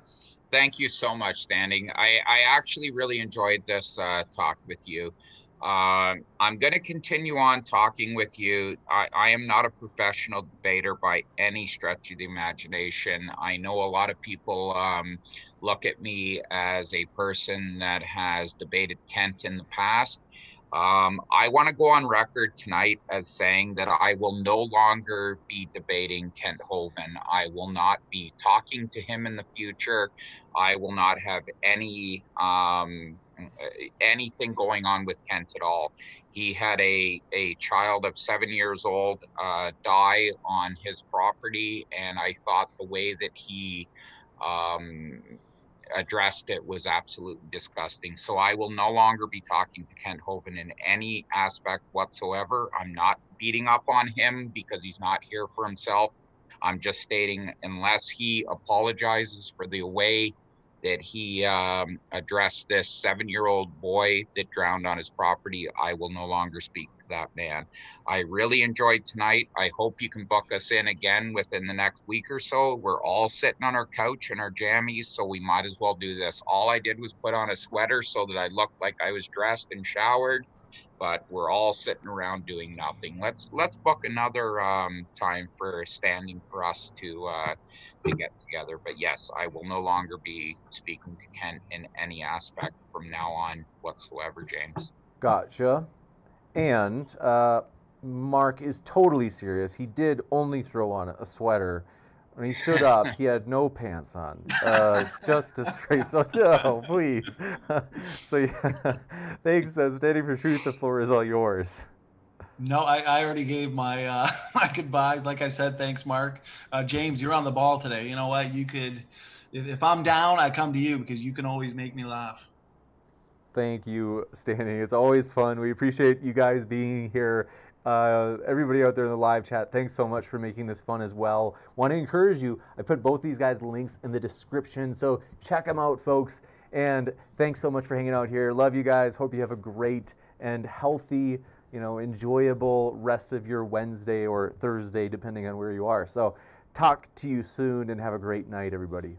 Speaker 2: Thank you so much, Standing. I actually really enjoyed this talk with you. I'm going to continue on talking with you. I am not a professional debater by any stretch of the imagination. I know a lot of people look at me as a person that has debated Kent in the past. I want to go on record tonight as saying that I will no longer be debating Kent Hovind. I will not be talking to him in the future. I will not have anything going on with Kent at all. He had a child of 7 years old die on his property, and I thought the way that he um, addressed it was absolutely disgusting. So I will no longer be talking to Kent Hovind in any aspect whatsoever. I'm not beating up on him because he's not here for himself. I'm just stating, unless he apologizes for the way that he addressed this 7-year-old boy that drowned on his property, I will no longer speak to that man. I really enjoyed tonight. I hope you can book us in again within the next week or so. We're all sitting on our couch in our jammies, so we might as well do this. All I did was put on a sweater so that I looked like I was dressed and showered, but we're all sitting around doing nothing. Let's book another time for standing for us to get together. But yes, I will no longer be speaking to Kent in any aspect from now on whatsoever, James.
Speaker 1: Gotcha. And Mark is totally serious. He did only throw on a sweater. When he stood up, he had no pants on. Just disgraceful. No, please. So yeah, thanks. Standing for Truth, the floor is all yours.
Speaker 3: No, I already gave my my goodbyes. Like I said, thanks, Mark. James, you're on the ball today. You know what? You could, if I'm down, I come to you because you can always make me laugh.
Speaker 1: Thank you, Standing. It's always fun. We appreciate you guys being here. Everybody out there in the live chat, thanks so much for making this fun as well. Want to encourage you, I put both these guys' links in the description, so check them out, folks. And thanks so much for hanging out here. Love you guys. Hope you have a great and healthy, enjoyable rest of your Wednesday or Thursday, depending on where you are. So talk to you soon and have a great night, everybody.